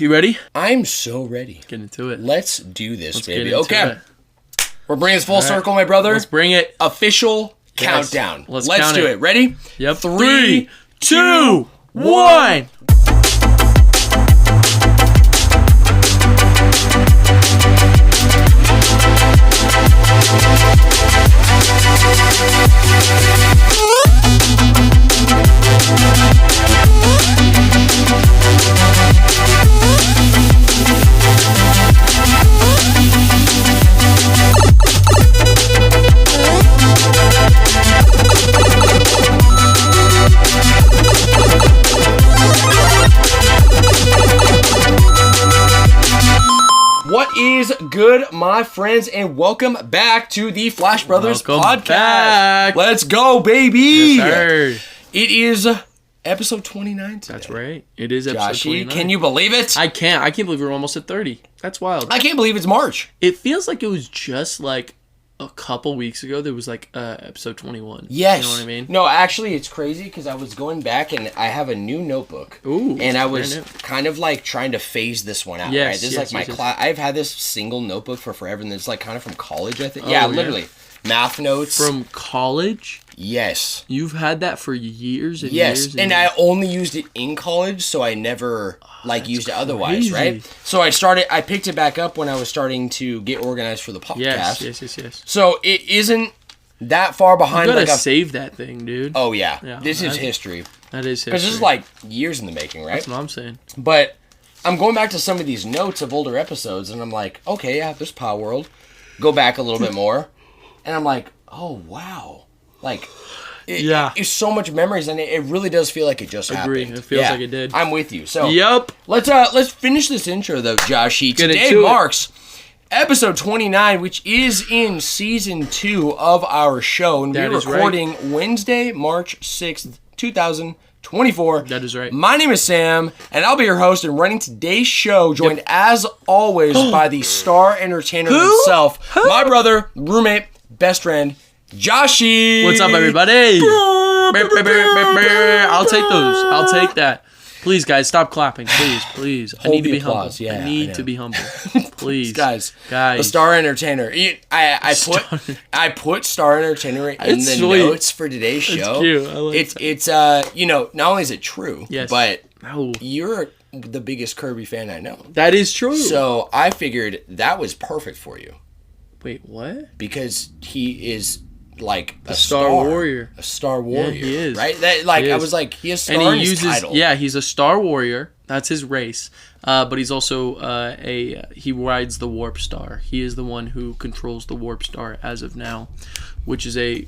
You ready? I'm so ready. Let's get into it. Let's do this, Let's baby. get into Okay. it. We're bringing this full circle, my brother. Let's bring it. Official Yes. countdown. Let's Let's count do it. it. Ready? Yep. 3, 2, 1. What is good, my friends, and welcome back to the Flash Brothers Welcome podcast. back. Let's go, baby. Yes, sir. It is episode 29 today. That's right. It is episode Joshy, 29. can you believe it? I can't believe we're almost at 30. That's wild. I can't believe it's March. It feels like it was just like a couple weeks ago there was like episode 21. Yes. You know what I mean? No, actually, it's crazy because I was going back and I have a new notebook. Ooh. And I was brand new. kind of like trying to phase this one out, Yes, right? This is yes, like my yes. class. I've had this single notebook for forever, and it's like kind of from college, I think. Oh, yeah, yeah. literally. Math notes. From college? Yes. You've had that for years and Yes, years. and I only used it in college, so I never used it otherwise, crazy. right? So I picked it back up when I was starting to get organized for the podcast. Yes. So it isn't that far behind. You gotta like save that thing, dude. oh yeah, Yeah, this is that- history. That is Because this is like years in the making, right? That's what I'm saying. But I'm going back to some of these notes of older episodes, and I'm like, okay, yeah, there's Power World. Go back a little bit more, and I'm like, oh wow, like. It's so much memories, and it really does feel like it just Agree. happened. It feels like it did. I'm with you. So Yup. let's finish this intro though, Joshy. Get Today into it. marks episode 29, which is in season 2 of our show, and That we're is right. recording Wednesday, March 6th, 2024. That is right. My name is Sam, and I'll be your host and running today's show, joined as always by the star entertainer himself, my brother, roommate, best friend, Joshy. What's up, everybody? I'll take those. I'll take that. Please, guys, stop clapping. Please. I need to the be applause. humble. Yeah, I I need know. to be humble. Please, Guys, the star entertainer. I put star entertainer in It's the sweet. notes for today's show. cute. I like it's not only is it true, Yes. but Oh, you're the biggest Kirby fan I know. that is true. So I figured that was perfect for you Wait, what? because he is like a Star Warrior. a star warrior. he is. Right? That like He I is. was like he has star And in he his uses, title. yeah, he's a Star Warrior. That's his race. But he's also he rides the Warp Star. He is the one who controls the Warp Star as of now, which is an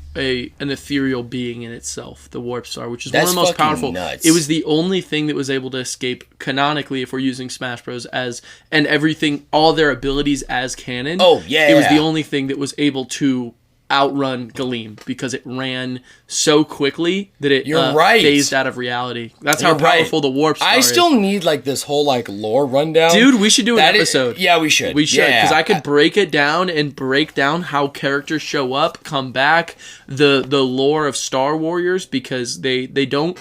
ethereal being in itself. The Warp Star, which is That's one of the most fucking powerful. nuts. It was the only thing that was able to escape canonically, if we're using Smash Bros. And everything, all their abilities as canon. Oh, yeah. It was the only thing that was able to outrun Galeem because it ran so quickly that it You're right. phased out of reality. That's how You're right. powerful the Warp Star I is. still need like this whole like lore rundown. Dude, we should do an That is- episode. yeah, we should. We should, Yeah. because I could break it down and break down how characters show up, come back, the lore of Star Warriors, because they don't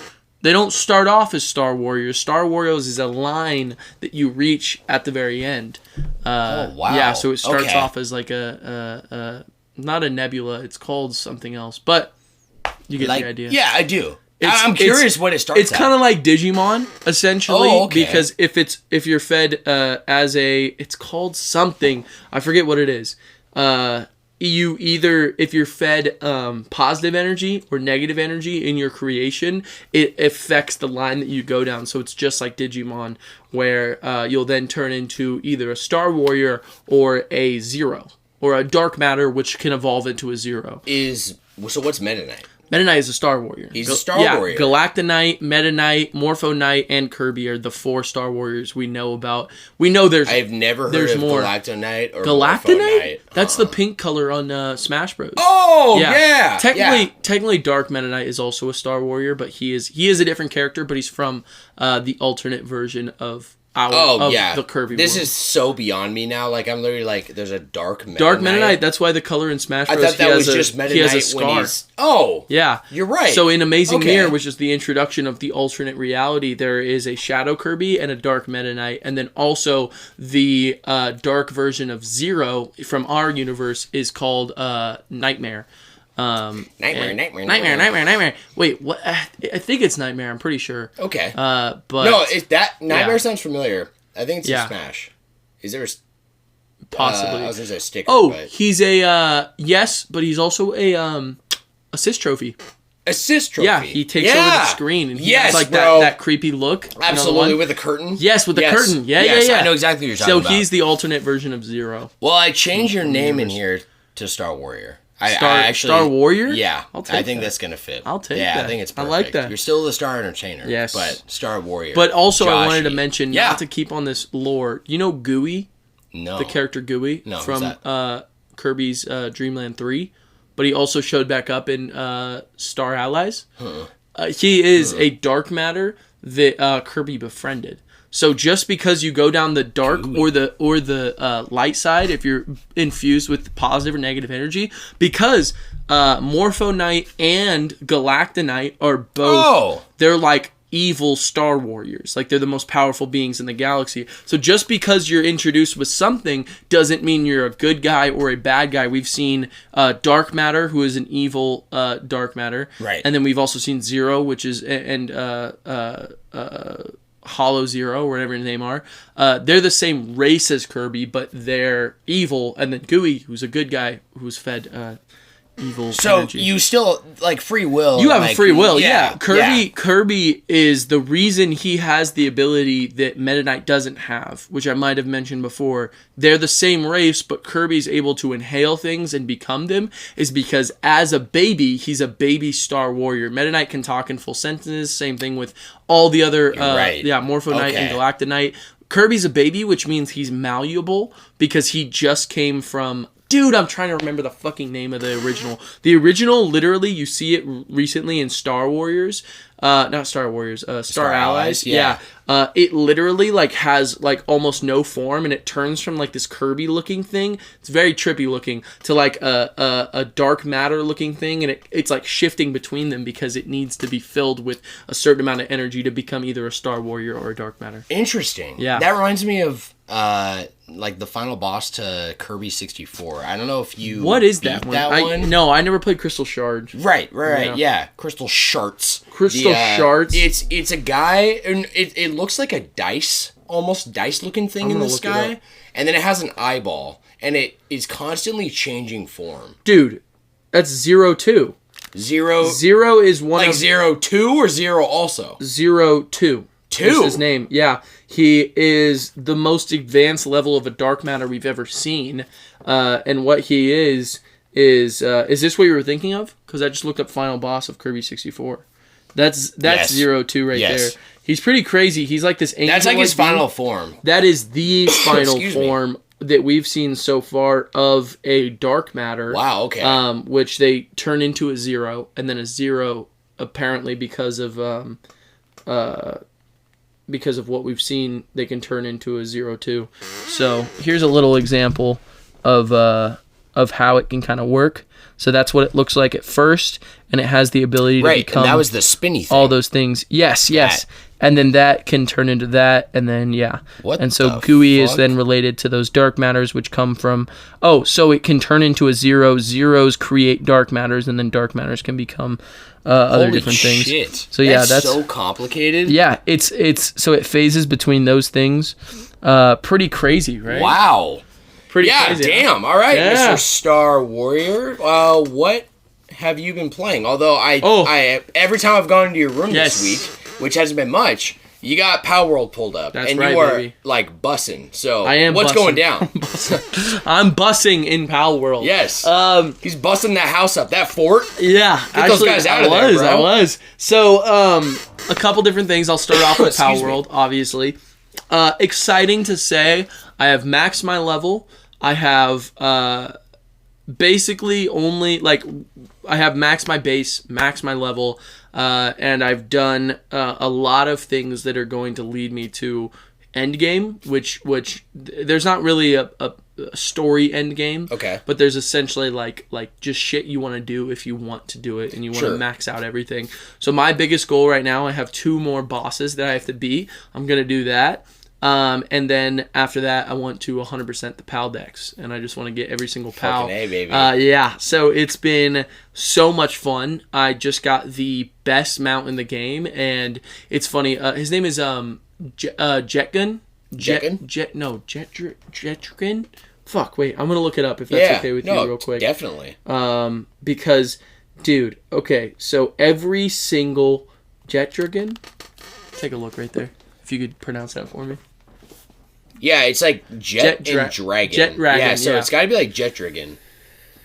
start off as Star Warriors. Star Warriors is a line that you reach at the very end. Oh, wow. Yeah, so it starts Okay. off as like a not a nebula. It's called something else, but you get like, the idea. Yeah, I do. It's- I'm curious what it starts It's kind of like Digimon, essentially, Oh, okay. because if you're fed it's called something, I forget what it is. You either, if you're fed positive energy or negative energy in your creation, it affects the line that you go down. So it's just like Digimon, where you'll then turn into either a Star Warrior or a Zero, or a Dark Matter, which can evolve into a Zero. So what's Meta Knight? Meta Knight is a Star Warrior. He's a Star Warrior. Galactonite, Meta Knight, Morpho Knight, and Kirby are the 4 Star Warriors we know about. We know I've never heard there's of more. Galactonite or Morpho Galactonite? Knight. That's the pink color on Smash Bros. Oh, yeah. Technically, Dark Meta Knight is also a Star Warrior, but he is a different character, but he's from the alternate version of out of the Kirby This world. is so beyond me now. Like, I'm literally like, there's a Dark Meta Dark Knight. Meta Knight, that's why the color in Smash Bros. I thought that was just Meta he has a Knight scar. when he's... Oh! Yeah. You're right. So in Amazing Mirror, which is the introduction of the alternate reality, there is a Shadow Kirby and a Dark Meta Knight. And then also the dark version of Zero from our universe is called Nightmare. Nightmare. Wait, what? I think it's Nightmare. I'm pretty sure. Okay. But no, Nightmare sounds familiar. I think it's a Smash. Is there possibly? I was gonna say a sticker. Oh, he's a yes, but he's also a assist trophy. Assist trophy. Yeah, he takes over the screen and he has like bro. that creepy look. Absolutely, with the curtain. Yes, with the curtain. Yeah. I know exactly what you're talking about. So he's the alternate version of Zero. Well, I changed your name in here to Star Warrior. Star Warrior? Yeah. I think that's going to fit. I'll take that. Yeah, I think it's perfect. I like that. You're still the Star Entertainer. Yes. But Star Warrior. But also I wanted to Joshy. mention, not to keep on this lore, you know Gooey? No. The character Gooey? No, from Kirby's Dreamland 3. But he also showed back up in Star Allies. He is a dark matter that Kirby befriended. So just because you go down the dark or the light side, if you're infused with positive or negative energy, because Morpho Knight and Galacta Knight are both, they're like evil Star Warriors. Like they're the most powerful beings in the galaxy. So just because you're introduced with something doesn't mean you're a good guy or a bad guy. We've seen Dark Matter, who is an evil Dark Matter. Right. And then we've also seen Zero, which is, Hollow Zero, or whatever his name are. They're the same race as Kirby, but they're evil. And then Gooey, who's a good guy, who's fed evil energy. You still, like, free will. You have a free will, yeah. Kirby is the reason he has the ability that Meta Knight doesn't have, which I might have mentioned before. They're the same race, but Kirby's able to inhale things and become them, is because as a baby, he's a baby Star Warrior. Meta Knight can talk in full sentences, same thing with all the other, Morpho Knight and Galacta Knight. Kirby's a baby, which means he's malleable, because he just came from... Dude, I'm trying to remember the fucking name of the original. The original, literally, you see it recently in Star Warriors. Not Star Warriors, Star Allies. Yeah. It literally, like, has, like, almost no form, and it turns from, like, this Kirby-looking thing. It's very trippy looking, to, like, a dark matter-looking thing, and it's, like, shifting between them because it needs to be filled with a certain amount of energy to become either a Star Warrior or a dark matter. Interesting. Yeah. That reminds me of... like the final boss to Kirby 64. I don't know if you What is that beat one? No, I never played Crystal Shards. Right. Yeah. Crystal Shards. Shards. It's a guy, and it looks like a almost dice looking thing in the sky, and then it has an eyeball, and it is constantly changing form. Dude, that's 02. Zero is one like of 02 or Zero also. 02. Two. Is his name. Yeah. He is the most advanced level of a dark matter we've ever seen. And what he is this what you were thinking of? Because I just looked up final boss of Kirby 64. That's yes. 02 right there. He's pretty crazy. He's like this angel. That's like his final form. That is the final form that we've seen so far of a dark matter. Wow, okay. Which they turn into a Zero, and then a Zero apparently because of what we've seen, they can turn into a 02. So here's a little example of how it can kind of work. So that's what it looks like at first, and it has the ability to become... and that was the spinny thing. All those things. Yes. And then that can turn into that, and then, and so Gooey is then related to those dark matters, which come from... Oh, so it can turn into a Zero. Zeros create dark matters, and then dark matters can become... other different things. Shit. So that's so complicated. Yeah, it's so it phases between those things. Pretty crazy, right? Wow. Pretty crazy. Damn. All right, Yeah. Mr. Star Warrior. What have you been playing? Although I every time I've gone into your room this week, which hasn't been much, you got Power World pulled up, That's and right, you are baby. like bussing. So I am. What's bussing. going down? I'm bussing in Power World. Yes. He's busting that house up, that fort. Yeah, Get those guys out of there, bro. I was. So, a couple different things. I'll start off with Power World, obviously. Exciting to say, I have maxed my level. I have basically only, like, I have maxed my base, maxed my level, and I've done a lot of things that are going to lead me to end game, which there's not really a story end game. Okay. But there's essentially like just shit you want to do if you want to do it and you want to max out everything. So my biggest goal right now, I have 2 more bosses that I have to beat. I'm gonna do that. And then after that, I want to 100% the PAL decks, and I just want to get every single PAL. Fucking A, baby. Yeah, so it's been so much fun. I just got the best mount in the game, and it's funny. His name is Jetgun. Jetgun. Fuck, wait, I'm gonna look it up if that's okay with you, real quick. Definitely. Because, dude, okay, so every single Jetdragon. Take a look right there. If you could pronounce that for me. Yeah, it's like Jet and Dragon. Jet Dragon, yeah, so it's got to be like Jet Dragon.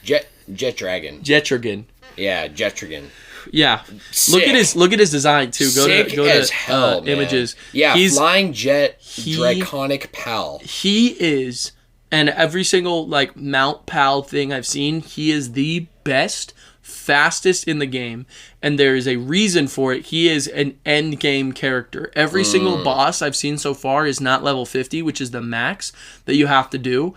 Jet Dragon. Jetdragon. Yeah, Jetdragon. Yeah. Sick. Look at his design too. Go Sick to as hell, man. images. Yeah, flying jet draconic pal. He is, and every single like mount pal thing I've seen, he is the best, fastest in the game, and there is a reason for it. He is an end game character. Every single boss I've seen so far is not level 50, which is the max that you have to do.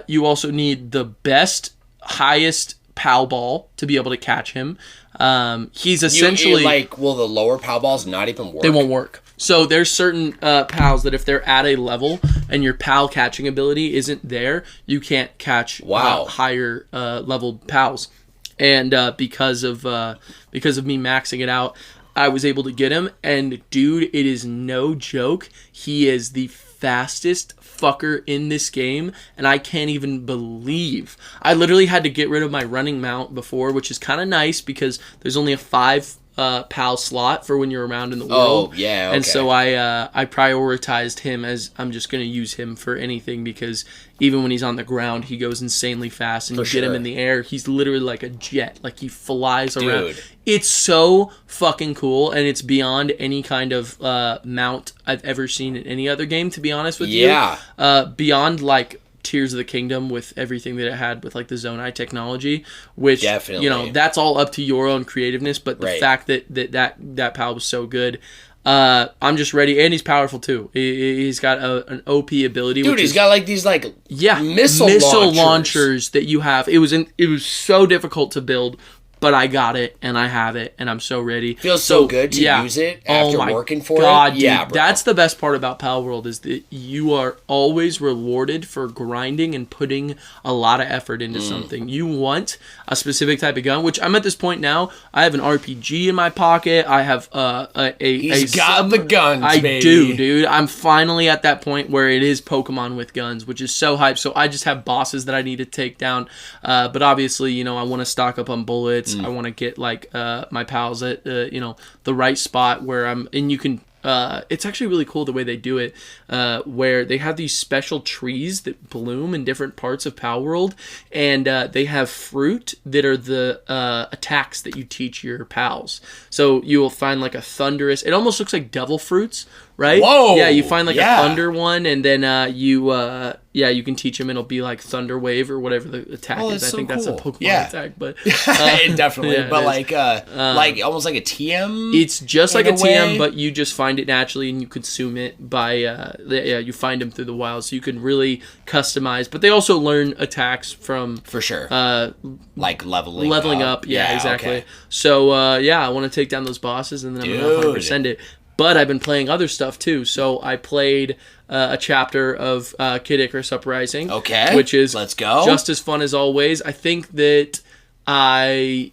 You also need the best, highest PAL ball to be able to catch him. He's essentially will the lower PAL balls not even work? They won't work. So there's certain PALs that if they're at a level and your PAL catching ability isn't there, you can't catch higher leveled PALs. And because of me maxing it out, I was able to get him. And dude, it is no joke. He is the fastest fucker in this game, and I can't even believe. I literally had to get rid of my running mount before, which is kind of nice because there's only a 5 PAL slot for when you're around in the world. Oh, yeah, okay. And so I prioritized him as I'm just going to use him for anything because even when he's on the ground, he goes insanely fast, and get him in the air, he's literally like a jet. Like, he flies around. Dude. It's so fucking cool, and it's beyond any kind of mount I've ever seen in any other game, to be honest with you. Beyond, like, Tears of the Kingdom with everything that it had with like the Zonai technology, which that's all up to your own creativeness, but the fact that PAL was so good, I'm just ready, and he's powerful too. He's got an OP ability. Dude, he's got like these missile launchers that you have. It was so difficult to build, but I got it, and I have it, and I'm so ready. Feels so good to use it after working for it. Dude, yeah, bro. That's the best part about Pal World is that you are always rewarded for grinding and putting a lot of effort into something. You want a specific type of gun, which I'm at this point now. I have an RPG in my pocket. I have He's got the guns, baby. I do, dude. I'm finally at that point where it is Pokemon with guns, which is so hype. So I just have bosses that I need to take down. But obviously, I want to stock up on bullets. I want to get like my pals at the right spot where and you can. It's actually really cool the way they do it, where they have these special trees that bloom in different parts of Pal World, and they have fruit that are the attacks that you teach your pals. So you will find like a thunderous. It almost looks like devil fruits, right? Whoa! Yeah, you find like a thunder one, and then you can teach them. It'll be like Thunder Wave or whatever the attack is. I think that's a Pokemon attack, but definitely. But like almost like a TM. It's just like a TM, but you just find it naturally and you consume it by you find them through the wild, so you can really customize. But they also learn attacks from for sure, like leveling up. Yeah, exactly. Okay. So I want to take down those bosses, and then I'm gonna 100% it. But I've been playing other stuff too. So I played a chapter of Kid Icarus Uprising. Okay. Which is Let's go. Just as fun as always. I think that I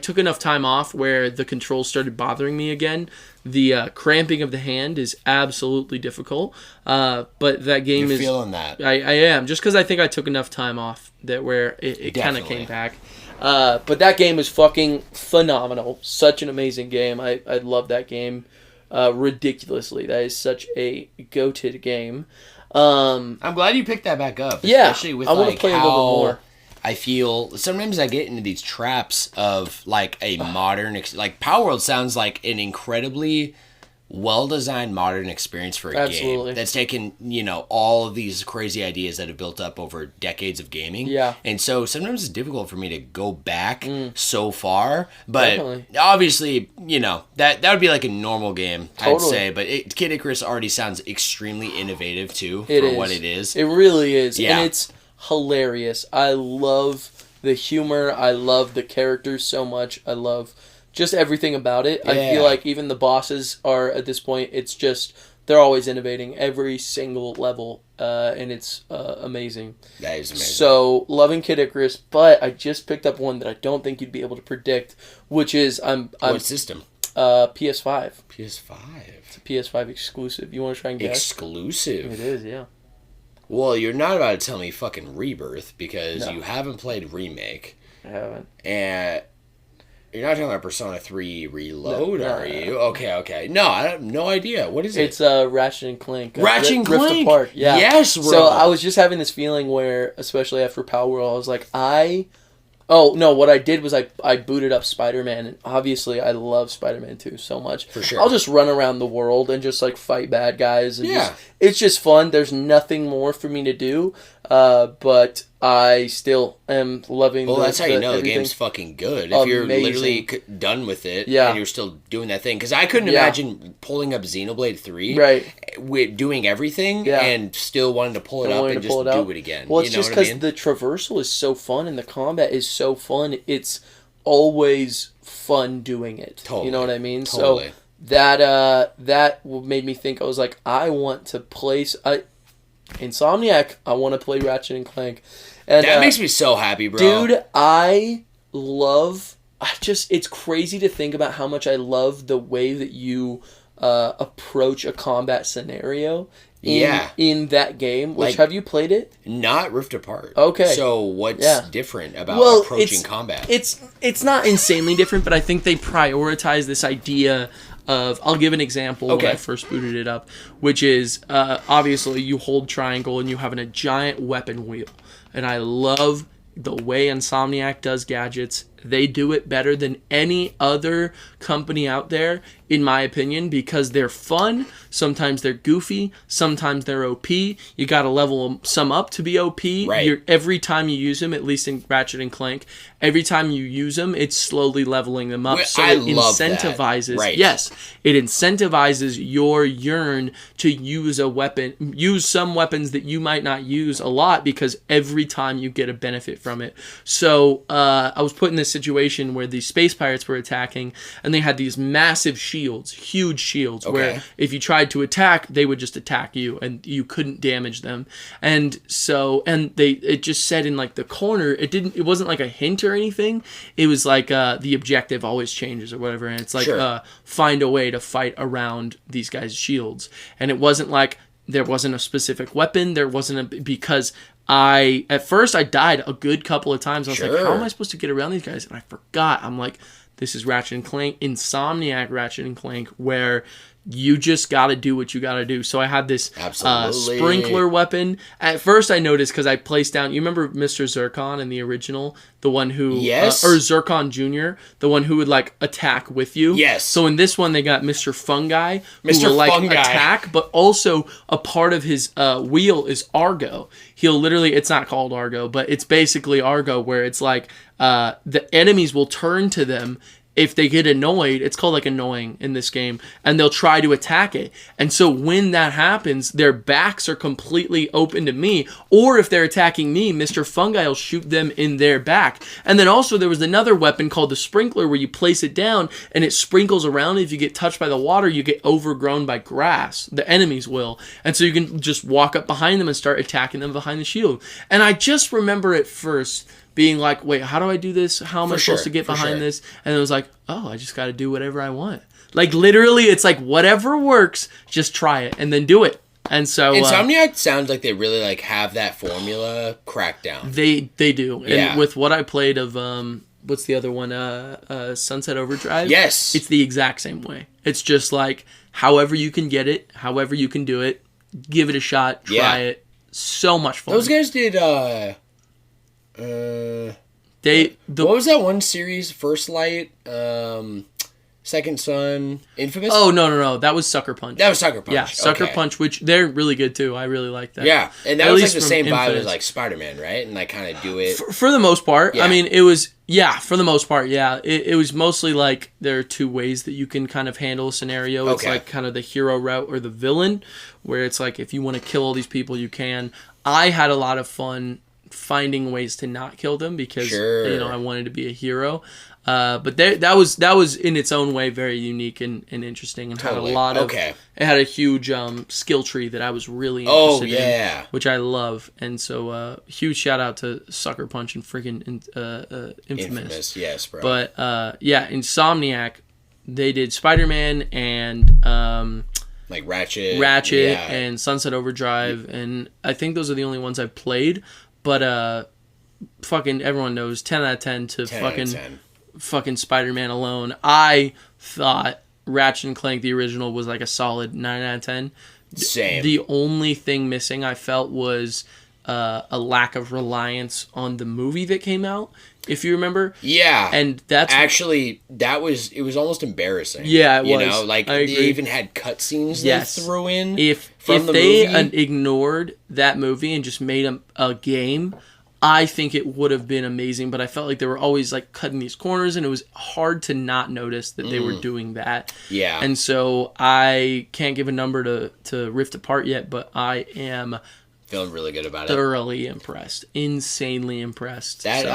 took enough time off where the controls started bothering me again. The cramping of the hand is absolutely difficult. But that game You're feeling that. I am. Just because I think I took enough time off that where it kind of came back. But that game is fucking phenomenal. Such an amazing game. I love that game ridiculously. That is such a goated game. I'm glad you picked that back up. Especially with I want to play a little bit more. I feel sometimes I get into these traps of like a modern like Power World sounds like an incredibly well-designed modern experience for a game that's taken, all of these crazy ideas that have built up over decades of gaming. Yeah. And so sometimes it's difficult for me to go back so far, but obviously, that would be like a normal game, I'd say, but Kid Icarus already sounds extremely innovative too what it is. It really is. Yeah. And it's hilarious. I love the humor. I love the characters so much. I love just everything about it. Yeah. I feel like even the bosses are, at this point, it's just, they're always innovating every single level, and it's amazing. That is amazing. So, loving Kid Icarus, but I just picked up one that I don't think you'd be able to predict, which is, what system? PS5. PS5? It's a PS5 exclusive. You want to try and guess? Exclusive? It is, yeah. Well, you're not about to tell me fucking Rebirth, because you haven't played Remake. I haven't. And you're not talking about Persona 3 Reload, are you? Okay. No, I have no idea. What is it? It's Ratchet and Clank. Ratchet and Clank? Rift Apart. Yeah. Yes, bro. So I was just having this feeling where, especially after Power World, I was like, Oh, no, what I did was I booted up Spider-Man, and obviously I love Spider-Man 2 so much. For sure. I'll just run around the world and just, fight bad guys. And it's just fun. There's nothing more for me to do, but I still am loving that's how you know the game's fucking good. If you're literally done with it and you're still doing that thing. Because I couldn't imagine pulling up Xenoblade 3, with doing everything, and still wanting to pull it up and just do it again. Well, it's just because the traversal is so fun and the combat is so fun. It's always fun doing it. Totally. You know what I mean? Totally. So that made me think, I was like, I want to play... Insomniac, I want to play Ratchet and Clank. And that makes me so happy, bro. Dude, it's crazy to think about how much I love the way that you approach a combat scenario in that game. Which, have you played it? Not Rift Apart. Okay. So what's different about approaching combat? It's not insanely different, but I think they prioritize this idea of, I'll give an example when I first booted it up, which is obviously you hold triangle and you have a giant weapon wheel. And I love the way Insomniac does gadgets. They do it better than any other company out there, in my opinion, because they're fun. Sometimes they're goofy. Sometimes they're OP. You got to level some up to be OP. Right. Every time you use them, at least in Ratchet and Clank, every time you use them, it's slowly leveling them up. So it incentivizes. Right. Yes, it incentivizes your yearn to use a weapon, use some weapons that you might not use a lot, because every time you get a benefit from it. So I was put in this situation where these space pirates were attacking, and they had these massive shields, huge shields, where if you tried to attack, they would just attack you, and you couldn't damage them. And so, it just said in the corner, it wasn't like a hint or anything. It was like the objective always changes or whatever, and it's find a way to fight around these guys' shields. And it wasn't like there wasn't a specific weapon. There wasn't because at first I died a good couple of times. I was like, how am I supposed to get around these guys? And I forgot. I'm like, this is Ratchet and Clank, Insomniac Ratchet and Clank, where you just got to do what you got to do. So I had this sprinkler weapon. At first I noticed, because I placed down, you remember Mr. Zircon in the original? The one who... Yes. Or Zircon Jr., the one who would attack with you. Yes. So in this one they got Mr. Fungi, who will attack, but also a part of his wheel is Argo. He'll literally, it's not called Argo, but it's basically Argo, where it's the enemies will turn to them if they get annoyed. It's called annoying in this game, and they'll try to attack it. And so when that happens, their backs are completely open to me, or if they're attacking me, Mr. Fungi will shoot them in their back. And then also there was another weapon called the sprinkler, where you place it down and it sprinkles around. If you get touched by the water, you get overgrown by grass. The enemies will. And so you can just walk up behind them and start attacking them behind the shield. And I just remember at first being like, wait, how do I do this? How am I supposed to get behind this? And it was like, oh, I just got to do whatever I want. Literally, it's whatever works, just try it and then do it. And so Insomniac sounds like they really have that formula cracked down. They do. And with what I played of what's the other one? Sunset Overdrive? Yes. It's the exact same way. It's just however you can get it, however you can do it, give it a shot, try it. So much fun. Those guys did what was that one series, First Light? Second Son, Infamous? Oh, no. That was Sucker Punch. That was Sucker Punch. Yeah, Sucker Punch, which they're really good too. I really like that. Yeah, and that At was least like the from same vibe Infamous. as like Spider-Man, right? And like kind of do it. For the most part. Yeah. I mean, it was, for the most part, yeah. It was mostly like there are two ways that you can kind of handle a scenario. It's like kind of the hero route or the villain, where it's like if you want to kill all these people, you can. I had a lot of fun finding ways to not kill them because I wanted to be a hero. But that was in its own way very unique and interesting, and had a lot of it had a huge skill tree that I was really interested in, which I love. And so huge shout out to Sucker Punch and freaking Infamous. Yes, bro. But Insomniac, they did Spider-Man and like Ratchet and Sunset Overdrive, and I think those are the only ones I've played. But fucking everyone knows 10 out of 10 to 10 out of 10. Fucking Spider-Man alone. I thought Ratchet and Clank the original was like a solid 9 out of 10. Same. The only thing missing I felt was a lack of reliance on the movie that came out, if you remember. Yeah. And that's actually it was almost embarrassing. Yeah, it was. You know, like they even had cutscenes they threw in. If they ignored that movie and just made a game, I think it would have been amazing, but I felt like they were always like cutting these corners, and it was hard to not notice that they were doing that. Yeah. And so I can't give a number to Rift Apart yet, but I am feeling really good about it. Thoroughly impressed. Insanely impressed. That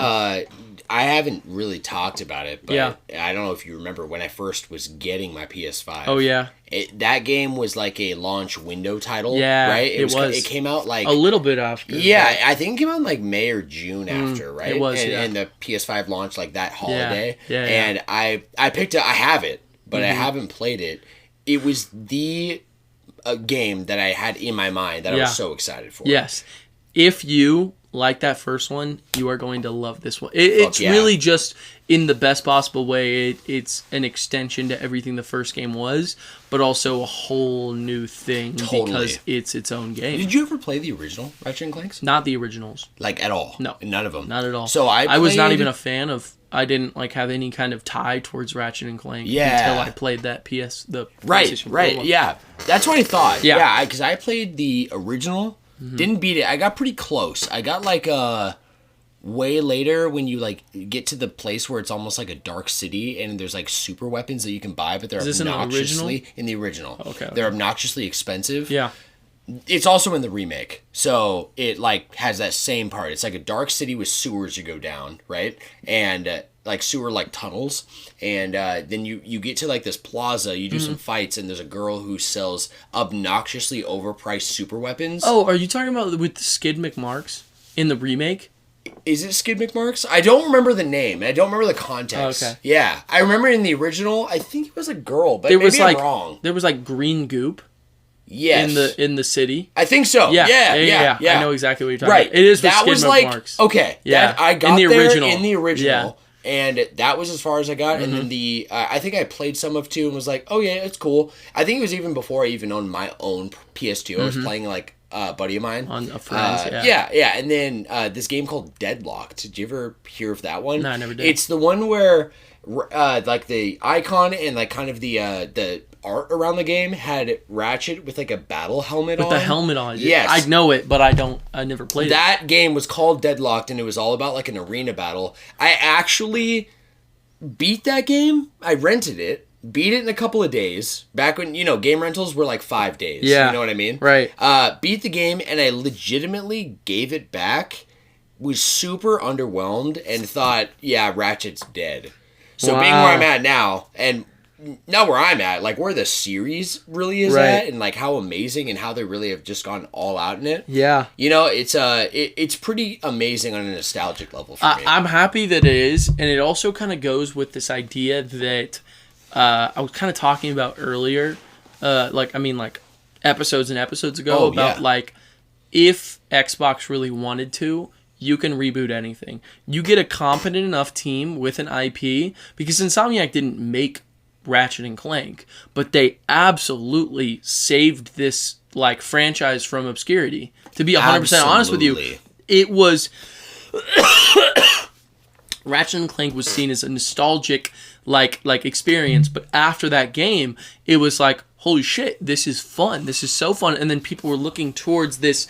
I haven't really talked about it, but I don't know if you remember when I first was getting my PS5. Oh yeah. That game was like a launch window title, yeah, right? It was. It came out like a little bit after. Yeah, I think it came out in like May or June after, right? It was, and the PS5 launched like that holiday. Yeah. And I picked it. I have it, but I haven't played it. It was the game that I had in my mind that I was so excited for. Yes. If you like that first one, you are going to love this one. It's really just in the best possible way. It's an extension to everything the first game was, but also a whole new thing because it's its own game. Did you ever play the original Ratchet and Clanks? Not the originals. Like at all? No. None of them? Not at all. So I was not even a fan of... I didn't like have any kind of tie towards Ratchet and Clank until I played that PlayStation 4 one. Yeah. That's what I thought. Yeah. Because I played the original, didn't beat it. I got pretty close. I got like way later when you like get to the place where it's almost like a dark city and there's like super weapons that you can buy, but they're obnoxiously in the original. Okay. They're obnoxiously expensive. Yeah. It's also in the remake, so it like has that same part. It's like a dark city with sewers you go down, right? And like sewer like tunnels, and then you get to like this plaza. You do some fights, and there's a girl who sells obnoxiously overpriced super weapons. Oh, are you talking about with Skid McMarks in the remake? Is it Skid McMarks? I don't remember the name. I don't remember the context. Oh, okay. Yeah, I remember in the original. I think it was a girl, but maybe I'm wrong. There was like green goop. Yes. In the city. I think so. Yeah. I know exactly what you're talking about. It is with Skid McMarks. Okay. Yeah. I got in the original. Yeah. And that was as far as I got. And then I think I played some of 2 and was like, oh yeah, it's cool. I think it was even before I even owned my own PS2. I was playing like a buddy of mine. On a friend's, yeah. And then this game called Deadlocked. Did you ever hear of that one? No, I never did. It's the one where like the icon and like kind of the art around the game had Ratchet with like a battle helmet on. With the helmet on. Yes. I know it, but I never played it. That game was called Deadlocked, and it was all about like an arena battle. I actually beat that game. I rented it, beat it in a couple of days. Back when, game rentals were like 5 days. Yeah. You know what I mean? Right. Beat the game, and I legitimately gave it back. Was super underwhelmed and thought, yeah, Ratchet's dead. So being where I'm at now, and not where I'm at, like where the series really is at, and like how amazing and how they really have just gone all out in it. Yeah. It's pretty amazing on a nostalgic level for me. I'm happy that it is, and it also kind of goes with this idea that I was kind of talking about earlier, like episodes and episodes ago about like if Xbox really wanted to, you can reboot anything. You get a competent enough team with an IP, because Insomniac didn't make Ratchet and Clank, but they absolutely saved this like franchise from obscurity. To be 100% honest with you, it was Ratchet and Clank was seen as a nostalgic like experience, but after that game, it was like, holy shit, this is fun. This is so fun. And then people were looking towards this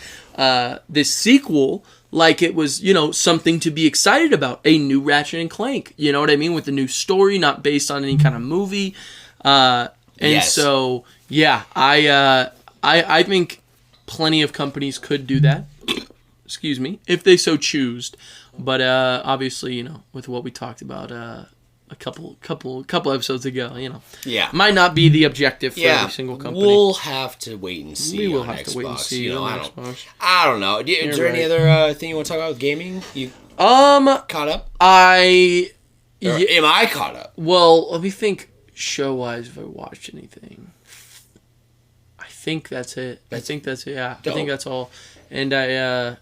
sequel like it was, something to be excited about. A new Ratchet and Clank, you know what I mean? With a new story, not based on any kind of movie. So, yeah, I think plenty of companies could do that. Excuse me, if they so choose. But obviously, with what we talked about a couple episodes ago, yeah, might not be the objective for every single company. We'll have to wait and see. We will on have Xbox. to wait and see. I don't know. Is there any other thing you want to talk about with gaming? You caught up? Am I caught up? Well, let me think. Show-wise, if I watched anything, I think that's it. Yeah, dope. I think that's all. And I've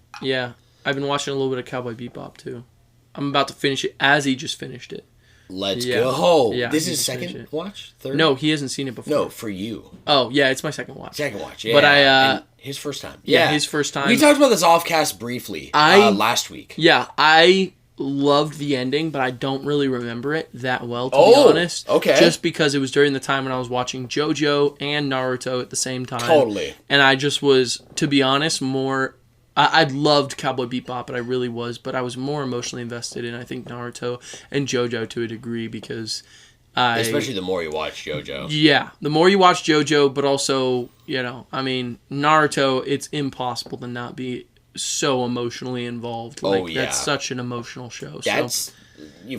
been watching a little bit of Cowboy Bebop too. I'm about to finish it as he just finished it. Let's go. Yeah, this is second watch? Third? No, he hasn't seen it before. No, for you. Oh, yeah, it's my second watch. Yeah. But and his first time. Yeah, his first time. We talked about this offcast briefly last week. Yeah, I loved the ending, but I don't really remember it that well, to be honest. Okay. Just because it was during the time when I was watching JoJo and Naruto at the same time. Totally. And I just was, to be honest, more... I loved Cowboy Bebop, but I really was. But I was more emotionally invested in, I think, Naruto and JoJo to a degree because especially the more you watch JoJo. Yeah, the more you watch JoJo, but also, Naruto, it's impossible to not be so emotionally involved. That's such an emotional show. That's...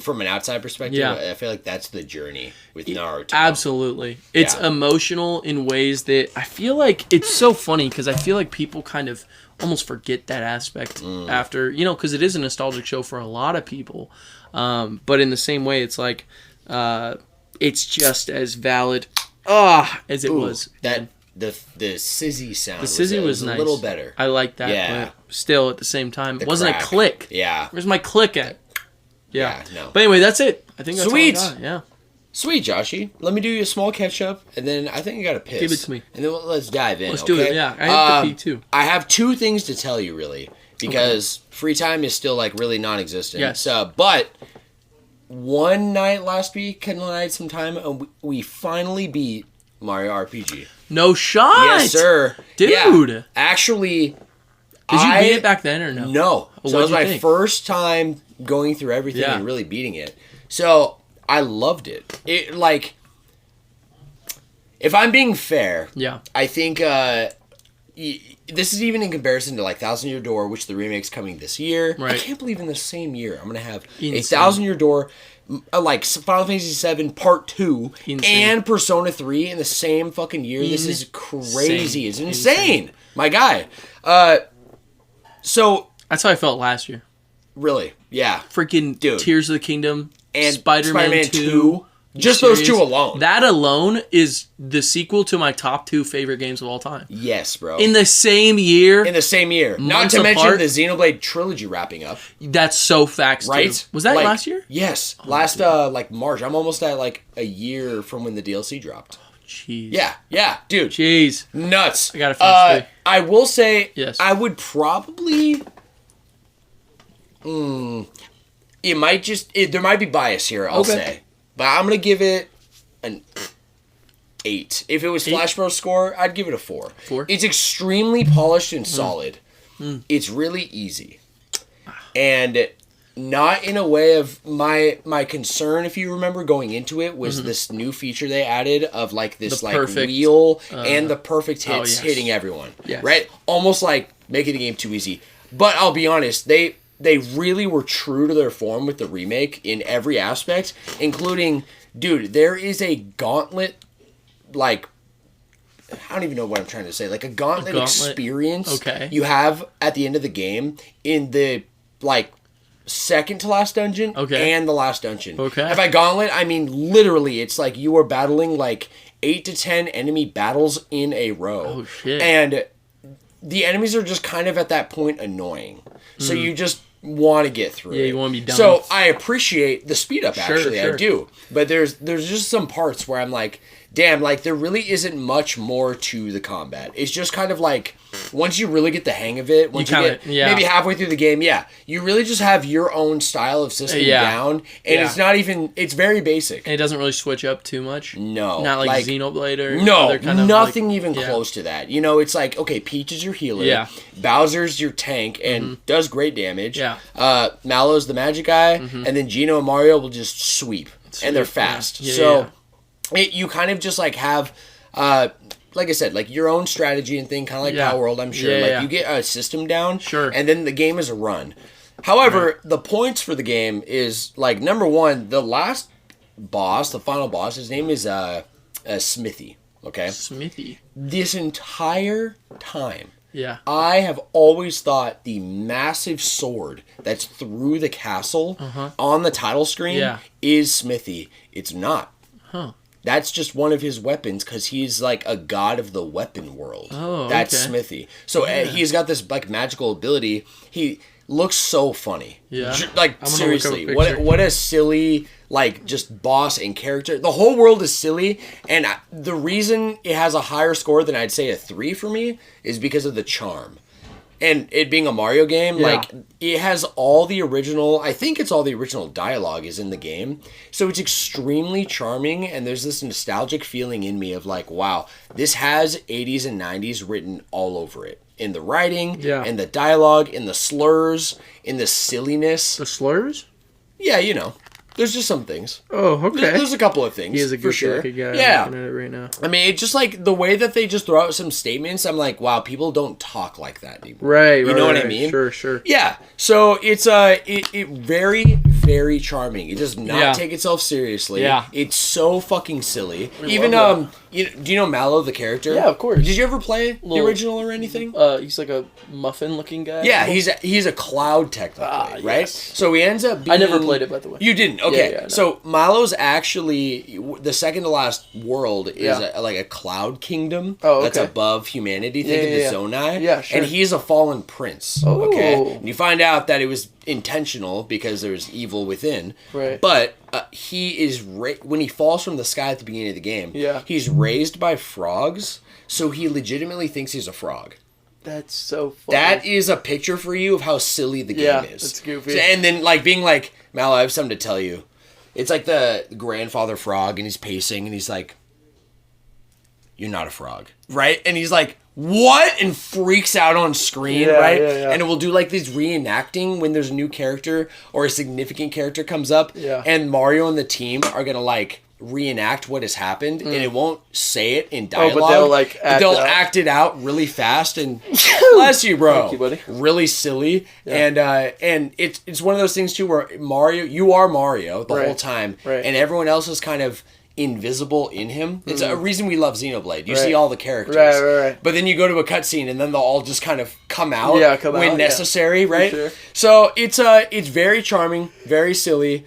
From an outside perspective, I feel like that's the journey with Naruto. Absolutely. It's emotional in ways that I feel like it's so funny because I feel like people kind of almost forget that aspect after, because it is a nostalgic show for a lot of people. But in the same way, it's like, it's just as valid as it was. That the sizzy sound. The sizzy was nice. A little better. I like that. Yeah. But still, at the same time, it wasn't crack. a click. Yeah. Where's my click at? Yeah. No. But anyway, that's it. I think that's Sweet. all I got. Yeah. Sweet, Joshy. Let me do you a small catch up, and then I think I got to piss. Give it to me. And then let's dive in. Let's do it. Yeah. I have to pee too. I have two things to tell you, really, because free time is still like really non-existent. Yes. But one night last week, Kendall and I had some time, and we finally beat Mario RPG. No shot. Yes, sir. Dude. Yeah. Actually, did you beat it back then or no? No. So it was my first time going through everything and really beating it. So I loved it. It like, if I'm being fair, I think this is even in comparison to like Thousand Year Door, which the remake's coming this year. Right. I can't believe in the same year I'm gonna have a Thousand Year Door, like Final Fantasy VII Part 2 and Persona 3 in the same fucking year. This is crazy. It's insane. My guy. So that's how I felt last year. Really? Yeah. Freaking Dude. Tears of the Kingdom and Spider-Man 2. Just those two alone. That alone is the sequel to my top 2 favorite games of all time. Yes, bro. In the same year. Not to mention the Xenoblade trilogy wrapping up. That's so facts, right? Too. Was that last year? Yes. Last March. I'm almost at like a year from when the DLC dropped. Jeez. Yeah, dude. Jeez. Nuts. I gotta finish 3. I will say, yes. I would probably... it might just... there might be bias here, I'll say. But I'm going to give it an 8. If it was Flash Bros. Score, I'd give it a 4. 4? It's extremely polished and solid. It's really easy. And not in a way of... My concern, if you remember, going into it, was this new feature they added of like this perfect, wheel and the perfect hits hitting everyone. Yes. Right? Almost like making the game too easy. But I'll be honest, they really were true to their form with the remake in every aspect, including, dude, there is a gauntlet, like, I don't even know what I'm trying to say, like a gauntlet experience you have at the end of the game in the, like, second to last dungeon and the last dungeon. And by gauntlet, I mean literally, it's like you are battling like 8 to 10 enemy battles in a row. Oh, shit. And the enemies are just kind of at that point annoying. So you just want to get through it. Yeah, you want to be done. So I appreciate the speed up, actually. Sure. I do. But there's just some parts where I'm like, damn, like there really isn't much more to the combat. It's just kind of like once you really get the hang of it, once you get maybe halfway through the game, you really just have your own style of system down, and it's not even, it's very basic. And it doesn't really switch up too much? No. Not like Xenoblade or other kind of nothing even close to that. You know, it's like, okay, Peach is your healer, Bowser's your tank, and does great damage. Mallow's the magic guy, and then Geno and Mario will just sweep. And they're fast. You kind of just like have, like I said, like your own strategy and thing, kind of like Power World, I'm sure. You get a system down, and then the game is a run. However, the points for the game is like, number one, the last boss, the final boss, his name is Smithy. Okay, Smithy. This entire time, I have always thought the massive sword that's through the castle on the title screen is Smithy. It's not. That's just one of his weapons because he's like a god of the weapon world. That's Smithy. So he's got this like magical ability. He looks so funny. Like, seriously, what a silly, like, just boss and character. The whole world is silly, and the reason it has a higher score than I'd say a 3 for me is because of the charm. And it being a Mario game, like, it has all the original, I think it's all the original dialogue is in the game. So it's extremely charming, and there's this nostalgic feeling in me of like, wow, this has 80s and 90s written all over it. In the writing, in the dialogue, in the slurs, in the silliness. The slurs? Yeah, you know. There's just some things. Oh, okay. There's a couple of things. He is a good guy. Yeah. I'm looking at it right now. I mean, it's just like the way that they just throw out some statements. I'm like, wow, people don't talk like that anymore. Right. You know what I mean? Sure. Yeah. So it's it very, very charming. It does not take itself seriously. Yeah. It's so fucking silly. Even do you know Mallow the character? Yeah, of course. Did you ever play the original or anything? He's like a muffin-looking guy. Yeah, he's a cloud technically, right? Yes. So he ends up being... I never played it, by the way. You didn't? Okay. Yeah, no. So Mallow's actually... The second to last world is like a cloud kingdom that's above humanity. Think of the Zonai. Yeah, sure. And he's a fallen prince. Oh. Okay? And you find out that it was intentional because there's evil within. Right. But he is... when he falls from the sky at the beginning of the game, he's raised by frogs, so he legitimately thinks he's a frog. That's so funny. That is a picture for you of how silly the game is. It's goofy. So, and then, like, being like, Mallow, I have something to tell you. It's like the grandfather frog, and he's pacing, and he's like, you're not a frog. Right? And he's like, what? And freaks out on screen, right? And it will do, like, these reenacting when there's a new character or a significant character comes up. And Mario and the team are going to, like, reenact what has happened, and it won't say it in dialogue. But they'll like act it out really fast and bless you, bro. Thank you, buddy. Really silly, and it's one of those things too where Mario, you are Mario the whole time, and everyone else is kind of invisible in him. It's a reason we love Xenoblade. You see all the characters, right. But then you go to a cutscene, and then they'll all just kind of come out when necessary, right? Sure. So it's very charming, very silly.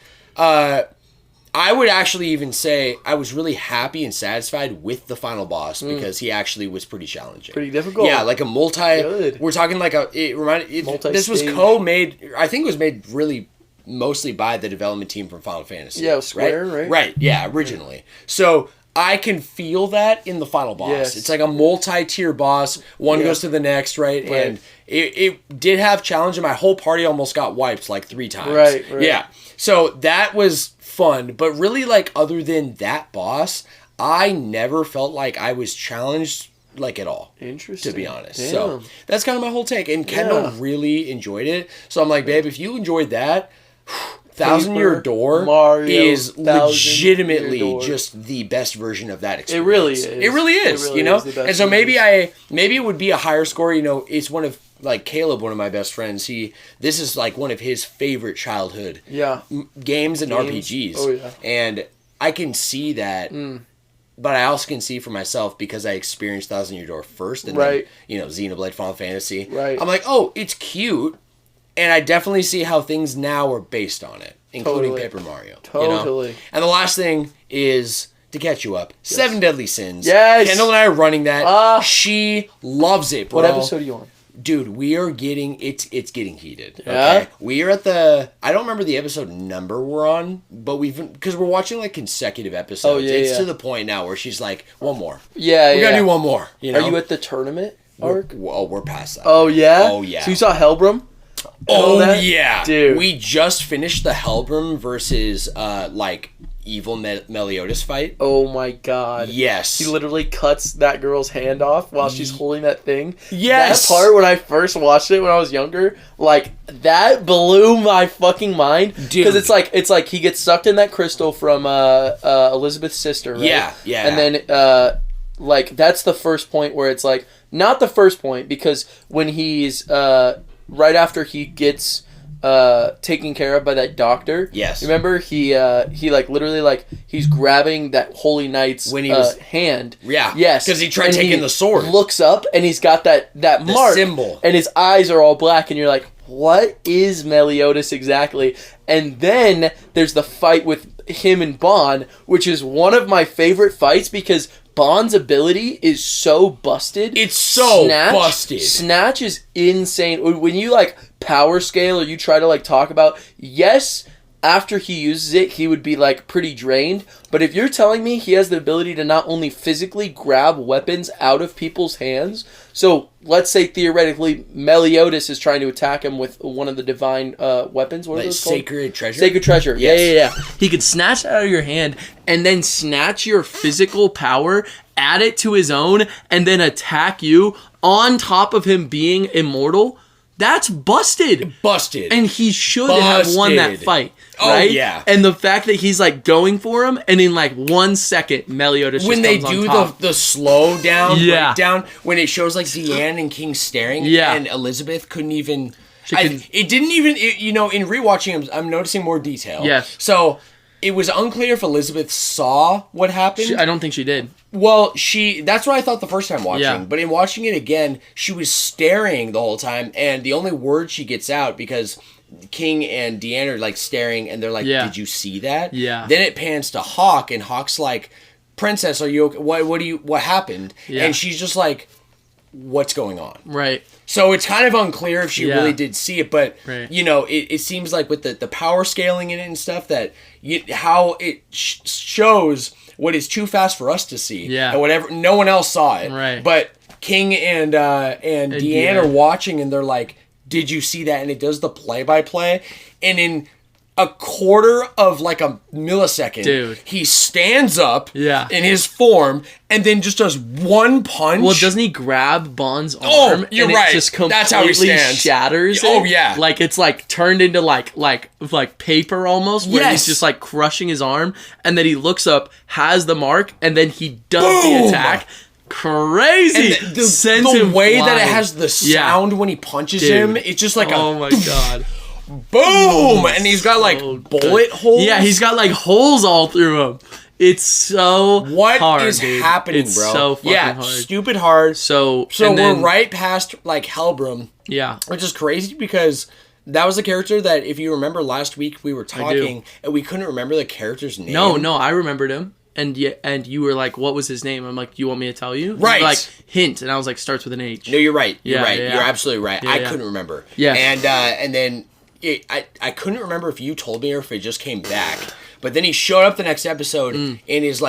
I would actually even say I was really happy and satisfied with the final boss because he actually was pretty challenging. Pretty difficult. Yeah, like a we're talking like this was co-made, I think it was made really mostly by the development team from Final Fantasy. Yeah, Square, right? Right, yeah, originally. So I can feel that in the final boss. Yes. It's like a multi-tier boss. One goes to the next, right? And it did have challenge, and my whole party almost got wiped like 3 times. Right. Yeah. So that was fun, but really, like, other than that boss, I never felt like I was challenged, like, at all. Interesting. To be honest. Damn. So that's kind of my whole take. And Kendall really enjoyed it. So I'm like, babe, if you enjoyed that, Thousand Year Door Mario, is legitimately just the best version of that experience. It really is. It really is, you know? And so maybe it would be a higher score, you know, it's one of, like, Caleb, one of my best friends, this is like one of his favorite childhood games and RPGs. Oh, yeah. And I can see that, but I also can see for myself because I experienced Thousand Year Door first, and then, you know, Xenoblade, Final Fantasy. Right. I'm like, oh, it's cute, and I definitely see how things now are based on it, including Paper Mario. Totally. You know? And the last thing is, to catch you up, 7 Deadly Sins. Yes. Kendall and I are running that. She loves it, bro. What episode are you on? Dude, we are getting, it's getting heated. Yeah? Okay? We are at I don't remember the episode number we're on, but because we're watching like consecutive episodes. Oh, yeah, it's to the point now where she's like, one more. Yeah, We gotta do one more. You know? Are you at the tournament? arc? We're past that. Oh, yeah? Oh, yeah. So you saw Hellbrum? Oh, yeah. Dude. We just finished the Hellbrum versus, evil Meliodas fight. Oh, my God. Yes. He literally cuts that girl's hand off while she's holding that thing. Yes. That part, when I first watched it when I was younger, that blew my fucking mind. Dude. Because it's like he gets sucked in that crystal from Elizabeth's sister, right? Yeah, yeah. And then, that's the first point where it's like, not the first point, because when he's, right after he gets taken care of by that doctor. Yes. Remember he literally he's grabbing that Holy Knight's when he was hand. Yeah. Yes. Because he tried taking the sword. Looks up and he's got that mark symbol. And his eyes are all black and you're like, what is Meliodas exactly? And then there's the fight with him and Bond, which is one of my favorite fights because Bond's ability is so busted. It's so busted. Snatch is insane. When you power scale or you try to talk about, yes, after he uses it, he would be pretty drained. But if you're telling me he has the ability to not only physically grab weapons out of people's hands, so let's say theoretically Meliodas is trying to attack him with one of the divine weapons. What are those called? Sacred treasure? Sacred treasure. Yes. Yeah. He could snatch it out of your hand and then snatch your physical power, add it to his own, and then attack you on top of him being immortal. That's busted. Busted. And he should have won that fight. Right? Oh, yeah. And the fact that he's going for him, and in 1 second, Meliodas just when they comes do on top. the slow down breakdown, when it shows Zian and King staring, and Elizabeth couldn't even. It didn't even. In rewatching, I'm noticing more detail. Yes. So it was unclear if Elizabeth saw what happened. I don't think she did. Well, that's what I thought the first time watching. Yeah. But in watching it again, she was staring the whole time, and the only word she gets out because King and Deanna are staring, and they're like, "Did you see that?" Yeah. Then it pans to Hawk, and Hawk's like, "Princess, are you okay? What happened?" Yeah. And she's just like, "What's going on?" Right. So it's kind of unclear if she really did see it, but right. It seems like with the power scaling in it and stuff that how it shows what is too fast for us to see. Yeah. And whatever, no one else saw it. Right. But King and Deanne are watching, and they're like, "Did you see that?" And it does the play-by-play, and in a quarter of a millisecond, dude, he stands up in his form and then just does one punch. Well, doesn't he grab Bond's arm? Oh, you're and right. It just completely That's how he stands. Shatters. Oh, it. yeah. It's turned into like paper almost. Where he's just crushing his arm, and then he looks up, has the mark, and then he does the attack. Crazy. And the way that it has the sound when he punches him, it's just oh my god. Boom! And he's got bullet holes. Yeah, he's got holes all through him. It's so hard, is dude. happening, it's bro? So fucking hard. Stupid hard. So we're right past Hellbrum. Yeah, which is crazy because that was the character that, if you remember last week, we were talking and we couldn't remember the character's name. No, I remembered him. And you were like, what was his name? I'm like, you want me to tell you? Right. You were like, hint. And I was like, starts with an H. No, you're right. You're right. Yeah. You're absolutely right. Yeah, I couldn't remember. Yeah. And then I couldn't remember if you told me or if it just came back. But then he showed up the next episode in his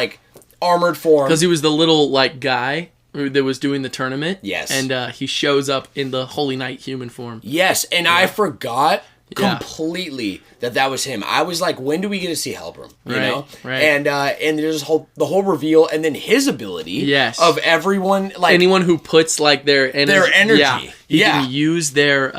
armored form. Because he was the little guy that was doing the tournament. Yes. And he shows up in the Holy Knight human form. Yes. And I forgot completely that was him. I was like, when do we get to see Hellbrum? You know? Right. And there's the whole reveal, and then his ability of everyone, anyone who puts their energy. Yeah. He can use their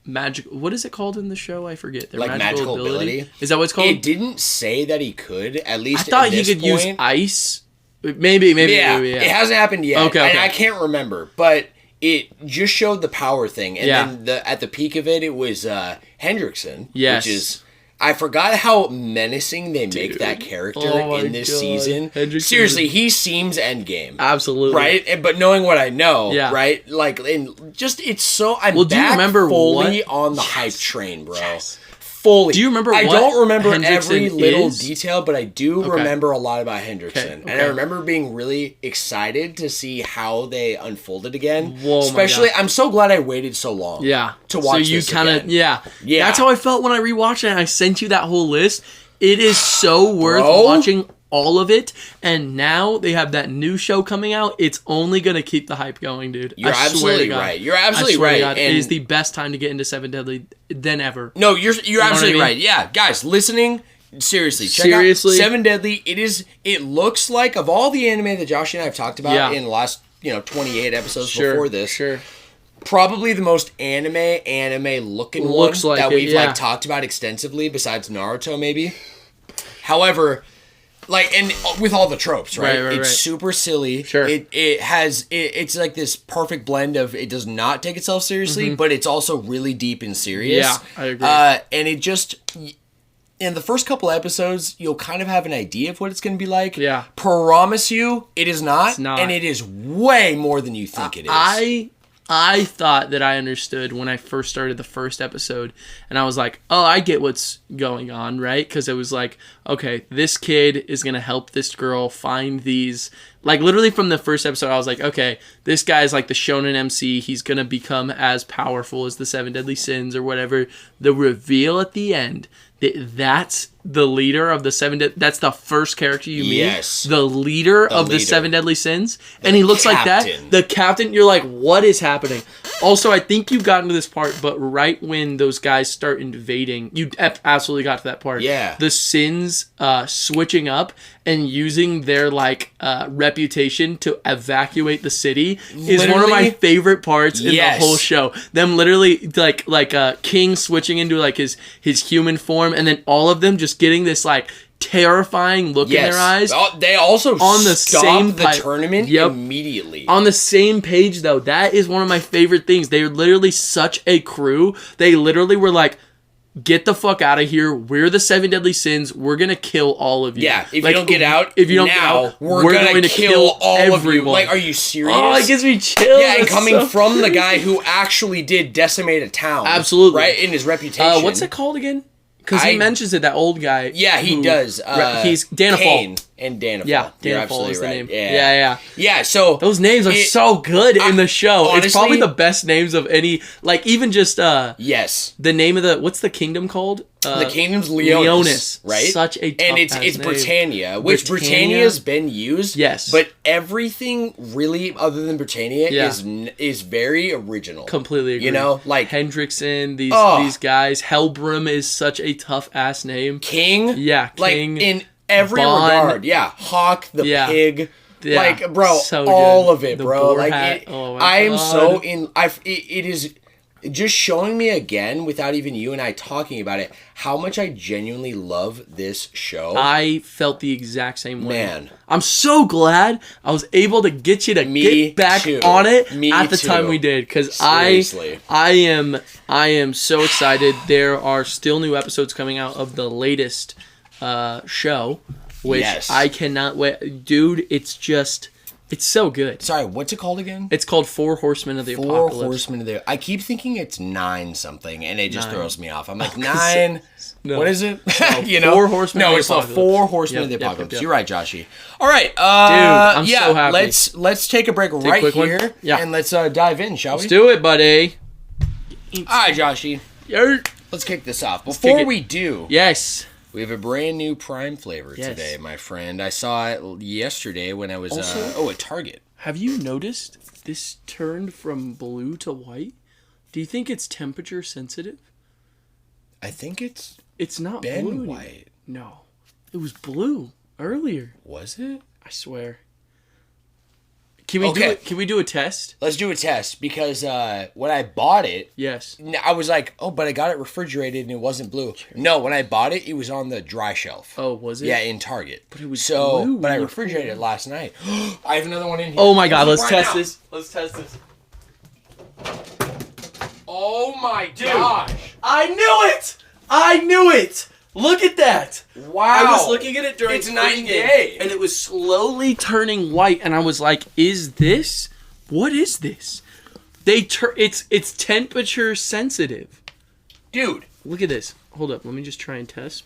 magic. What is it called in the show? I forget. Their magical ability. Is that what it's called? It didn't say that he could. At least I thought he could use ice. Maybe. Yeah. It hasn't happened yet. Okay. And I can't remember, but it just showed the power thing, and then at the peak of it was Hendrickson, which is, I forgot how menacing they make that character in this season. Seriously, he seems endgame. Absolutely. Right? But knowing what I know, right? And just, it's so, I'm do you remember fully on the hype train, bro. Yes. Fully. Do you remember I don't remember every little is? detail, but I do remember a lot about Hendrickson. Okay. And I remember being really excited to see how they unfolded again. Whoa, especially, I'm so glad I waited so long. Yeah. To watch so you this kinda, again. Yeah. That's how I felt when I rewatched it and I sent you that whole list. It is so worth watching all of it, and now they have that new show coming out. It's only going to keep the hype going, dude. You're absolutely right. You're absolutely right. It is the best time to get into Seven Deadly than ever. No, you're absolutely right. Yeah, guys, listening, seriously, check out Seven Deadly. It looks like, of all the anime that Josh and I have talked about in the last 28 episodes before this, probably the most anime looking one that we've talked about extensively, besides Naruto maybe. However, and with all the tropes, right? It's super silly. Sure. It's like this perfect blend of, it does not take itself seriously, but it's also really deep and serious. Yeah, I agree. And it just, in the first couple episodes, you'll kind of have an idea of what it's going to be like. Yeah. Promise you, it is not. It's not. And it is way more than you think it is. I thought that I understood when I first started the first episode, and I was like, oh, I get what's going on, right? Because it was like, okay, this kid is going to help this girl find these, literally from the first episode, I was like, okay, this guy's like the shonen MC, he's going to become as powerful as the Seven Deadly Sins or whatever. The reveal at the end, that's the leader of the that's the first character you meet. Yes. The leader of the Seven Deadly Sins. And he looks like that. The captain, you're like, what is happening? Also, I think you got into this part, but right when those guys start invading, you absolutely got to that part. Yeah. The Sins switching up and using their reputation to evacuate the city is one of my favorite parts in the whole show. Them literally King switching into his human form, and then all of them just getting this terrifying look in their eyes. They also on the same the tournament immediately. On the same page, though, that is one of my favorite things. They're literally such a crew. They literally were like, get the fuck out of here. We're the Seven Deadly Sins. We're going to kill all of you. Yeah, if you don't get out, we're going to kill all of you. Are you serious? Oh, it gives me chills. Yeah, and coming from the guy who actually did decimate a town. Absolutely. Right, in his reputation. What's it called again? Because he mentions it, that old guy. Yeah, he does. He's Danafall. Kane and Danafall. Yeah, You're Danafall is the name. Yeah. Yeah, so... those names are so good in the show. Honestly, it's probably the best names of any... even just... yes. The name of the... What's the kingdom called? The kingdom's Leonis. Right? Such a tough And it's Britannia, which Britannia's been used. Yes. But everything really, other than Britannia, is very original. Completely agree. Hendrickson, these guys. Helbram is such a tough-ass name. King? Yeah, King. In every regard. Yeah. Hawk, the pig. Yeah. Bro, so all good. of it, bro. I am so in... It is... Just showing me again, without even you and I talking about it, how much I genuinely love this show. I felt the exact same way. Man. I'm so glad I was able to get you to get back on it at the time we did. Because I am so excited. There are still new episodes coming out of the latest show, which I cannot wait. Dude, it's so good. Sorry, what's it called again? It's called Four Horsemen of the Apocalypse. 4 Horsemen of the... I keep thinking it's 9 something, and it just throws me off. I'm like, 9... No. What is it? No, 4 Horsemen of the Apocalypse. No, it's the 4 Horsemen of the Apocalypse. You're right, Joshy. All right. Dude, I'm so happy. Let's take a break right here, and let's dive in, shall we? Let's do it, buddy. All right, Joshy. Let's kick this off. Before we do... Yes. We have a brand new Prime flavor today, my friend. I saw it yesterday when I was at Target. Have you noticed this turned from blue to white? Do you think it's temperature sensitive? I think it's not been blue white. No. It was blue earlier. Was it? I swear. Can we do a test? Let's do a test, because when I bought it, I was like, oh, but I got it refrigerated and it wasn't blue. No, when I bought it, it was on the dry shelf. Oh, was it? Yeah, in Target. But it was blue. But I refrigerated it last night. I have another one in here. Oh my god, let's test this. Let's test this. Oh my gosh. I knew it! Look at that! Wow! I was looking at it during it's night and day, and it was slowly turning white, and I was like, "Is this? What is this?" It's temperature sensitive, dude. Look at this. Hold up, let me just try and test.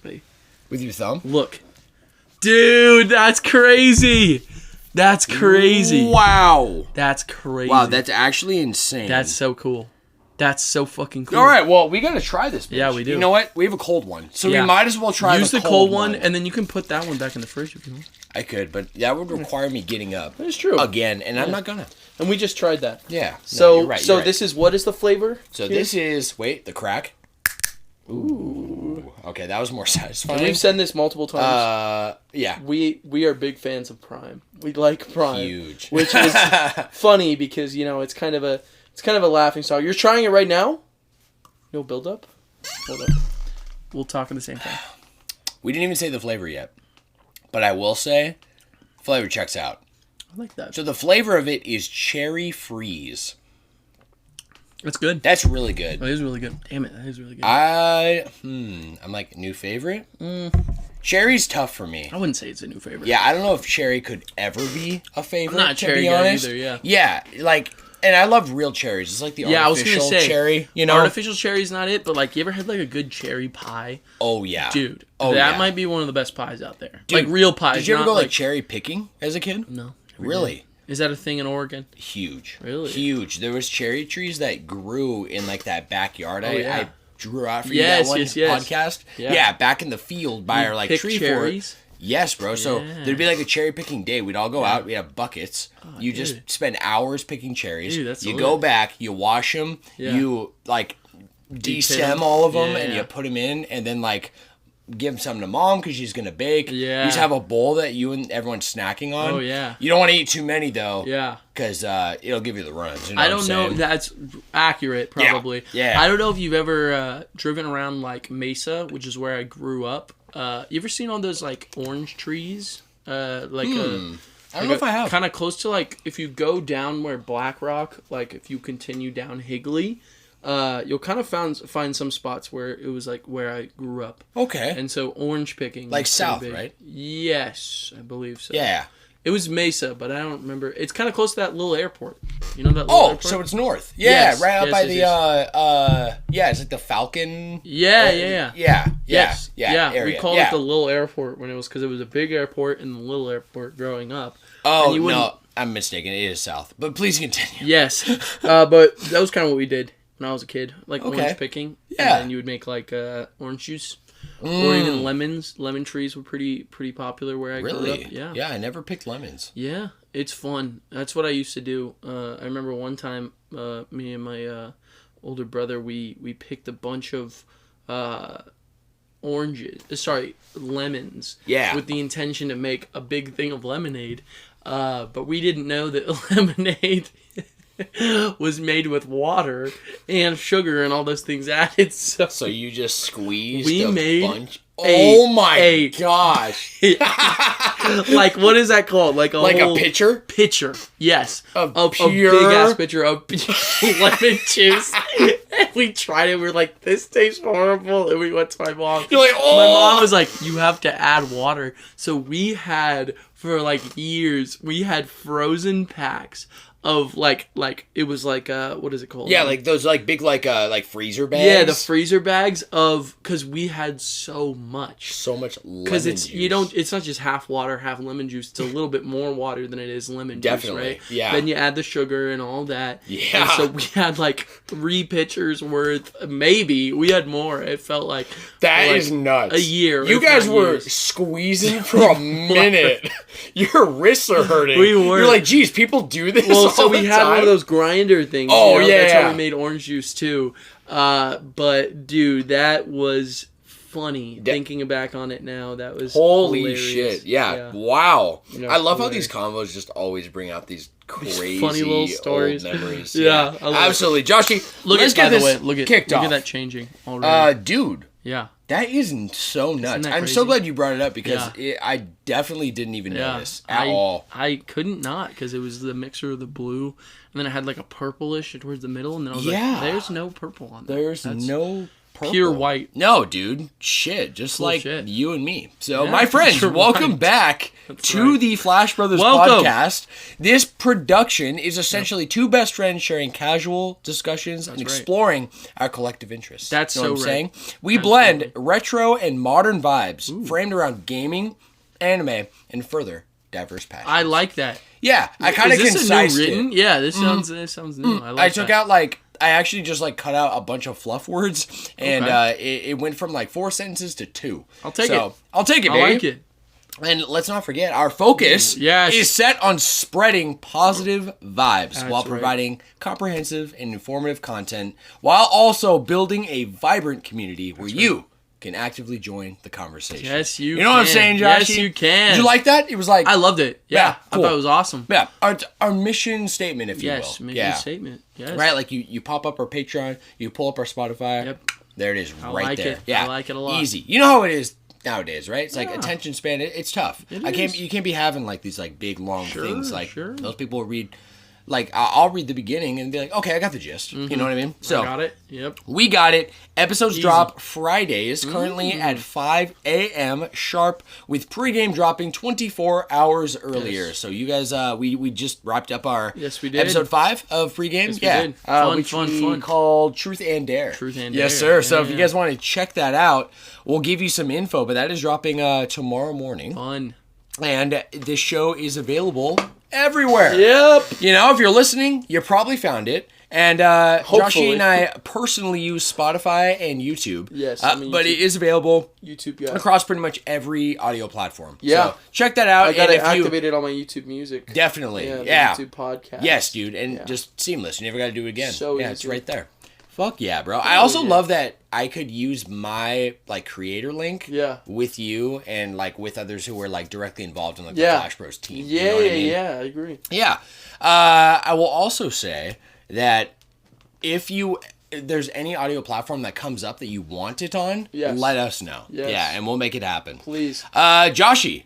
With your thumb? Look, dude, that's crazy. That's crazy. Wow. That's crazy. Wow, that's actually insane. That's so cool. That's so fucking cool. All right, well, we got to try this, bitch. Yeah, we do. You know what? We have a cold one. So we might as well try Use the cold one, and then you can put that one back in the fridge if you want. I could, but that would require me getting up. That's true. Again, and I'm not going to. And we just tried that. Yeah. So, you're right, this is, what is the flavor? So this is, wait, the crack. Ooh. Okay, that was more satisfying. We've said this multiple times. Yeah. We are big fans of Prime. We like Prime. Huge. Which is funny because, it's kind of a laughing stock. You're trying it right now? No build up? Hold up. We'll talk at the same time. We didn't even say the flavor yet. But I will say, flavor checks out. I like that. So the flavor of it is cherry freeze. That's good. That's really good. That is really good. Damn it, that is really good. I'm like, new favorite? Cherry's tough for me. I wouldn't say it's a new favorite. Yeah, I don't know if cherry could ever be a favorite, I'm not a cherry be guy honest. either, yeah. Yeah, like, and I love real cherries. It's like the artificial I was gonna say, cherry, Artificial cherry's not it, but like, you ever had like a good cherry pie? Oh, yeah. Dude, that that might be one of the best pies out there. Dude, like real pies. Did you ever go like cherry picking as a kid? No. Really? Is that a thing in Oregon? Huge. Really? Huge. There was cherry trees that grew in like that backyard. I drew out for you yes, that one yes, yes. podcast. Yeah. Back in the field by our like tree cherries? fort. Yes, bro. So there'd be like a cherry picking day. We'd all go out. We have buckets. You just spend hours picking cherries. Dude, that's you go back. You wash them. Yeah. You like destem all of them, and Yeah. you put them in, and then like give some to mom because she's gonna bake. Yeah. You just have a bowl that you and everyone's snacking on. Oh, yeah. You don't want to eat too many though. Yeah. Because it'll give you the runs. You know I what don't I'm know. saying? That's accurate, probably. Yeah. I don't know if you've ever driven around like Mesa, which is where I grew up. You ever seen all those like orange trees? I don't know if I have. Kind of close to like if you go down where Black Rock, like if you continue down Higley, you'll kind of find some spots where it was like where I grew up. Okay. And so orange picking. Like was south, pretty big. right? Yes, I believe so. Yeah. It was Mesa, but I don't remember. It's kind of close to that little airport. You know that little airport? So it's north. Yeah, Yes, right out yes, by yes, the it's like the Falcon. Yeah. Yes. Yeah. We area. called it the little airport when it was because it was a big airport and the little airport growing up. Oh, no, I'm mistaken. It is south. But please continue. Yes. But that was kind of what we did when I was a kid. Like orange picking. Yeah. And then you would make like orange juice. Or even lemons. Lemon trees were pretty popular where I grew up. Yeah. Yeah, I never picked lemons. Yeah, it's fun. That's what I used to do. I remember one time, me and my older brother, we picked a bunch of lemons. Yeah. With the intention to make a big thing of lemonade. But we didn't know that lemonade was made with water and sugar and all those things added. So you just squeezed bunch. Oh my gosh. Like, what is that called? Like a pitcher? Pitcher, yes. A big ass pitcher of lemon juice. And we tried it. We were like, this tastes horrible. And we went to my mom. You're like, oh! My mom was like, you have to add water. So we had, for like years, we had frozen packs of like it was like what is it called? Yeah, like those like big like freezer bags. Yeah, the freezer bags because we had so much lemon because juice. It's not just half water, half lemon juice. It's a little bit more water than it is lemon juice, right? Yeah. Then you add the sugar and all that. Yeah. And so we had like 3 pitchers worth. Maybe we had more. It felt like that is nuts. A year. You guys were squeezing for a minute. Your wrists are hurting. We were. You're like, geez, people do this. Well, so we had one of those grinder things. Oh, yeah. That's how we made orange juice too. But dude, that was funny. Thinking back on it now, that was holy hilarious. Shit. Yeah. Wow. I love hilarious. How these combos just always bring out these crazy funny little stories. Old memories. Yeah. Absolutely. Joshy, let's get this kicked off. Look at that changing already. Dude. Yeah. That is so nuts. I'm so glad you brought it up because I definitely didn't even notice at all. I couldn't not because it was the mixture of the blue and then I had like a purplish towards the middle and then I was like, there's no purple on there. There's no purple. Pure white. No, dude. Shit. Just cool like shit. You and me. So, my friends, welcome back That's to right. the Flash Brothers podcast. This production is essentially two best friends sharing casual discussions and exploring our collective interests. That's you know so what I'm saying? right. We blend retro and modern vibes framed around gaming, anime, and further diverse passions. I like that. Yeah, I kind of Is this concised a new written? it. Yeah, this sounds new. I like I took out like I actually just like cut out a bunch of fluff words, and it went from like 4 sentences to 2. I'll take it. I'll take it, I baby. like it. And let's not forget, our focus is set on spreading positive vibes while providing comprehensive and informative content, while also building a vibrant community where you can actively join the conversation. Yes, you can. You know what I'm saying, Josh? Yes, you can. Did you like that? It was like... I loved it. Yeah, cool. I thought it was awesome. Yeah, our mission statement, if you will. Yes, mission statement. Yes. Right, like you pop up our Patreon, you pull up our Spotify. Yep. There it is, right there. It. Yeah, I like it a lot. Easy. You know how it is nowadays, right? It's like attention span. It's tough. You can't be having like these like big long things. Like those people read. Like I'll read the beginning and be like, okay, I got the gist. You know what I mean? So I got it. Yep. We got it. Episodes drop Fridays, currently at 5 a.m. sharp, with pregame dropping 24 hours earlier. Yes. So you guys, we just wrapped up our episode 5 of pregame. Yes, we did. Fun. Called Truth and Dare. Truth and Dare. Yes, sir. So if you guys want to check that out, we'll give you some info. But that is dropping tomorrow morning. Fun. And this show is available everywhere. Yep. You know, if you're listening, you probably found it. And Joshy and I personally use Spotify and YouTube. Yes, but it is available YouTube across pretty much every audio platform. Yeah. So check that out. I got it activated on my YouTube Music. Definitely. Yeah. YouTube podcast. Yes, dude. And just seamless. You never got to do it again. So easy. It's right there. Fuck yeah, bro. I also love that I could use my like creator link with you and like with others who were like directly involved in like the Flash Bros team. Yeah, you know what I mean? I agree. Yeah. I will also say that if there's any audio platform that comes up that you want it on, let us know. Yes. Yeah, and we'll make it happen. Please. Joshy,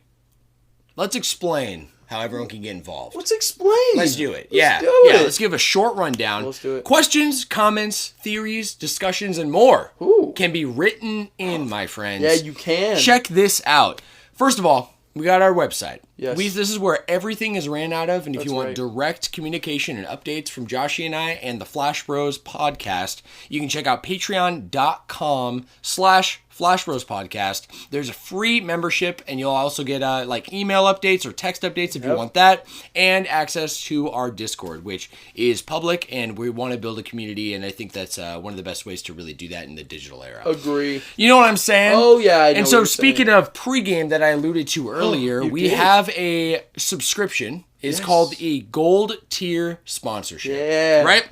let's explain how everyone can get involved. Let's explain. Let's do it. Let's give a short rundown. Let's do it. Questions, comments, theories, discussions, and more can be written in, my friends. Yeah, you can. Check this out. First of all, we got our website. Yes. This is where everything is ran out of, and if you want direct communication and updates from Joshy and I and the Flash Bros podcast, you can check out patreon.com/Flash Bros podcast. There's a free membership, and you'll also get like email updates or text updates if you want that, and access to our Discord, which is public, and we want to build a community, and I think that's one of the best ways to really do that in the digital era. Agree. You know what I'm saying? Oh, yeah, I know. And so speaking of pregame that I alluded to earlier, we have a subscription. It's called a gold tier sponsorship. Yeah. Right?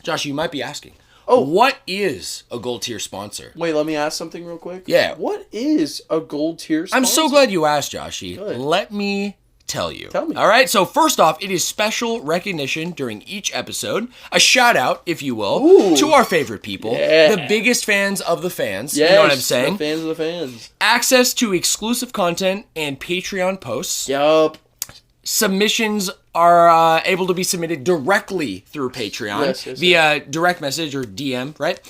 Josh, you might be asking, what is a gold tier sponsor? Wait, let me ask something real quick. Yeah. What is a gold tier sponsor? I'm so glad you asked, Joshy. Good. Let me tell you. Tell me. All right, so first off, it is special recognition during each episode, a shout out, if you will, to our favorite people, the biggest fans of the fans, you know what I'm saying? The fans of the fans. Access to exclusive content and Patreon posts. Yup. Submissions are able to be submitted directly through Patreon via direct message or DM, right?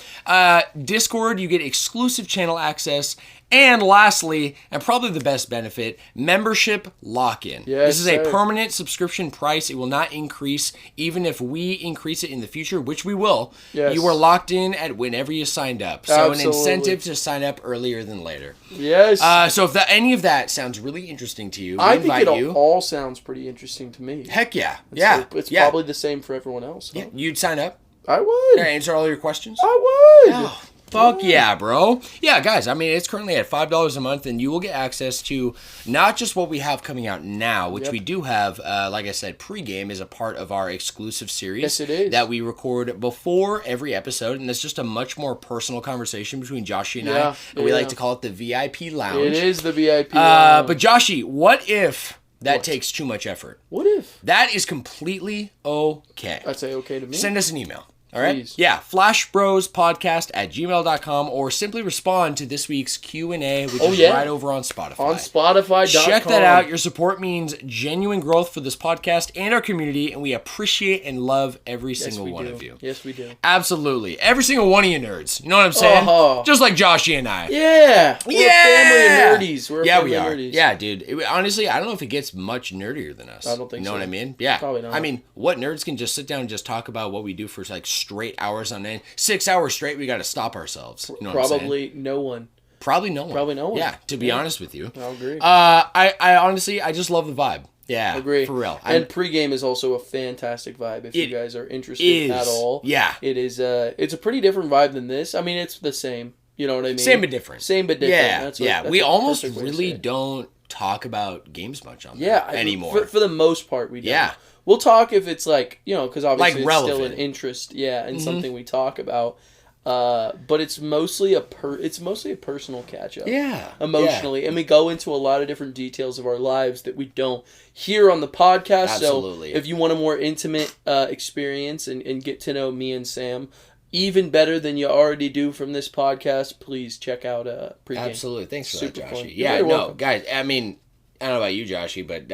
Discord, you get exclusive channel access. And lastly, and probably the best benefit, membership lock-in. This is a permanent subscription price. It will not increase even if we increase it in the future, which we will. Yes. You are locked in at whenever you signed up. So an incentive to sign up earlier than later. Yes. So if any of that sounds really interesting to you, I think it all sounds pretty interesting to me. Heck yeah. It's probably the same for everyone else. Huh? Yeah, you'd sign up? I would. Yeah, answer all your questions? I would. Oh. Fuck yeah, bro. Yeah, guys, I mean, it's currently at $5 a month, and you will get access to not just what we have coming out now, which we do have, like I said, pregame is a part of our exclusive series. Yes, it is. That we record before every episode, and it's just a much more personal conversation between Joshy and I, and we like to call it the VIP Lounge. It is the VIP Lounge. But Joshy, what if that takes too much effort? What if? That is completely okay. I'd say okay to me. Send us an email. All right? Please. Yeah, flashbrospodcast@gmail.com, or simply respond to this week's Q&A, which is right over on Spotify. On Spotify.com. Check that out. Your support means genuine growth for this podcast and our community, and we appreciate and love every single one of you. Yes, we do. Absolutely. Every single one of you nerds. You know what I'm saying? Just like Joshy and I. Yeah. We're a family of nerdies. We are. Nerdies. Yeah, dude. Honestly, I don't know if it gets much nerdier than us. I don't think so. You know what I mean? Yeah. Probably not. I mean, what nerds can just sit down and just talk about what we do for like straight hours on end. 6 hours straight, we got to stop ourselves. You know Probably no one. Probably no one. Probably no one. Yeah, to be honest with you. I'll agree. I honestly, I just love the vibe. Yeah, agree. For real. And pregame is also a fantastic vibe if you guys are interested at all. Yeah. It is. It's a pretty different vibe than this. I mean, it's the same. You know what I mean? Same but different. Same but different. Yeah, That's we almost really don't talk about games much on there anymore. For the most part, we don't. Yeah. We'll talk if it's like, because obviously like it's still an interest, and something we talk about. But it's mostly a personal catch up. Yeah. Emotionally. And we go into a lot of different details of our lives that we don't hear on the podcast. Absolutely. So if you want a more intimate experience and get to know me and Sam even better than you already do from this podcast, please check out Pregame. Absolutely. Thanks for that, Joshy. Fun. Yeah, no, guys, I mean, I don't know about you, Joshy, but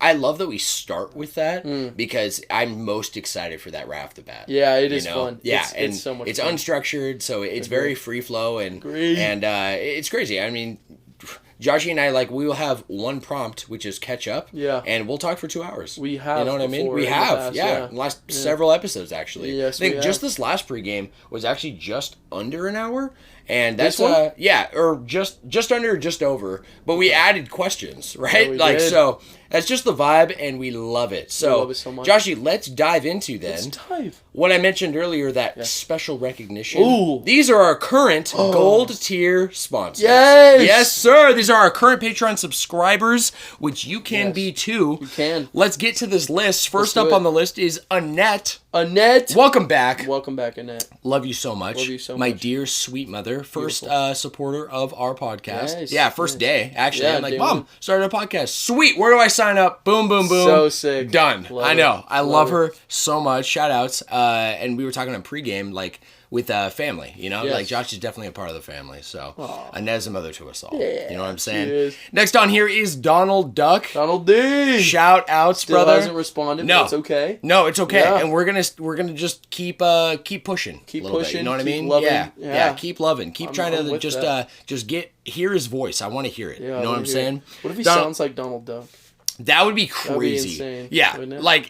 I love that we start with that because I'm most excited for that right off the bat. Yeah, it is fun. Yeah, it's so much it's fun. Unstructured, so it's very free flow and it's crazy. I mean, Joshy and I, we will have one prompt, which is catch up. Yeah. And we'll talk for 2 hours. We have. You know what I mean? We have. The last several episodes, actually. Yes, I think just this last pregame was actually just under an hour. And that's or just under, just over. But we added questions, right? Yeah, so that's just the vibe, and we love it. So, love it so much. Joshy, let's dive into then. What I mentioned earlier, that special recognition. Ooh. These are our current gold tier sponsors. Yes, sir. These are our current Patreon subscribers, which you can be too. You can. Let's get to this list. First up on the list is Annette. Annette. Welcome back. Welcome back, Annette. Love you so much. Love you so much. My dear sweet mother. First supporter of our podcast. Nice. Yeah, first day. Actually, Yeah, I'm like, day Mom, one. started a podcast. Sweet. Where do I sign up? Boom, boom, boom. So sick. Done. Love I know. it. I love her so much. Shout outs. And we were talking on pregame, with family, Yes. Josh is definitely a part of the family, so Aww. Annette's a mother to us all. Yeah, you know what I'm saying? she is. Next on here is Donald Duck. Donald D. Shout outs, Still brother. hasn't responded, No. but it's okay. No, it's okay, Yeah. and we're gonna just keep pushing, Keep a little pushing, bit, you know what I keep mean? loving. Yeah, keep loving, keep trying I'm to with just that. hear his voice. I want to hear it. Yeah, you know what I'm saying? What if he Donald- sounds like Donald Duck? That would be That'd be crazy. insane, Yeah, wouldn't it?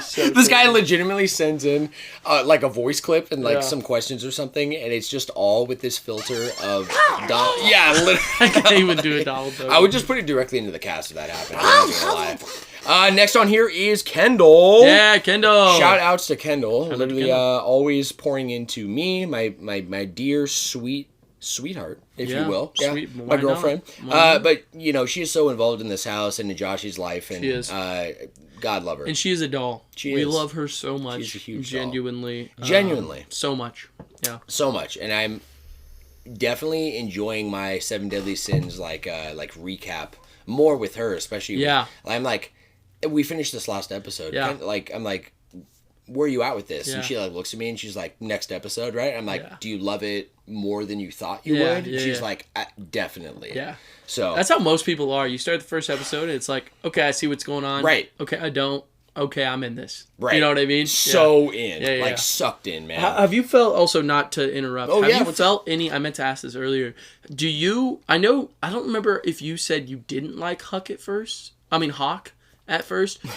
So this guy crazy. legitimately sends in a voice clip and Yeah. some questions or something, and it's just all with this filter of Donald. Yeah, literally. I can't even do a Donald Duck. I would just put it directly into the cast if that happened. I'm not gonna lie. Next on here is Kendall. Yeah, Kendall. Shout outs to Kendall. Shout out to Literally, Kendall. always pouring into me, my dear sweetheart, if you will. Yeah, Sweet. my Why girlfriend. not? But she is so involved in this house and in Josh's life, and She is. God love her. And she is a doll. She we is. love her so much. She's a huge doll. Genuinely. Genuinely. So much. Yeah. So much, and I'm definitely enjoying my Seven Deadly Sins recap more with her, especially. Yeah. I'm like, we finished this last episode. Yeah. I'm like, where are you at with this? Yeah. And she looks at me and she's like, next episode, right? I'm like, Yeah. do you love it more than you thought you Yeah, would? yeah, She's yeah. like, definitely. Yeah. So That's how most people are. You start the first episode and it's like, okay, I see what's going on. Right. Okay, I don't. Okay, I'm in this. Right. You know what I mean? so in, Yeah. sucked in, man. Have you felt, also not to interrupt, Oh, have yeah, you what's felt any, I meant to ask this earlier, I don't remember if you said you didn't like Hawk at first.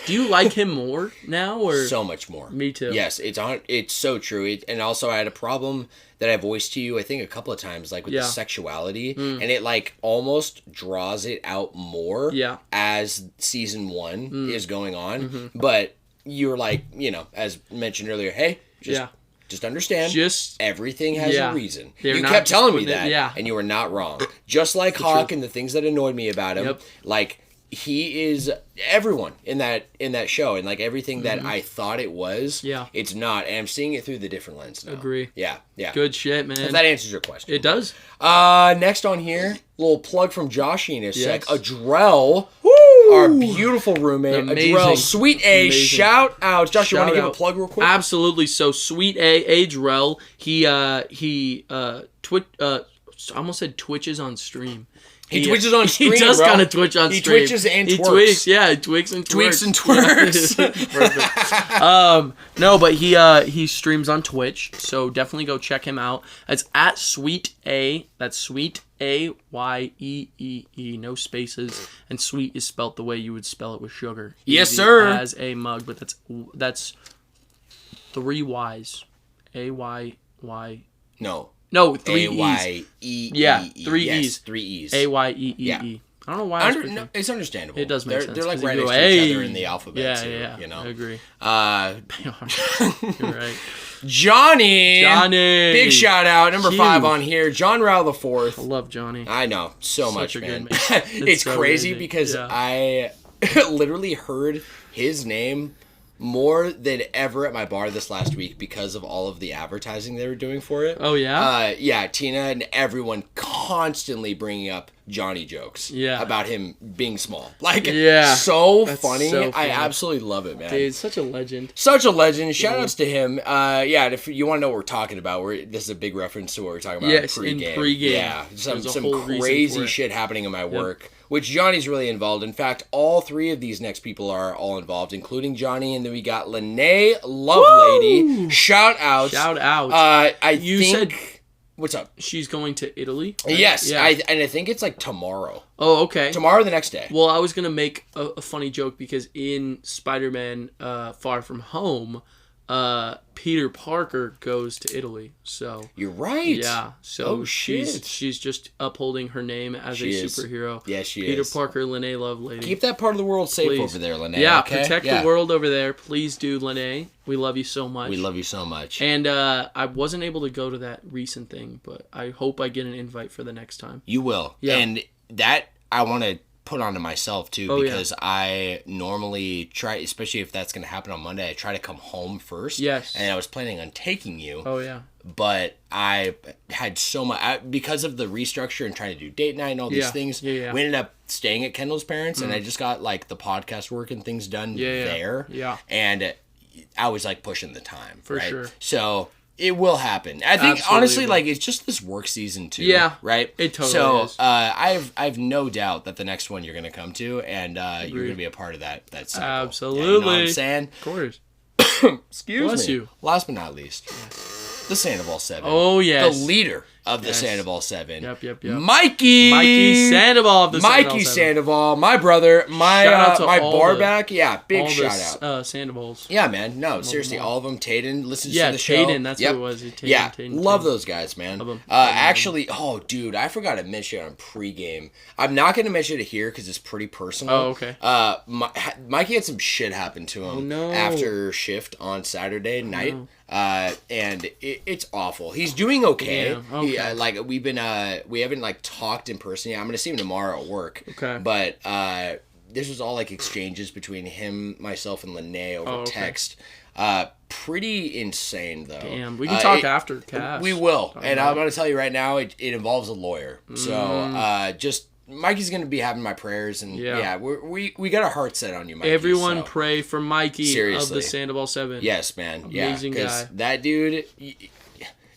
Do you like him more now, or? So much more. Me too. Yes, it's so true. And also I had a problem that I voiced to you, I think a couple of times, with the sexuality, and it almost draws it out more as season 1 is going on. Mm-hmm. But you're as mentioned earlier, hey, just understand. Everything has a reason. They're You not kept just telling me putting it- that, and you were not wrong. Just like Hawk and the things that annoyed me about him, he is everyone in that show, and everything that I thought it was, it's not, and I'm seeing it through the different lens now. Agree. Yeah. Good shit, man. If that answers your question. It does. Next on here, little plug from Joshy in a sec. Adrell, our beautiful roommate. Amazing. Adrell, Sweet A, Amazing. shout out. Josh, you want to give a out. plug real quick? Absolutely. So Sweet Adrell, he I almost said twitches on stream. He twitches on stream, He does bro. kind of twitch on He stream. twitches and he twerks. Tweaks, yeah, he tweaks and twerks. Tweaks and twerks. Yeah. Perfect. No, but he streams on Twitch, so definitely go check him out. It's at Sweet A. That's Sweet AYEEE, no spaces, and sweet is spelt the way you would spell it with sugar. Yes, Easy sir. As a mug, but that's 3 Y's. AYY. No. No, 3 E's. AYEE. Yeah, 3 yes, E's. 3 E's. AYEEE. Yeah. I don't know why. No, it's understandable. It does make sense. They're like right next to each other in the alphabet too. Yeah. You know? I agree. You're right. Johnny. Big shout out. Number 5 on here. John Rao IV. I love Johnny. I know. So much, man. It's so crazy amazing. Because I literally heard his name more than ever at my bar this last week because of all of the advertising they were doing for it. Oh, yeah? Yeah, Tina and everyone constantly bringing up Johnny jokes about him being small. Like, so funny. So funny. I absolutely love it, man. Dude, such a legend. Such a legend. Shout outs to him. Yeah, if you want to know what we're talking about, this is a big reference to what we're talking about in pregame. Yeah, some crazy shit happening in my work. Which Johnny's really involved. In fact, all 3 of these next people are all involved, including Johnny. And then we got Lene Lovelady. Shout out. You said... What's up? She's going to Italy? Right? Yes. Yeah. And I think it's like tomorrow. Oh, okay. Tomorrow or the next day. Well, I was going to make a funny joke because in Spider-Man Far From Home... Peter Parker goes to Italy, so you're right. Yeah, so she's just upholding her name as a superhero. Yeah, she Peter is. Peter Parker, Lene Lovelady. Keep that part of the world safe over there, Lene. Yeah, okay? Protect the world over there. Please do, Lene. We love you so much. We love you so much. And I wasn't able to go to that recent thing, but I hope I get an invite for the next time. You will. Yeah. And that I want to put onto myself too, because I normally try, especially if that's going to happen on Monday, I try to come home first. Yes. And I was planning on taking you. Oh yeah. But I had so much, because of the restructure and trying to do date night and all these things, we ended up staying at Kendall's parents, and I just got like the podcast work and things done there. Yeah. And I was like pushing the time. For sure. So it will happen. I think honestly, like, it's just this work season too. Yeah. Right? It totally is. So I've no doubt that the next one you're gonna come to, and you're gonna be a part of that cycle. Absolutely. Yeah, you know what I'm saying? Of course. Excuse Bless me. you. Last but not least, the Sandoval 7. Oh yes. The leader of the Sandoval 7. Yep. Mikey Sandoval of the Sandoval 7. Sandoval, my brother, my bar back. Yeah, big shout out. Sandovals. Yeah, man. No, seriously, all of them. Tayden listens to the show. Tayden, that's who it was. Tayden, love those guys, man. Actually, oh, dude, I forgot to mention it on pregame. I'm not going to mention it here because it's pretty personal. Oh, okay. Mikey had some shit happen to him after shift on Saturday night. And it's awful. He's doing okay. Yeah, okay. We haven't like talked in person yet. I'm gonna see him tomorrow at work. Okay. But this was all like exchanges between him, myself, and Lene over text. Pretty insane though. Damn, we can talk after cast. We will, and I'm gonna tell you right now, it involves a lawyer. So just. Mikey's gonna be having my prayers, and we got our heart set on you, Mikey. Everyone pray for Mikey of the Sandoval 7. Yes, man. Amazing guy. That dude.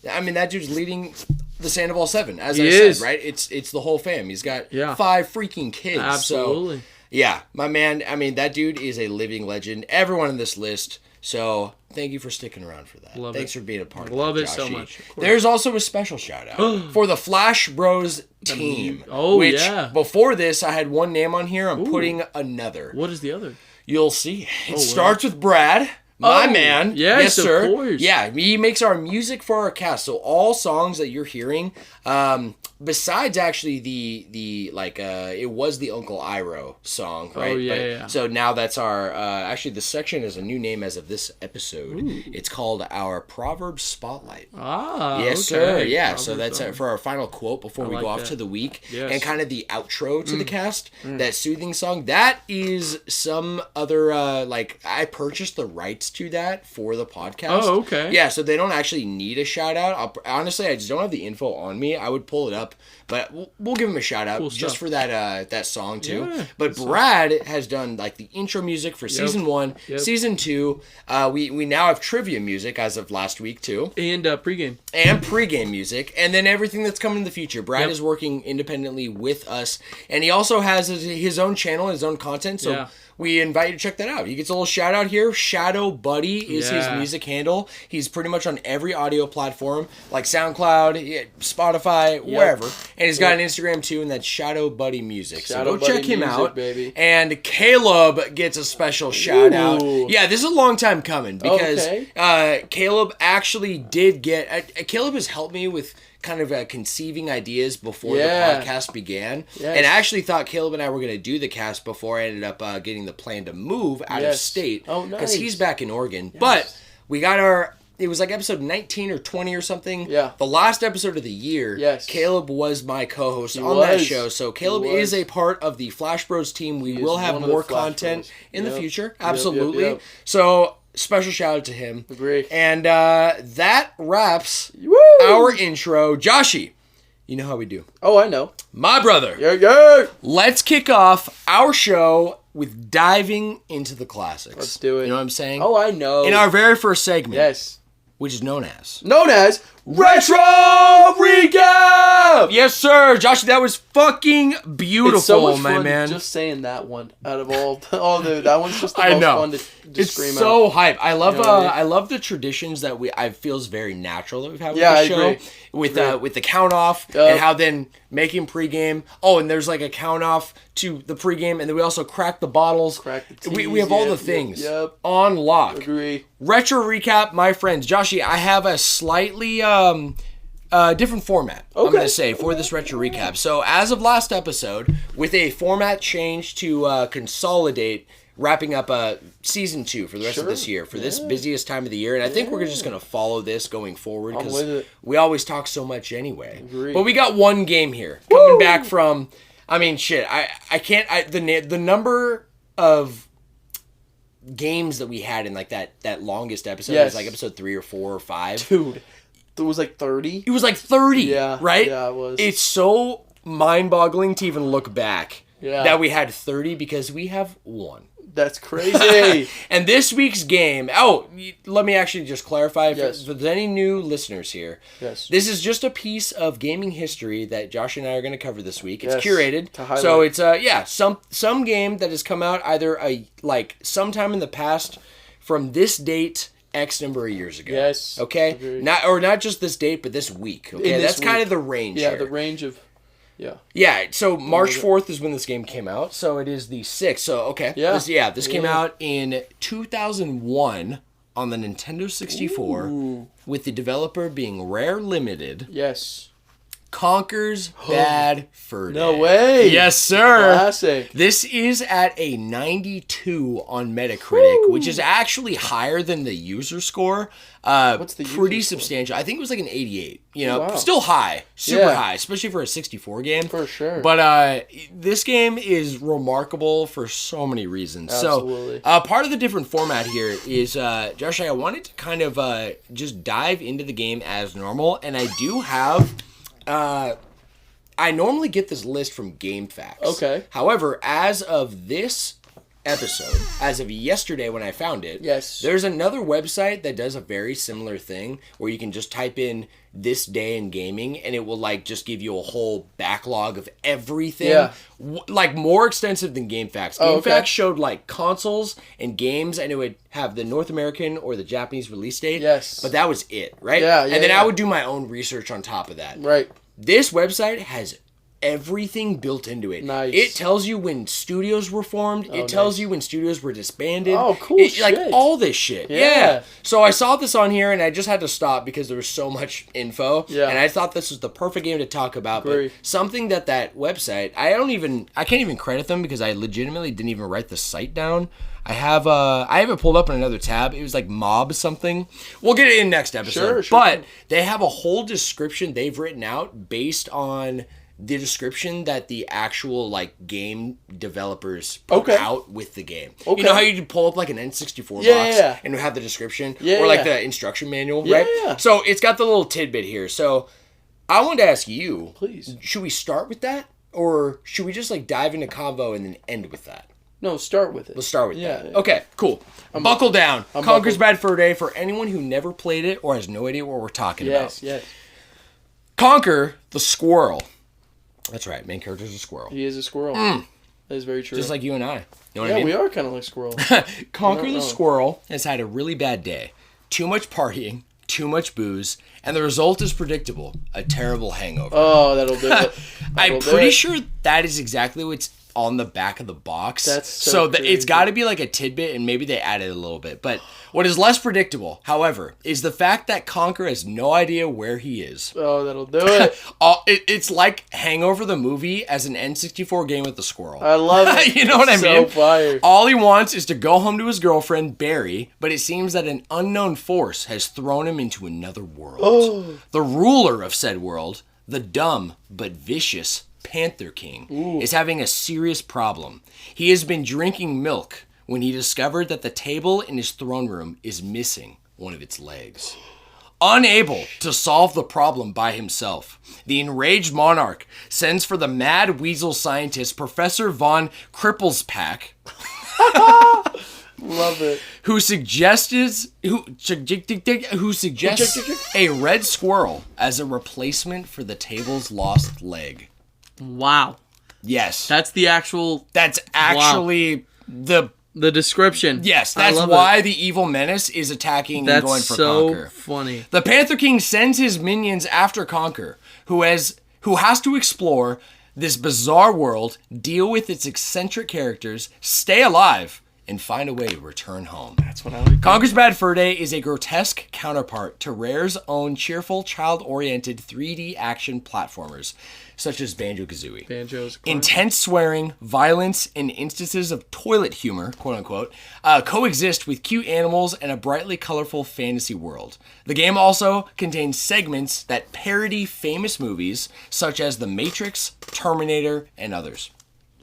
I mean, that dude's leading the Sandoval 7, as I said, right? It's the whole fam. He's got 5 freaking kids. Absolutely. So, yeah, my man. I mean, that dude is a living legend. Everyone on this list. So thank you for sticking around for that. Thanks for being a part of that, Love it Joshy. So much. There's also a special shout out for the Flash Bros team. Which, before this, I had one name on here. I'm putting another. What is the other? You'll see. It starts with Brad. My man. Yes, sir. Of course. Yeah, he makes our music for our cast. So all songs that you're hearing, besides actually the it was the Uncle Iroh song, right? Oh, yeah. So now that's our, actually the section is a new name as of this episode. Ooh. It's called our Proverb Spotlight. Yes, sir. Yeah, Proverb, so that's for our final quote before we go off to the week. Yes. And kind of the outro to the cast, that soothing song. That is some other, I purchased the rights to that for the podcast. Oh, okay. Yeah, so they don't actually need a shout out. Honestly, I just don't have the info on me. I would pull it up, but we'll give him a shout out just for that song too. Yeah, but Brad has done like the intro music for season 1, season 2. We now have trivia music as of last week too, and pregame music, and then everything that's coming in the future. Brad is working independently with us, and he also has his own channel, his own content. So. Yeah. We invite you to check that out. He gets a little shout out here. Shadow Buddy is his music handle. He's pretty much on every audio platform, like SoundCloud, Spotify, wherever. And he's got an Instagram too, and that's Shadow Buddy Music. So go check him out. Baby. And Caleb gets a special shout out. Yeah, this is a long time coming because Caleb actually did get. Caleb has helped me with kind of conceiving ideas before the podcast began. Yes. And I actually thought Caleb and I were going to do the cast before I ended up getting the plan to move out of state. Oh, nice. Because he's back in Oregon. Yes. But we got it was like episode 19 or 20 or something. Yeah. The last episode of the year, Caleb was my co-host on that show. So Caleb is a part of the Flash Bros team. We will have more content in the future. Absolutely. Yep. So special shout out to him. Agree. And that wraps our intro. Joshy, you know how we do. Oh, I know. My brother. Yeah. Let's kick off our show with diving into the classics. Let's do it. You know what I'm saying? Oh, I know. In our very first segment. Yes. Which is known as Retro Recap! Yes, sir. Josh, that was fucking beautiful, it's so much my fun man. Just saying that one out of all that one's just the most fun to it's scream out. So hype. I love I love the traditions that I feels very natural that we've had with the show. Agree. With the count off and how then making pregame. Oh, and there's like a count off to the pregame, and then we also crack the bottles. Crack the teas, we have all the things on lock. Agree. Retro recap, my friends. Joshy, I have a slightly different format, I'm going to say, for this retro recap. So as of last episode, with a format change to consolidate, wrapping up season 2 for the rest of this year, for this busiest time of the year. And I think we're just going to follow this going forward because we always talk so much anyway. Agreed. But we got one game here. Coming back from, I mean, shit, I can't, the number of games that we had in like that longest episode was like episode 3 or 4 or 5. Dude, it was like 30. It was like 30, right? Yeah, it was. It's so mind-boggling to even look back that we had 30 because we have one. That's crazy. And this week's game, let me actually just clarify if there's any new listeners here. Yes. This is just a piece of gaming history that Josh and I are going to cover this week. It's curated. So it's some game that has come out either sometime in the past from this date X number of years ago. Yes. Okay? Agreed. Not just this date, but this week. Okay? That's kind of the range here. Yeah, the range of Yeah, so March 4th is when this game came out, so it is the 6th. So, okay. This came out in 2001 on the Nintendo 64 with the developer being Rare Limited. Yes. Conker's Bad Fur Day. No way. Yes, sir. Classic. This is at a 92 on Metacritic, which is actually higher than the user score. What's the pretty user substantial. I think it was like an 88. You know, still high, super high, especially for a 64 game. For sure. But this game is remarkable for so many reasons. Absolutely. So, part of the different format here is, Josh, I wanted to kind of just dive into the game as normal, and I do have. I normally get this list from GameFAQs. Okay. However, as of this episode, as of yesterday when I found it, there's another website that does a very similar thing where you can just type in this day in gaming and it will just give you a whole backlog of everything. Yeah. More extensive than GameFAQs. GameFAQs showed consoles and games and it would have the North American or the Japanese release date. Yes. But that was it, right? Yeah. And then I would do my own research on top of that. Right. This website has everything built into it. Nice. It tells you when studios were formed. It tells you when studios were disbanded. Oh, cool shit. All this shit. Yeah. So I saw this on here and I just had to stop because there was so much info. Yeah. And I thought this was the perfect game to talk about. But something that website, I can't even credit them because I legitimately didn't even write the site down. I have it pulled up in another tab. It was mob something. We'll get it in next episode. Sure. But they have a whole description they've written out based on the description that the actual game developers put out with the game. Okay. You know how you pull up an N64 box and have the description or the instruction manual, right? Yeah. So it's got the little tidbit here. So I wanted to ask you, please, should we start with that or should we just dive into convo and then end with that? No, start with it. Let's start with that. Okay, cool. Buckle down. Conker's Bad Fur Day for anyone who never played it or has no idea what we're talking about. Yes. Conker the squirrel. That's right. Main character is a squirrel. He is a squirrel. That is very true. Just like you and I. You know what I mean? We are kind of like squirrels. Conker the squirrel has had a really bad day. Too much partying, too much booze, and the result is predictable. A terrible hangover. Oh, that'll do it. I'm pretty sure that is exactly what's on the back of the box. That's so crazy. It's got to be like a tidbit, and maybe they added a little bit. But what is less predictable, however, is the fact that Conker has no idea where he is. Oh, that'll do it. It's like Hangover the movie as an N64 game with the squirrel. I love it. You know what I mean? So fire. All he wants is to go home to his girlfriend, Barry, but it seems that an unknown force has thrown him into another world. Oh. The ruler of said world, the dumb but vicious Panther King, is having a serious problem. He has been drinking milk when he discovered that the table in his throne room is missing one of its legs. Unable to solve the problem by himself, the enraged monarch sends for the mad weasel scientist Professor Von Cripplespack. Love it. Who suggests a red squirrel as a replacement for the table's lost leg. Wow. Yes. That's actually the description. Yes, that's why the evil menace is attacking and going for Conker. That's so funny. The Panther King sends his minions after Conker, who has to explore this bizarre world, deal with its eccentric characters, stay alive, and find a way to return home. That's what I like. Conker's Bad Fur Day is a grotesque counterpart to Rare's own cheerful, child-oriented 3D action platformers, such as Banjo-Kazooie. Intense swearing, violence, and instances of toilet humor, quote-unquote, coexist with cute animals and a brightly colorful fantasy world. The game also contains segments that parody famous movies, such as The Matrix, Terminator, and others.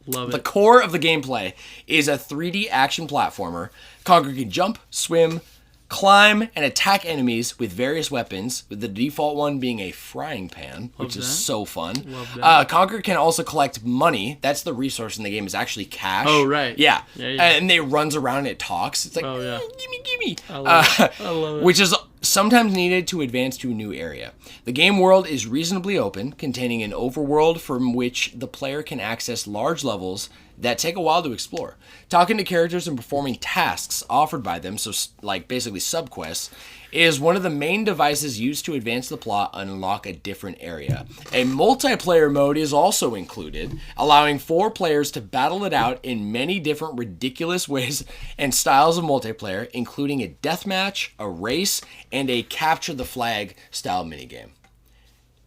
Love it. The core of the gameplay is a 3D action platformer. Conker can jump, swim, climb, and attack enemies with various weapons, with the default one being a frying pan, which is so fun. Conker can also collect money. That's the resource in the game, is actually cash. Oh, right. Yeah. And it runs around and it talks. It's like, gimme. I love it. Which is sometimes needed to advance to a new area. The game world is reasonably open, containing an overworld from which the player can access large levels that take a while to explore. Talking to characters and performing tasks offered by them, so like basically subquests, is one of the main devices used to advance the plot and unlock a different area. A multiplayer mode is also included, allowing 4 players to battle it out in many different ridiculous ways and styles of multiplayer, including a deathmatch, a race, and a capture the flag style minigame.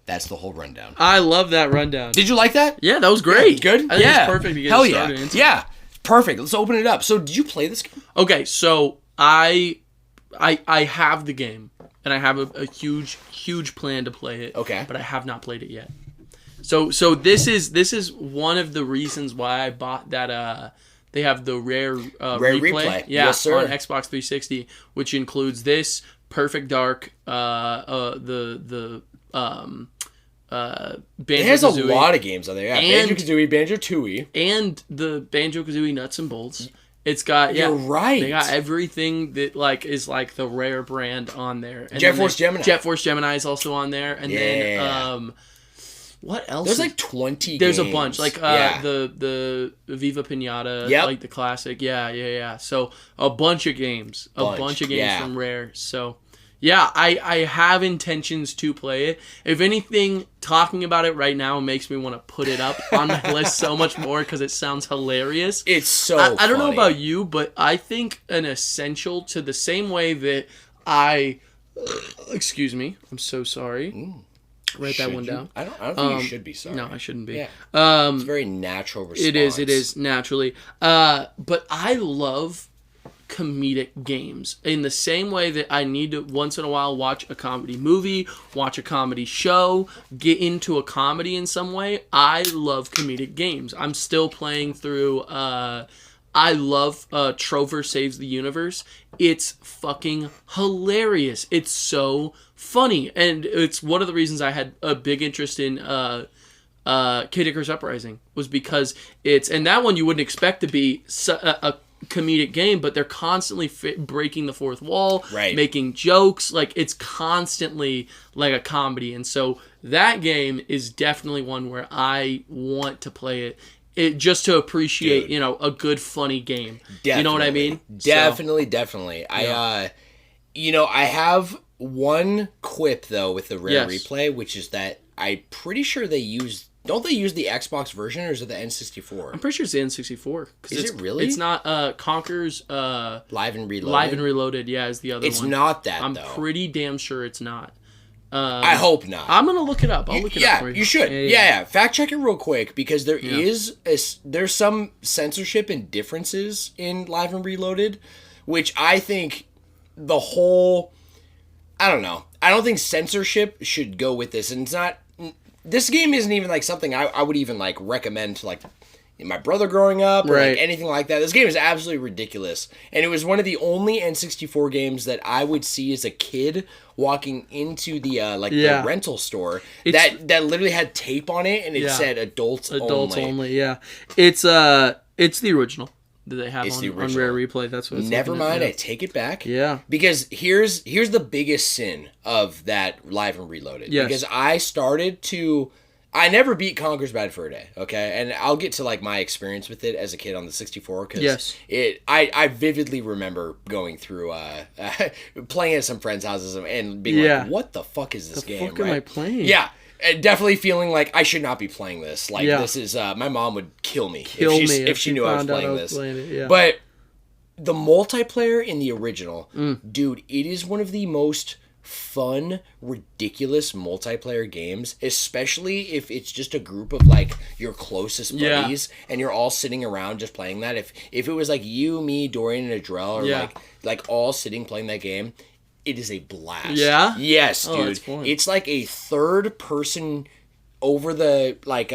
That's the whole rundown. I love that rundown. Did you like that? Yeah, that was great. Yeah, good? I think it's perfect to get started into. Yeah, perfect. Let's open it up. So, did you play this game? Okay, so I have the game, and I have a huge plan to play it. Okay. But I have not played it yet. So this is one of the reasons why I bought that. They have the Rare replay. Yeah, yes, sir. On Xbox 360, which includes this Perfect Dark, Banjo-Kazooie. It has a lot of games on there. Yeah, Banjo-Kazooie, Banjo-Tooie. And the Banjo-Kazooie Nuts and Bolts. It's got, You're right. They got everything that is the Rare brand on there. And Jet Force Gemini. Jet Force Gemini is also on there. And then, what else? There's like 20 There's games. A bunch. The Viva Pinata, like the classic. Yeah. So a bunch of games. A bunch of games from Rare. So... yeah, I have intentions to play it. If anything, talking about it right now makes me want to put it up on my list so much more because it sounds hilarious. It's so I don't know about you, but I think an essential to the same way that excuse me, I'm so sorry. Write that one down. I don't think you should be sorry. No, I shouldn't be. Yeah. It's a very natural response. It is, naturally. But I love comedic games in the same way that I need to once in a while watch a comedy movie, watch a comedy show, get into a comedy in some way. I love comedic games. I'm still playing through I love Trover Saves the Universe. It's fucking hilarious. It's so funny, and it's one of the reasons I had a big interest in Kid Icarus Uprising, was because and that one you wouldn't expect to be a comedic game, but they're constantly breaking the fourth wall, making jokes. It's constantly like a comedy, and so that game is definitely one where I want to play it just to appreciate, a good funny game. Definitely. You know what I mean? Definitely. Yeah. I have one quip though with the Rare replay, which is that I'm pretty sure they use Don't they use the Xbox version, or is it the N64? I'm pretty sure it's the N64. Is it really? It's not Conker's Live and Reloaded. Live and Reloaded, yeah, is the other one. It's not that, I'm though. pretty damn sure it's not. I hope not. I'm gonna look it up. I'll look it up for you. You should. Yeah. Fact check it real quick, because there's some censorship and differences in Live and Reloaded, which I think the whole... I don't know. I don't think censorship should go with this, and it's not... This game isn't even like something I would even like recommend to like my brother growing up or like anything like that. This game is absolutely ridiculous, and it was one of the only N64 games that I would see as a kid walking into the the rental store that literally had tape on it, and it said adults only. Yeah, it's the original that they have on Rare Replay. That's what it's Never mind, I take it back. Yeah. Because here's the biggest sin of that Live and Reloaded. Yes. Because I never beat Conker's Bad Fur Day, okay? And I'll get to like my experience with it as a kid on the 64, because I vividly remember going through playing at some friends' houses and being like, what the fuck is this game? What the fuck am I playing? Yeah. Definitely feeling like I should not be playing this. Like this is my mom would kill me if she knew I was playing this. But the multiplayer in the original, dude, it is one of the most fun, ridiculous multiplayer games, especially if it's just a group of like your closest buddies and you're all sitting around just playing that. If it was like you, me, Dorian, and Adrell, or like all sitting playing that game, it is a blast. Yeah? Yes, dude. It's like a third person over the like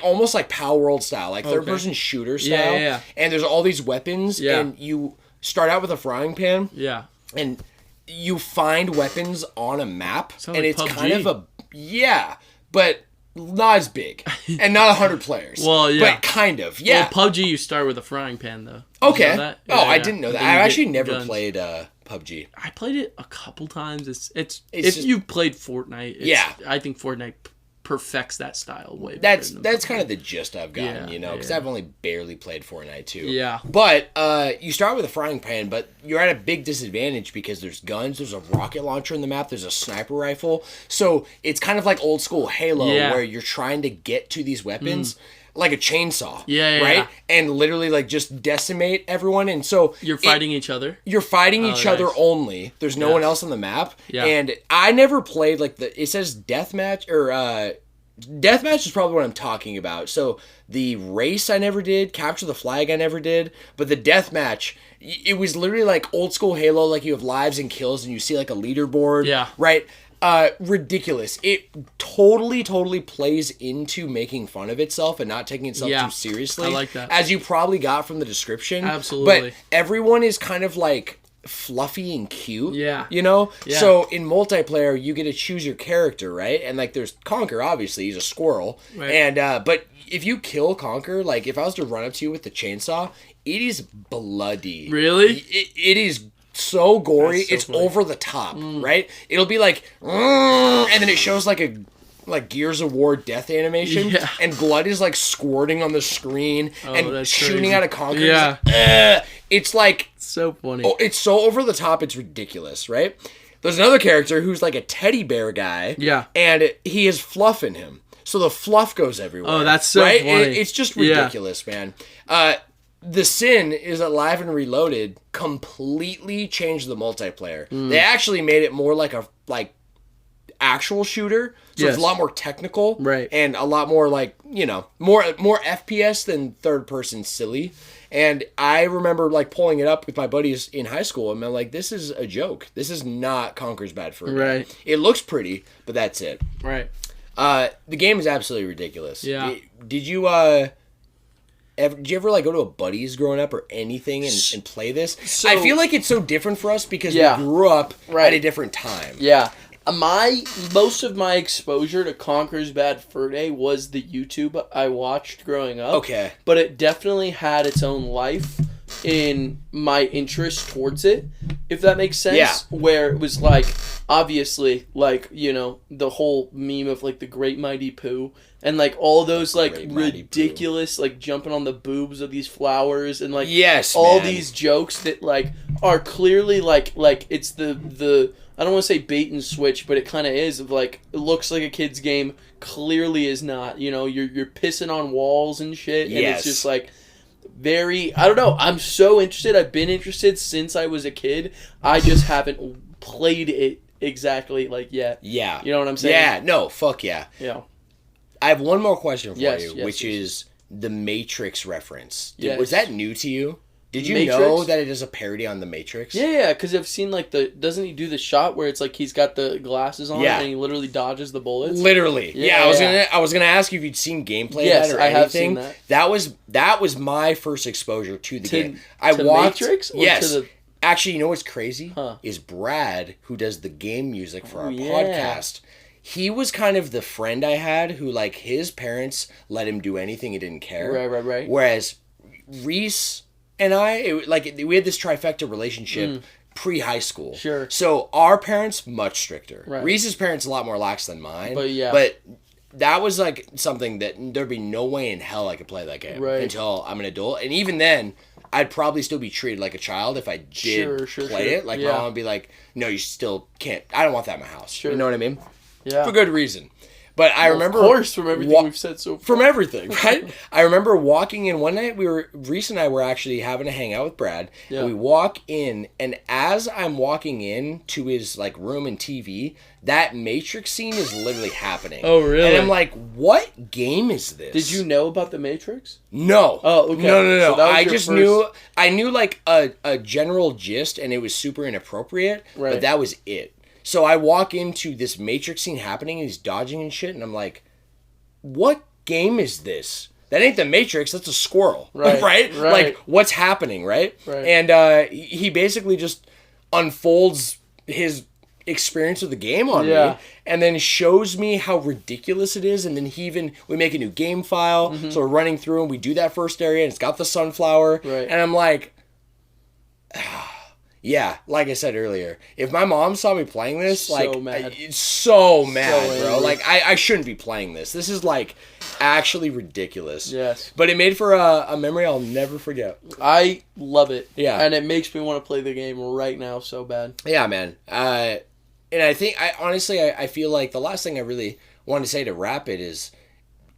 almost like Power World style, like third person shooter style. Yeah. And there's all these weapons, and you start out with a frying pan. Yeah. And you find weapons on a map, and like it's PUBG. Kind of but not as big, and not 100 players. Well, but kind of, Well, PUBG you start with a frying pan though. Okay. You know that? I didn't know that. I actually never played PUBG. I played it a couple times. It's if you played Fortnite, I think Fortnite perfects that style way better. That's kind of the gist I've gotten, because I've only barely played Fortnite too. Yeah. But you start with a frying pan, but you're at a big disadvantage because there's guns, there's a rocket launcher in the map, there's a sniper rifle. So it's kind of like old school Halo where you're trying to get to these weapons. Like a chainsaw, right? And literally, like, just decimate everyone. And so you're fighting each other. You're fighting each other only. There's no one else on the map. Yeah. And I never played like it says deathmatch, or deathmatch is probably what I'm talking about. So the race I never did, capture the flag I never did, but the deathmatch, it was literally like old school Halo. Like, you have lives and kills, and you see like a leaderboard. Yeah. Right. Ridiculous. It totally plays into making fun of itself and not taking itself too seriously. I like that. As you probably got from the description. Absolutely. But everyone is kind of like fluffy and cute. Yeah. Yeah. So in multiplayer, you get to choose your character, right? And like there's Conker, obviously, he's a squirrel. Right. And but if you kill Conker, like if I was to run up to you with the chainsaw, it is bloody. Really? It is so gory, it's funny. Over the top, right? It'll be like, and then it shows like a Gears of War death animation, and blood is like squirting on the screen and shooting out of Conker. Yeah, it's like so funny. Oh, it's so over the top, it's ridiculous, right? There's another character who's like a teddy bear guy, and he has fluff in him, so the fluff goes everywhere. Oh, that's so funny. It's just ridiculous, man. The sin is that Live and Reloaded completely changed the multiplayer. They actually made it more like a actual shooter, so it's a lot more technical, right? And a lot more like more FPS than third person silly. And I remember like pulling it up with my buddies in high school, and I'm like, this is a joke. This is not Conker's Bad Fur Day. Right. It looks pretty, but that's it. Right. The game is absolutely ridiculous. Yeah. Did you did you ever like go to a buddy's growing up or anything and play this? So, I feel like it's so different for us because we grew up at a different time. Yeah. Most of my exposure to Conker's Bad Fur Day was the YouTube I watched growing up. Okay. But it definitely had its own life in my interest towards it. if that makes sense. Yeah. Where it was like, obviously, like, you know, the whole meme of like the Great Mighty Pooh and like all those like ridiculous like jumping on the boobs of these flowers and like all these jokes that like are clearly like it's the I don't want to say bait and switch, but it kind of is. Of like, it looks like a kid's game, clearly is not. You know, you're pissing on walls and shit, and it's just like very. I don't know. I'm so interested. I've been interested since I was a kid. I just haven't played it exactly like yet. Yeah, you know what I'm saying? Yeah, no, fuck yeah. Yeah. I have one more question for you, which is the Matrix reference. Was that new to you? Did you know that it is a parody on The Matrix? Yeah, because I've seen like doesn't he do the shot where it's like he's got the glasses on and he literally dodges the bullets? Literally. Yeah, I was gonna ask you if you'd seen gameplay of that or anything. I have seen that. That was my first exposure to the game. To Matrix? Yes. Actually, you know what's crazy? Is Brad, who does the game music for our podcast, he was kind of the friend I had who, like, his parents let him do anything, he didn't care. Right. Whereas Reese and we had this trifecta relationship pre-high school. Sure. So our parents, much stricter. Right. Reese's parents, a lot more lax than mine. But that was like something that there'd be no way in hell I could play that game until I'm an adult. And even then, I'd probably still be treated like a child if I did play it. Like, my mom would be like, no, you still can't. I don't want that in my house. Sure. You know what I mean? Yeah. For good reason. But I remember... Of course, from everything we've said so far. From everything, right? I remember walking in one night, Reese and I were actually having a hangout with Brad. Yeah. And we walk in, and as I'm walking in to his like room and TV, that Matrix scene is literally happening. Oh, really? And I'm like, what game is this? Did you know about the Matrix? No. Oh, okay. No. So I just knew like a general gist, and it was super inappropriate, but that was it. So I walk into this Matrix scene happening, and he's dodging and shit, and I'm like, what game is this? That ain't the Matrix, that's a squirrel. Right? Like, what's happening, right? And he basically just unfolds his experience of the game on me, and then shows me how ridiculous it is, and then we make a new game file, so we're running through, and we do that first area, and it's got the sunflower, and I'm like... Yeah, like I said earlier, if my mom saw me playing this, like, so mad, bro. Like, I shouldn't be playing this. This is, like, actually ridiculous. Yes. But it made for a memory I'll never forget. I love it. Yeah. And it makes me want to play the game right now so bad. Yeah, man. And I think, I feel like the last thing I really want to say to wrap it is...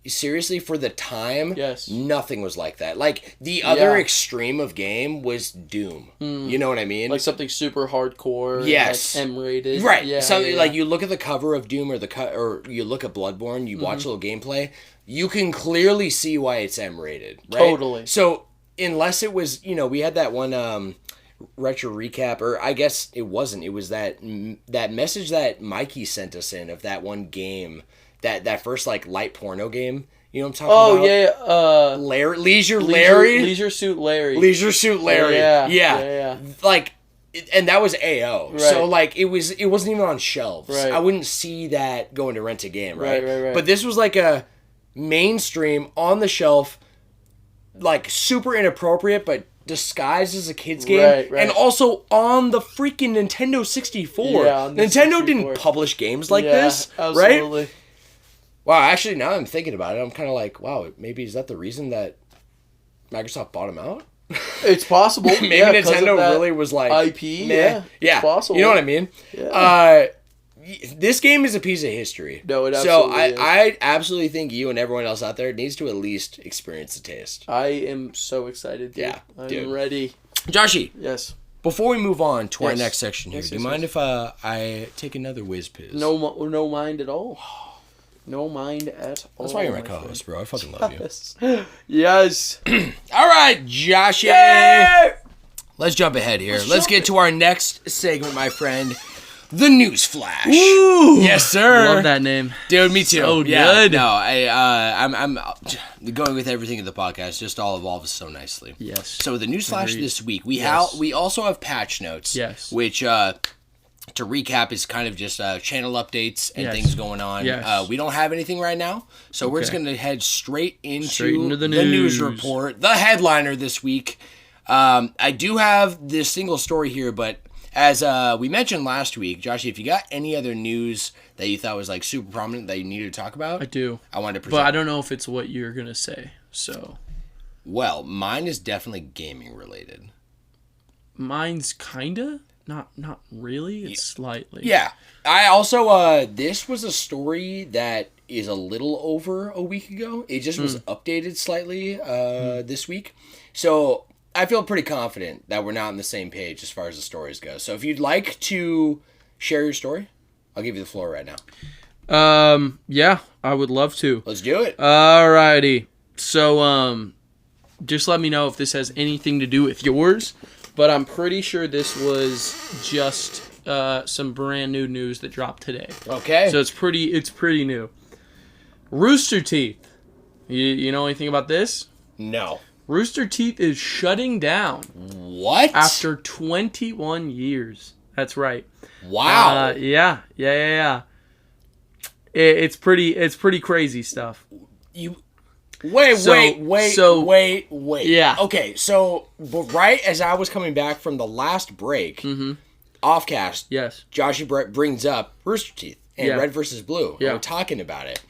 Seriously, for the time, nothing was like that. Like, the other extreme of game was Doom. You know what I mean? Like something super hardcore. Yes. Like M-rated. Right. Yeah, something like you look at the cover of Doom or you look at Bloodborne, you watch a little gameplay, you can clearly see why it's M-rated. Right? Totally. So, unless it was, we had that one retro recap, or I guess it wasn't. It was that message that Mikey sent us in of that one game. That first, like, light porno game. You know what I'm talking about? Oh, yeah. Leisure Larry? Leisure Suit Larry. Leisure Suit Larry. Yeah. Like, and that was AO. Right. So, like, it wasn't even on shelves. Right. I wouldn't see that going to rent a game, right? Right. But this was, like, a mainstream, on the shelf, like, super inappropriate, but disguised as a kid's game. Right. And also on the freaking Nintendo 64. Yeah, Nintendo didn't publish games like this, absolutely. Right? Wow, actually, now I'm thinking about it, I'm kind of like, wow, maybe is that the reason that Microsoft bought them out? It's possible. Maybe Nintendo really was like... IP, yeah. It's possible. You know what I mean? Yeah. This game is a piece of history. No, it absolutely is. So I absolutely think you and everyone else out there needs to at least experience the taste. I am so excited, dude. Yeah, I'm ready. Joshy. Yes. Before we move on to our next section here, do you mind if I take another whiz piz? No mind at all. No mind at all. That's why you're my co-host, bro. I fucking love you. Yes. All right, Joshy. Yay! Let's jump ahead here. Let's get to our next segment, my friend. The News Flash. Woo! Yes, sir. Love that name. Dude, me too. So good. No, I'm going with everything in the podcast. Just all evolves so nicely. Yes. So the News Flash this week, we also have patch notes. Yes. Which, to recap, is kind of just channel updates and things going on. Yes. We don't have anything right now, so we're just going to head straight into the news report. The headliner this week. I do have this single story here, but As we mentioned last week, Joshy, if you got any other news that you thought was like super prominent that you needed to talk about, I do. I wanted to present. But I don't know if it's what you're gonna say. So, well, mine is definitely gaming related. Mine's kinda not really. It's slightly. Yeah. I also this was a story that is a little over a week ago. It just was updated slightly this week. So I feel pretty confident that we're not on the same page as far as the stories go. So if you'd like to share your story, I'll give you the floor right now. Yeah, I would love to. Let's do it. Alrighty. So, just let me know if this has anything to do with yours. But I'm pretty sure this was just some brand new news that dropped today. Okay. So it's pretty new. Rooster Teeth. You know anything about this? No. Rooster Teeth is shutting down. What? After 21 years. That's right. Wow. Yeah. It's pretty crazy stuff. Wait. Yeah. Okay, so right as I was coming back from the last break, offcast, yes, Joshy brings up Rooster Teeth and Red versus Blue. Yeah. We're talking about it.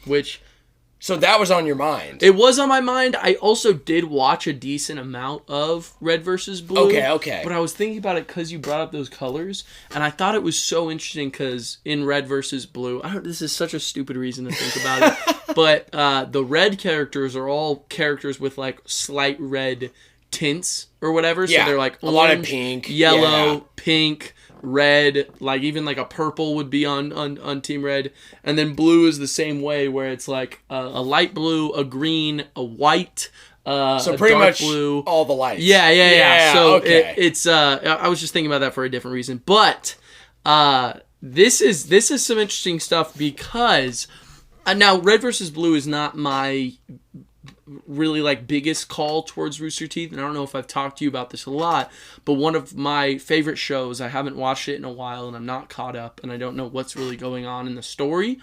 So that was on your mind. It was on my mind. I also did watch a decent amount of Red versus Blue. Okay. But I was thinking about it because you brought up those colors, and I thought it was so interesting because in Red versus Blue, this is such a stupid reason to think about it, but the red characters are all characters with like slight red tints or whatever. So they're like orange, a lot of pink, yellow, pink, red, like even like a purple would be on Team Red, and then blue is the same way where it's like a light blue, a green, a white, so pretty much blue, all the lights. Yeah. So it's I was just thinking about that for a different reason, but this is some interesting stuff because now Red versus Blue is not my really like biggest call towards Rooster Teeth, and I don't know if I've talked to you about this a lot, but one of my favorite shows, I haven't watched it in a while and I'm not caught up and I don't know what's really going on in the story,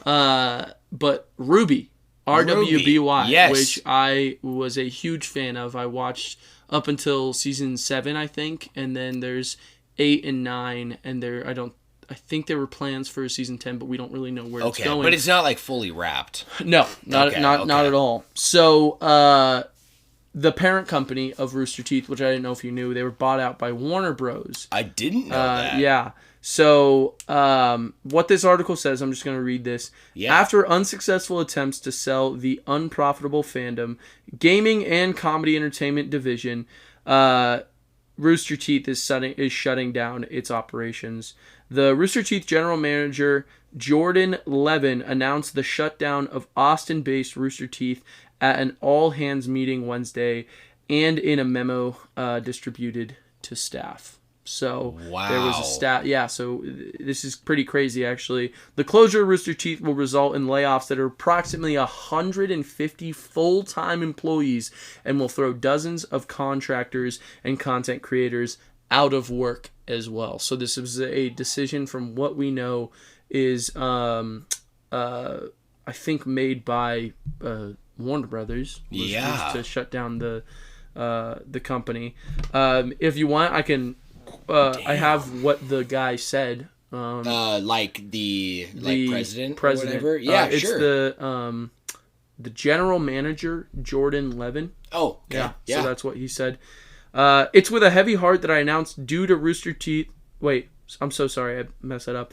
but Ruby, RWBY, yes, which I was a huge fan of. I watched up until season 7, I think, and then there's 8 and 9, and I think there were plans for season 10, but we don't really know where it's going. But it's not like fully wrapped. No, not at all. So, the parent company of Rooster Teeth, which I didn't know if you knew, they were bought out by Warner Bros. I didn't know that. Yeah. So, what this article says, I'm just going to read this. Yeah. After unsuccessful attempts to sell the unprofitable fandom, gaming and comedy entertainment division, Rooster Teeth is shutting down its operations. The Rooster Teeth general manager, Jordan Levin, announced the shutdown of Austin-based Rooster Teeth at an all-hands meeting Wednesday and in a memo distributed to staff. So There was a staff. Yeah, so this is pretty crazy, actually. The closure of Rooster Teeth will result in layoffs that are approximately 150 full-time employees and will throw dozens of contractors and content creators out of work as well. So this is a decision, from what we know, is I think made by Warner Brothers. Was to shut down the company. If you want, I can. I have what the guy said. Like the president or whatever. It's sure. The general manager, Jordan Levin. Oh, okay. So that's what he said. It's with a heavy heart that I announced due to Rooster Teeth. Wait, I'm so sorry, I messed that up.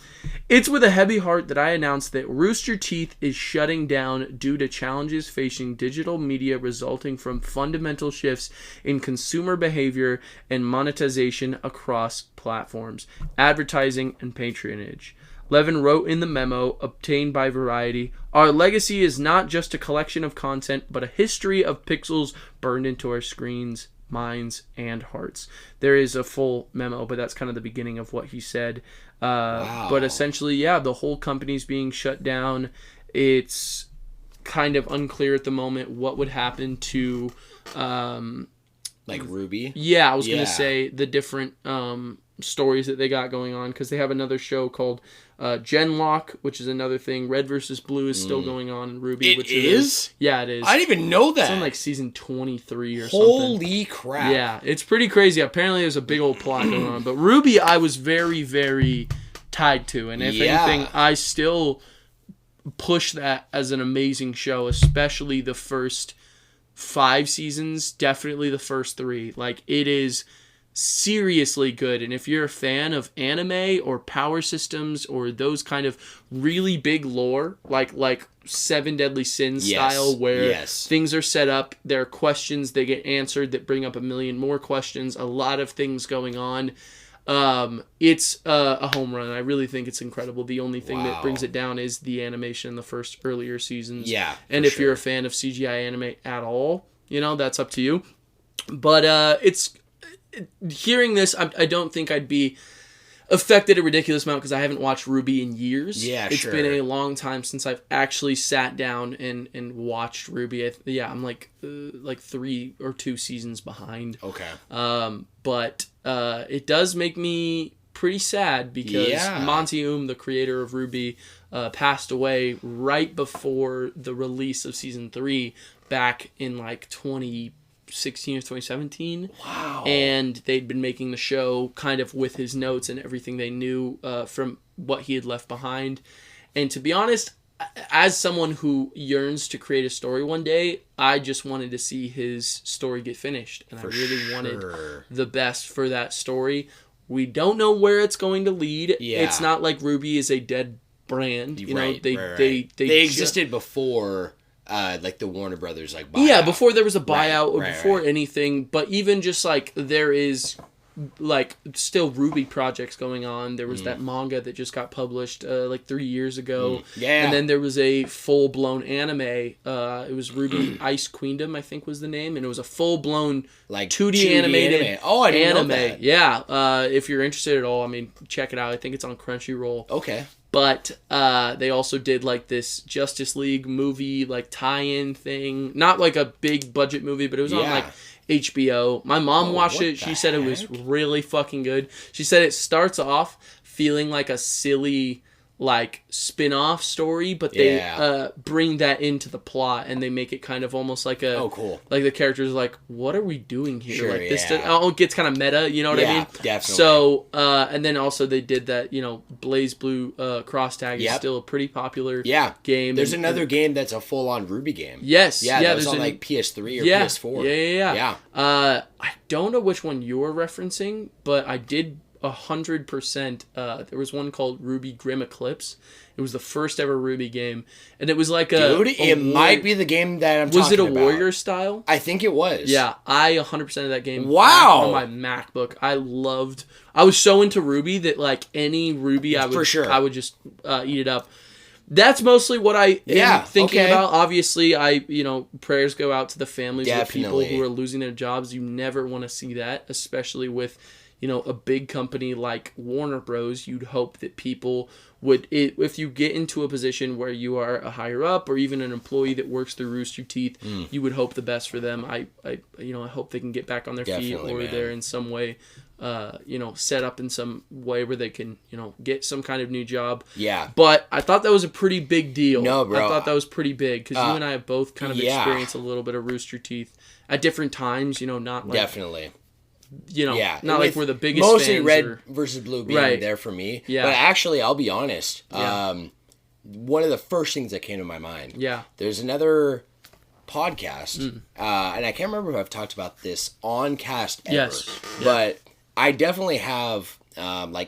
It's with a heavy heart that I announced that Rooster Teeth is shutting down due to challenges facing digital media resulting from fundamental shifts in consumer behavior and monetization across platforms, advertising, and patronage. Levin wrote in the memo obtained by Variety, "Our legacy is not just a collection of content, but a history of pixels burned into our screens, minds, and hearts." There is a full memo, but that's kind of the beginning of what he said. But essentially, the whole company's being shut down. It's kind of unclear at the moment what would happen to like Ruby. Yeah, I was gonna say the different stories that they got going on, because they have another show called Genlock, which is another thing. Red versus Blue is still going on in RWBY. It is? Yeah, it is. I didn't even know that. It's on like season 23 or something. Holy crap. Yeah, it's pretty crazy. Apparently there's a big old plot going on. But RWBY I was very, very tied to. And if anything, I still push that as an amazing show, especially the first 5 seasons, definitely the first 3. Like, it is seriously good. And if you're a fan of anime or power systems or those kind of really big lore, like 7 Deadly Sins style, where things are set up, there are questions, they get answered that bring up a million more questions, a lot of things going on. It's a home run. I really think it's incredible. The only thing that brings it down is the animation in the first earlier seasons. Yeah, and if you're a fan of CGI anime at all, that's up to you. But it's hearing this, I don't think I'd be affected a ridiculous amount because I haven't watched RWBY in years. Yeah, It's been a long time since I've actually sat down and watched RWBY. I'm like 3 or 2 seasons behind. Okay. But it does make me pretty sad because Monty the creator of RWBY, passed away right before the release of season 3 back in like 2016 or 2017. Wow. And they'd been making the show kind of with his notes and everything they knew from what he had left behind. And to be honest, as someone who yearns to create a story one day, I just wanted to see his story get finished. And I really wanted the best for that story. We don't know where it's going to lead. Yeah. It's not like RWBY is a dead brand. They existed before like the Warner Brothers buyout. Yeah, before there was a buyout or before anything. But even just there is still RWBY projects going on. There was that manga that just got published 3 years ago. Yeah. And then there was a full-blown anime. It was RWBY Ice Queendom, I think was the name. And it was a full-blown 2D animated anime. Oh, I didn't know that. Yeah. If you're interested at all, check it out. I think it's on Crunchyroll. Okay. But they also did this Justice League movie tie-in thing. Not a big budget movie, but it was on HBO. My mom watched it. She said it was really fucking good. She said it starts off feeling like a silly spin-off story, but they bring that into the plot and they make it kind of almost like a cool. The characters are what are we doing here? Sure, this it gets kind of meta, you know what I mean? Definitely. So and then also they did that, Blaze Blue Cross Tag is still a pretty popular game. There's another game that's a full-on RWBY game. Yes. That was on PS3 or PS4. Yeah. I don't know which one you're referencing, but I did 100%. There was one called RWBY Grim Eclipse. It was the first ever RWBY game, and it was it might be the game that I'm talking about. Was it a warrior style? I think it was. Yeah, I 100% of that game. Wow. On my MacBook, I was so into RWBY that any RWBY I would just eat it up. That's mostly what I am thinking about. Obviously, prayers go out to the families of people who are losing their jobs. You never want to see that, especially with a big company like Warner Bros. You'd hope that people would, if you get into a position where you are a higher up or even an employee that works through Rooster Teeth, you would hope the best for them. I hope they can get back on their feet, or they're in some way, set up in some way where they can, get some kind of new job. Yeah. But I thought that was a pretty big deal. No, bro. I thought that was pretty big because you and I have both kind of experienced a little bit of Rooster Teeth at different times. Not definitely. Not we're the biggest mostly fans. Red versus Blue being there for me. Yeah. But actually, I'll be honest. One of the first things that came to my mind. Yeah. There's another podcast, and I can't remember if I've talked about this on cast ever. Yes. But I definitely have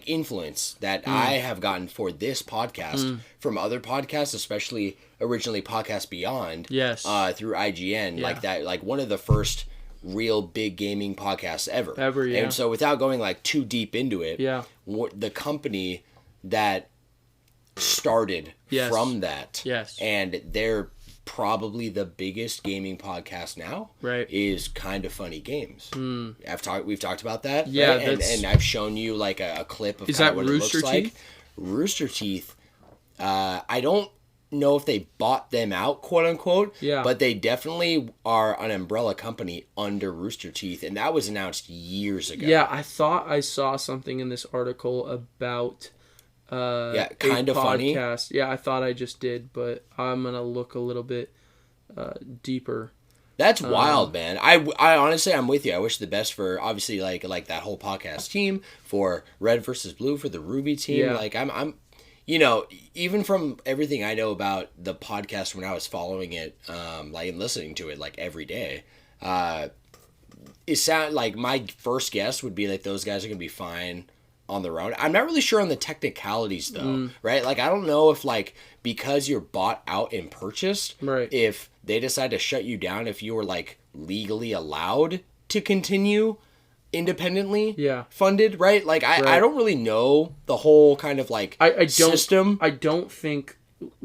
influence that I have gotten for this podcast from other podcasts, especially originally Podcast Beyond. Yes. Through IGN, one of the first real big gaming podcasts ever. And so without going too deep into it, the company that started from that, and they're probably the biggest gaming podcast now, is Kind of Funny Games. We've talked about that, and I've shown you a clip of what it looks like. Rooster Teeth, I don't know if they bought them out, quote unquote. Yeah. But they definitely are an umbrella company under Rooster Teeth, and that was announced years ago. Yeah, I thought I saw something in this article about kind of funny. Yeah, I thought I just did, but I'm gonna look a little bit deeper. That's wild, man. I honestly, I'm with you. I wish the best for, obviously, like that whole podcast team, for Red versus Blue, for the Ruby team. Yeah. Like, I'm, you know, even from everything I know about the podcast when I was following it, like, and listening to it, like, every day, it sounded like my first guess would be like those guys are going to be fine on their own. I'm not really sure on the technicalities, though, right? Like, I don't know if, like, because you're bought out and purchased, right, if they decide to shut you down, if you were, like, legally allowed to continue independently funded, right? Like, I don't really know the whole kind of, like, system. I don't think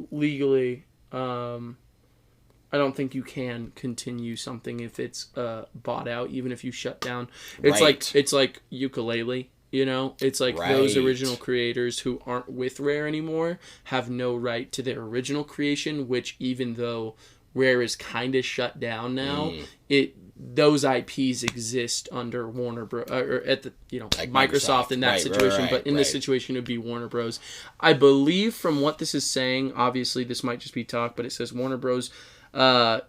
legally, I don't think you can continue something if it's bought out, even if you shut down. It's like ukulele. You know, it's like those original creators who aren't with Rare anymore have no right to their original creation, which even though Rare is kind of shut down now, those IPs exist under Warner Bros. Or at the, you know, like Microsoft in that situation, but in this situation it would be Warner Bros. I believe from what this is saying, obviously this might just be talk, but it says Warner Bros.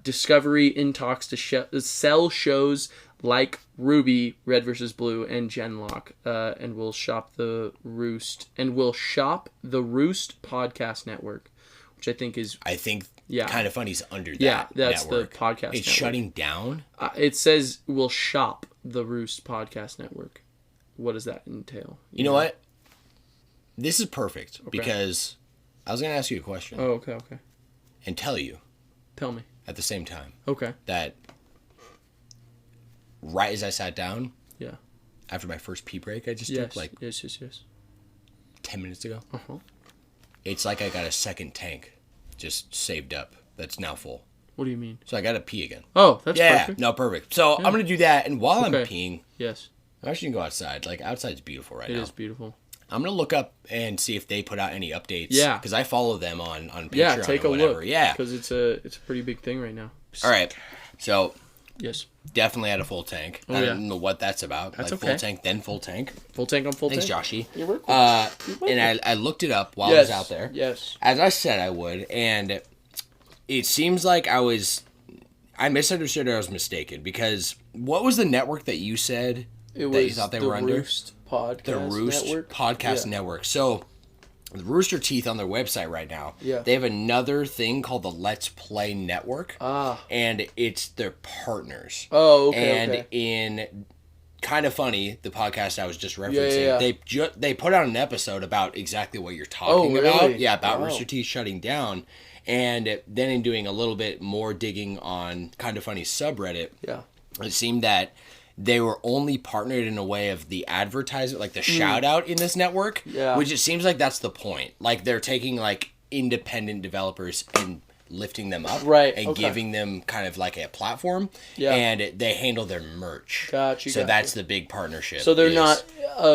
Discovery in talks to sell shows like Ruby, Red vs. Blue, and Genlock, and will shop the Roost podcast network, which I think kind of funny is under that. Yeah, that's network. The podcast. It's network. Shutting down. It says will shop the Roost podcast network. What does that entail? You know what? This is perfect because I was going to ask you a question. Oh, okay. And tell you. Tell me. At the same time. Okay. That right as I sat down. Yeah. After my first pee break I just took, like... Yes. 10 minutes ago. Uh-huh. It's like I got a second tank just saved up that's now full. What do you mean? So I got to pee again. Oh, that's perfect. No, perfect. So I'm going to do that, and while I'm peeing... Yes. I'm actually going to go outside. Like, outside's beautiful right now. It is beautiful. I'm going to look up and see if they put out any updates. Yeah. Because I follow them on Patreon. Yeah, take a look. Yeah. Because it's a pretty big thing right now. All right. So... Yes. Definitely had a full tank. I don't know what that's about. That's like okay. Full tank, then full tank. Full tank on full Thanks, tank. Joshy. You're welcome. And I looked it up while I was out there. Yes. As I said I would. And it seems like I misunderstood or I was mistaken. Because what was the network that you said that you thought they were under? The Roost Podcast Network. So... Rooster Teeth on their website right now. Yeah. They have another thing called the Let's Play Network. Ah. And it's their partners. Oh, okay. And in Kind of Funny, the podcast I was just referencing, they put out an episode about exactly what you're talking about. Yeah, about Rooster Teeth shutting down. And then in doing a little bit more digging on Kind of Funny's subreddit, it seemed that they were only partnered in a way of the advertisement, like the shout out in this network, which it seems like that's the point. Like they're taking like independent developers and lifting them up and giving them kind of like a platform and they handle their merch. So that's the big partnership. So they're not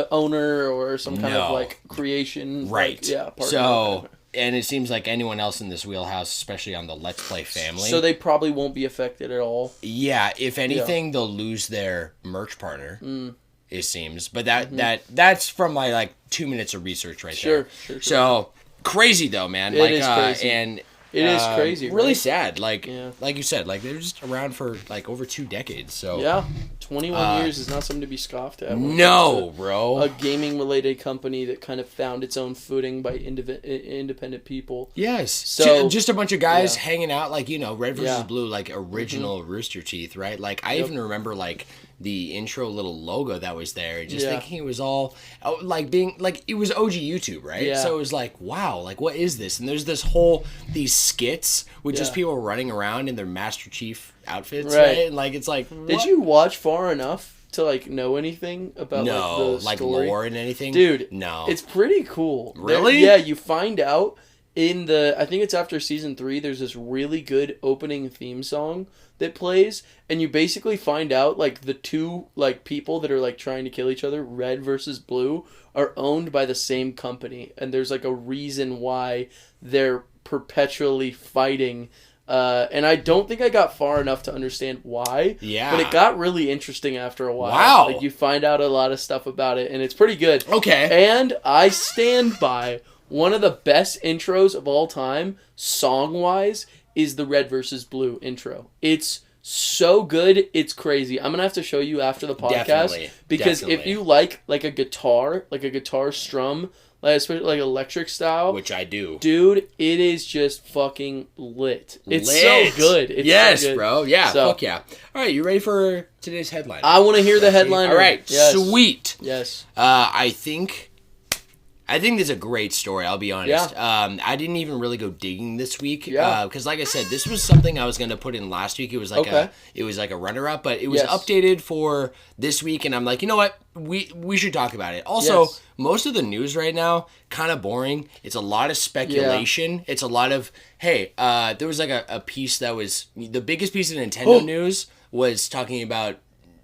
owner or some kind of like creation. Right. Like, so... And it seems like anyone else in this wheelhouse, especially on the Let's Play family. So they probably won't be affected at all. Yeah, if anything, they'll lose their merch partner. It seems, but that's from my like 2 minutes of research there. Sure. So crazy though, man. It is crazy. And it is crazy. Really sad. Like you said, like they're just around for like over 2 decades. So 21 years is not something to be scoffed at. No, bro. A gaming-related company that kind of found its own footing by independent people. Yes. So just a bunch of guys hanging out, like, you know, Red vs. Blue, like original Rooster Teeth, right? Like, I even remember, like, the intro little logo that was there. Just thinking it was all, like, being, like, it was OG YouTube, right? Yeah. So it was like, wow, like, what is this? And there's these skits with just people running around in their Master Chief outfits, right? And like it's like, what? Did you watch far enough to like know anything about like the story? Lore and anything? Dude, no. It's pretty cool. Really? You find out in I think it's after season 3, there's this really good opening theme song that plays, and you basically find out like the two like people that are like trying to kill each other, Red versus Blue, are owned by the same company, and there's like a reason why they're perpetually fighting. And I don't think I got far enough to understand why. Yeah. But it got really interesting after a while. Wow. Like, you find out a lot of stuff about it, and it's pretty good. Okay. And I stand by one of the best intros of all time, song-wise, is the Red vs. Blue intro. It's so good, it's crazy. I'm going to have to show you after the podcast. Definitely. Because if you like a guitar strum, like especially like electric style, which I do, dude, it is just fucking lit. It's so good. It's so good. Bro. Yeah, fuck yeah. All right, you ready for today's headline? I want to hear the headline. All right, yes. Sweet. Yes. I think this is a great story, I'll be honest. Yeah. I didn't even really go digging this week. Yeah. Because like I said, this was something I was going to put in last week. It was like a runner-up, but it was updated for this week, and I'm like, you know what? We should talk about it. Also, most of the news right now, kind of boring. It's a lot of speculation. Yeah. It's a lot of, hey, there was like a piece that was, the biggest piece of Nintendo news was talking about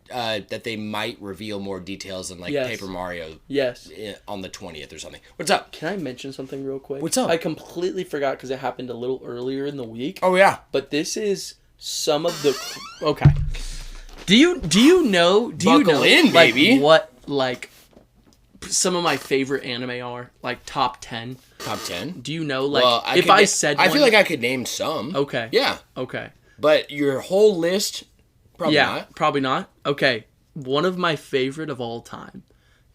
that they might reveal more details in Paper Mario on the 20th or something. What's up? Can I mention something real quick? What's up? I completely forgot because it happened a little earlier in the week. Oh, yeah. But this is some of the... Okay. Do you know... Buckle in, baby. What, some of my favorite anime are? Like, top 10? Top 10? Do you know, if I said I feel like I could name some. Okay. Yeah. Okay. But your whole list... Probably not. Probably not. Okay. One of my favorite of all time.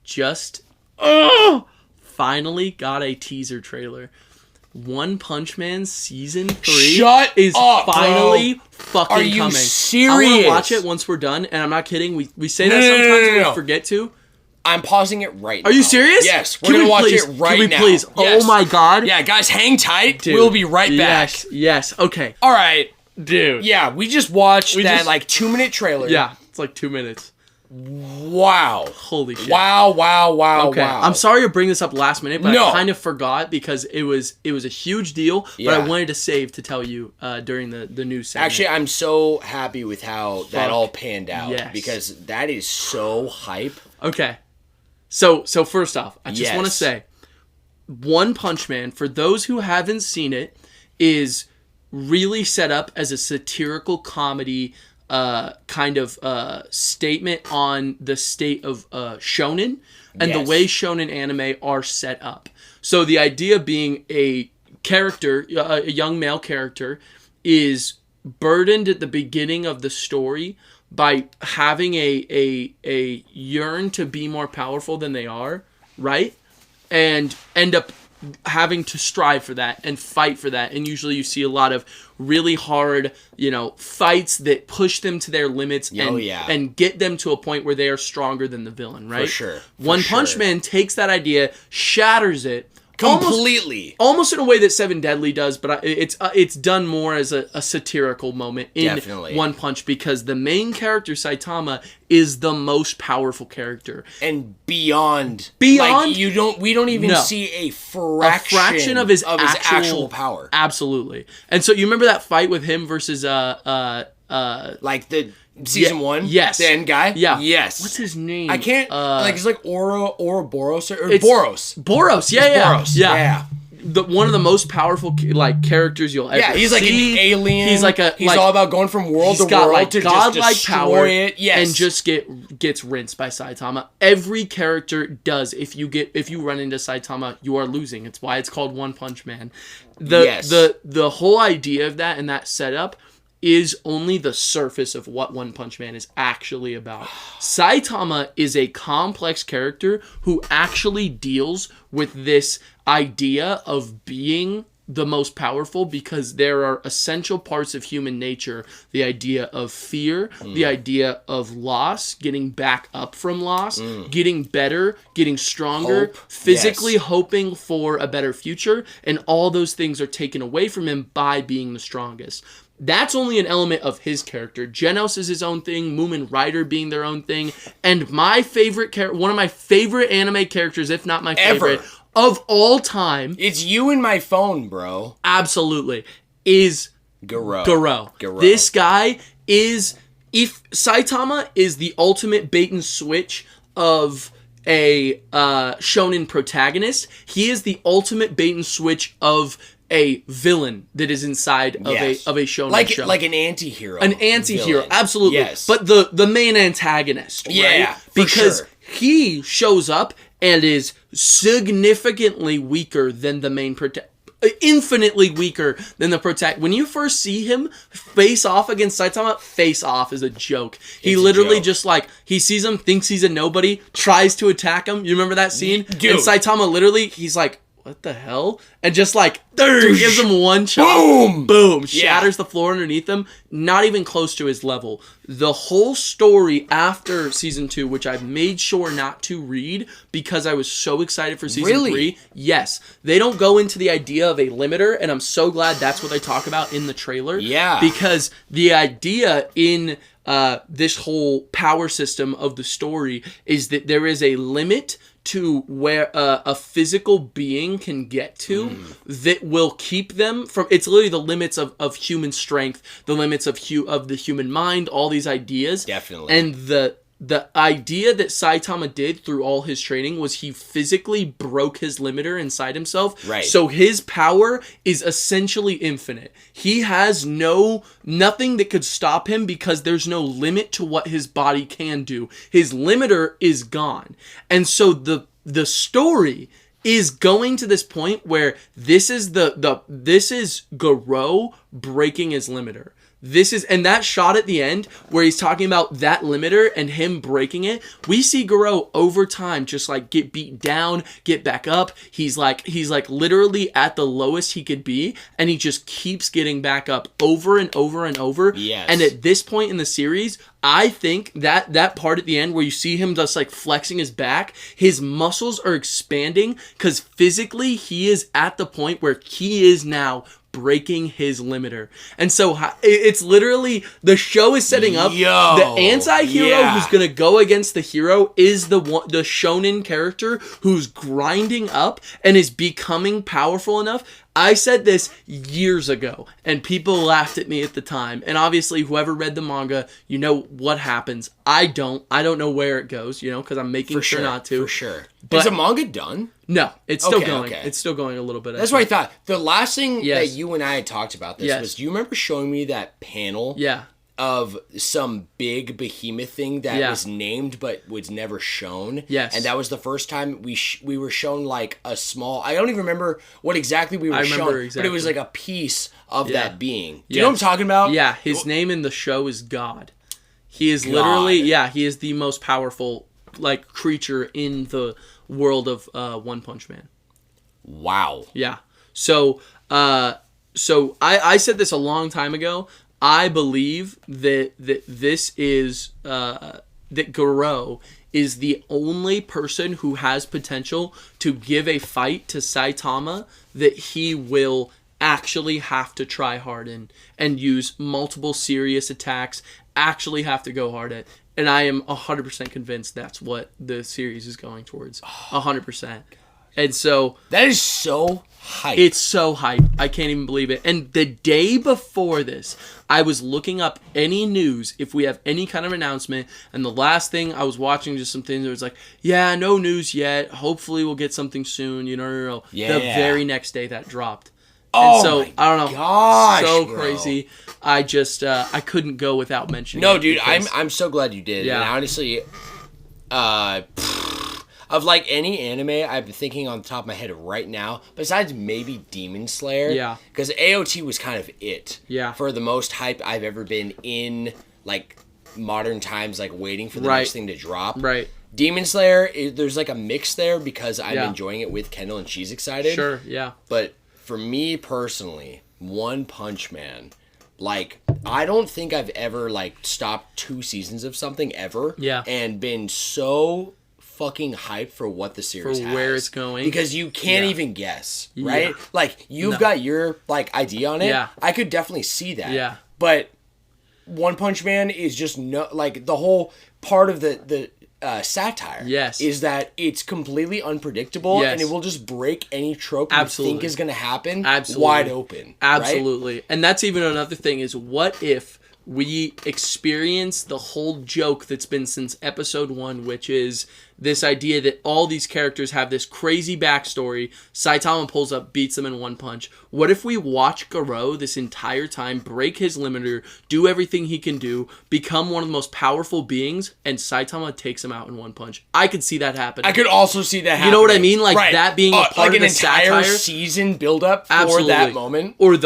Just finally got a teaser trailer. One Punch Man season 3 is finally fucking coming. Are you serious? I want to watch it once we're done, and I'm not kidding. We say that sometimes we forget to. I'm pausing it right now. Are you serious? Yes, we're going to watch it right now. Can we please? Yes. Oh my god. Yeah, guys, hang tight. Dude, we'll be right back. Yes. Okay. All right. Dude. Yeah, we just watched that 2-minute trailer. Yeah, it's like 2 minutes. Wow. Holy shit. Wow. Okay. I'm sorry to bring this up last minute, but I kind of forgot because it was a huge deal, but I wanted to save to tell you during the news segment. Actually, I'm so happy with how that all panned out because that is so hype. Okay. So first off, I just want to say One Punch Man, for those who haven't seen it, is really set up as a satirical comedy kind of statement on the state of shonen and the way shonen anime are set up. So the idea being a character, a young male character, is burdened at the beginning of the story by having a yearn to be more powerful than they are, right? And end up having to strive for that and fight for that. And usually you see a lot of really hard, fights that push them to their limits and get them to a point where they are stronger than the villain, right? For sure. One Punch Man takes that idea, shatters it, completely, almost in a way that Seven Deadly does, but it's done more as a satirical moment in One Punch because the main character Saitama is the most powerful character and beyond we don't even see a fraction of his actual power. Absolutely. And so you remember that fight with him versus the season 1? Yes. The end guy? Yeah. Yes. What's his name? I can't... it's like Ouroboros or Boros. Boros. Yeah. Boros. Yeah. One of the most powerful characters you'll ever see. Yeah, he's like an alien. He's he's all about going from world to world to just destroy power it. Yes. And just gets rinsed by Saitama. Every character does. If you run into Saitama, you are losing. It's why it's called One Punch Man. The whole idea of that and that setup is only the surface of what One Punch Man is actually about. Saitama is a complex character who actually deals with this idea of being the most powerful because there are essential parts of human nature. The idea of fear, the idea of loss, getting back up from loss, getting better, getting stronger, physically hoping for a better future, and all those things are taken away from him by being the strongest. That's only an element of his character. Genos is his own thing, Moomin Rider being their own thing, and my favorite one of my favorite anime characters, if not my favorite, of all time... It's you in my phone, bro. Absolutely. Is... Garo. This guy is... If Saitama is the ultimate bait and switch of a shonen protagonist, he is the ultimate bait and switch of a villain that is inside of a shonen show. Like an anti-hero. An anti-hero, villain. absolutely. Yes. But the main antagonist, right? Yeah, because sure. he shows up and is significantly weaker than the main protagonist. Infinitely weaker than the protagonist. When you first see him face off against Saitama, face off is a joke. He literally just like, he sees him, thinks he's a nobody, tries to attack him. You remember that scene? Dude. And Saitama literally, he's like, what the hell? And just like, gives him one chop. Boom. Shatters the floor underneath him. Not even close to his level. The whole story after season 2, which I made sure not to read because I was so excited for season 3. Yes. They don't go into the idea of a limiter, and I'm so glad that's what they talk about in the trailer. Yeah. Because the idea in this whole power system of the story is that there is a limit to where a physical being can get to that will keep them from, it's literally the limits of human strength, the limits of the human mind, all these ideas. Definitely. And the idea that Saitama did through all his training was he physically broke his limiter inside himself. Right. So his power is essentially infinite. He has nothing that could stop him because there's no limit to what his body can do. His limiter is gone. And so the story is going to this point where this is this is Garou breaking his limiter. And that shot at the end where he's talking about that limiter and him breaking it, we see Garou over time just like get beat down, get back up. He's like literally at the lowest he could be, and he just keeps getting back up over and over and over. Yes. And at this point in the series, I think that part at the end where you see him just like flexing his back, his muscles are expanding because physically he is at the point where he is now breaking his limiter. And so it's literally, the show is setting up the anti-hero who's going to go against the hero is the shonen character who's grinding up and is becoming powerful enough. I said this years ago, and people laughed at me at the time. And obviously, whoever read the manga, you know what happens. I don't know where it goes, because I'm making sure not to. For sure. But is the manga done? No, it's still going. Okay. It's still going a little bit. That's what I thought. The last thing Yes. that you and I had talked about this was, do you remember showing me that panel? Yeah. Of some big behemoth thing that was named but was never shown. Yes. And that was the first time we were shown like a small, I don't even remember what exactly we were shown, but it was like a piece of that being. Do you know what I'm talking about? Yeah, his name in the show is God. He is literally, he is the most powerful like creature in the world of One Punch Man. Wow. Yeah. So I said this a long time ago. I believe that this is that Garou is the only person who has potential to give a fight to Saitama that he will actually have to try hard in and use multiple serious attacks, actually have to go hard at. And I am 100% convinced that's what the series is going towards. 100%. And so that is so hype. It's so hype. I can't even believe it. And the day before this, I was looking up any news, if we have any kind of announcement, and the last thing I was watching just some things that was like, yeah, no news yet. Hopefully we'll get something soon. No. Yeah. The very next day that dropped. Oh, and so, my I don't know. Gosh, so bro. crazy. I just, I couldn't go without mentioning No, it. dude, I'm so glad you did. Yeah. And honestly, of like any anime, I've been thinking on the top of my head right now, besides maybe Demon Slayer. Yeah. Because AOT was kind of it. Yeah. For the most hype I've ever been in, like, modern times, like, waiting for the next thing to drop. Right. Demon Slayer, there's like a mix there because I'm enjoying it with Kendall and she's excited. Sure, yeah. But for me personally, One Punch Man, like, I don't think I've ever, like, stopped 2 seasons of something ever. Yeah. And been so fucking hyped for what the series has. For where it's going. Because you can't even guess, right? Yeah. Like, you've got your, like, idea on it. Yeah. I could definitely see that. Yeah. But One Punch Man is just, like, the whole part of the satire is that it's completely unpredictable and it will just break any trope you think is going to happen wide open. Absolutely. Right? And that's even another thing is, what if we experience the whole joke that's been since episode 1, which is this idea that all these characters have this crazy backstory. Saitama pulls up, beats them in one punch. What if we watch Garou this entire time, break his limiter, do everything he can do, become one of the most powerful beings, and Saitama takes him out in one punch? I could see that happen. I could also see that happen. You know what I mean? Like that being a part like of an the entire satire. Season build up for that moment. Or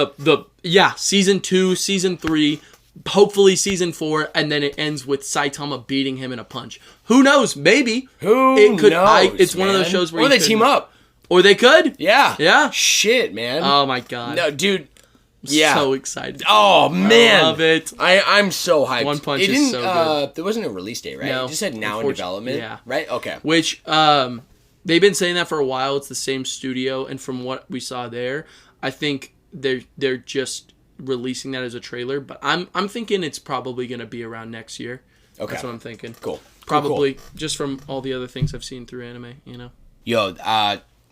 season 2, season 3, hopefully season 4, and then it ends with Saitama beating him in a punch. Who knows? Maybe. Who knows? It's one of those shows where they team up. Or they could. Yeah. Yeah. Shit, man. Oh my god. No, dude. Yeah. So excited. Oh man. I love it. I'm so hyped. One Punch is so good. There wasn't a release date, right? No. It just said now in development. Yeah. Right? Okay. Which they've been saying that for a while. It's the same studio, and from what we saw there, I think they're just releasing that as a trailer, but I'm thinking it's probably going to be around next year. Okay. That's what I'm thinking. Cool. Probably cool. Just from all the other things I've seen through anime, you know. Yo,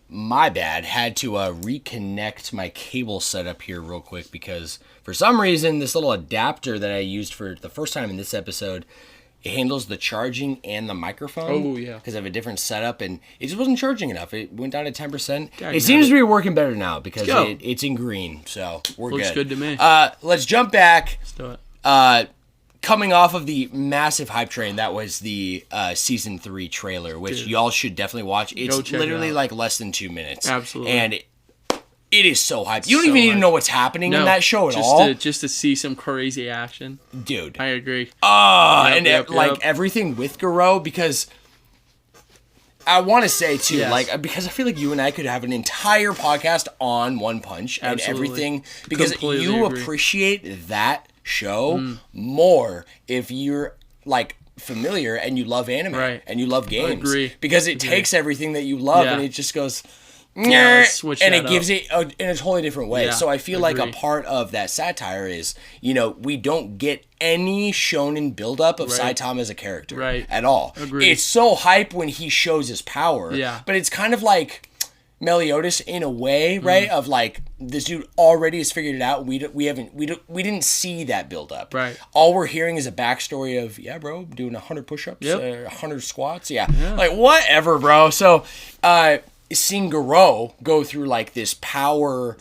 my bad. Had to reconnect my cable setup here real quick because for some reason this little adapter that I used for the first time in this episode, it handles the charging and the microphone. Oh, yeah. Because I have a different setup, and it just wasn't charging enough. It went down to 10%. It seems to be working better now because go. it's in green, so we're good. Looks good to me. Let's jump back. Let's do it. Coming off of the massive hype train, that was the Season 3 trailer, which y'all should definitely watch. It's literally like less than 2 minutes. Absolutely. And it is so hyped. You don't even need to know what's happening in that show at all. Just to see some crazy action. Dude. I agree. Everything with Garou, because I want to say, too, because I feel like you and I could have an entire podcast on One Punch and everything, because Completely you agree. Appreciate that show more if you're, familiar and you love anime and you love games. Agree. Because it takes everything that you love and it just goes... Switch and it that gives it in a totally different way. Yeah, so I feel like a part of that satire is, we don't get any shonen buildup of Saitama as a character at all. Agreed. It's so hype when he shows his power, but it's kind of like Meliodas in a way, right? Of this dude already has figured it out. We didn't see that buildup. Right. All we're hearing is a backstory of bro, doing 100 push-ups, 100 squats, whatever, bro. So, seeing Garou go through this power,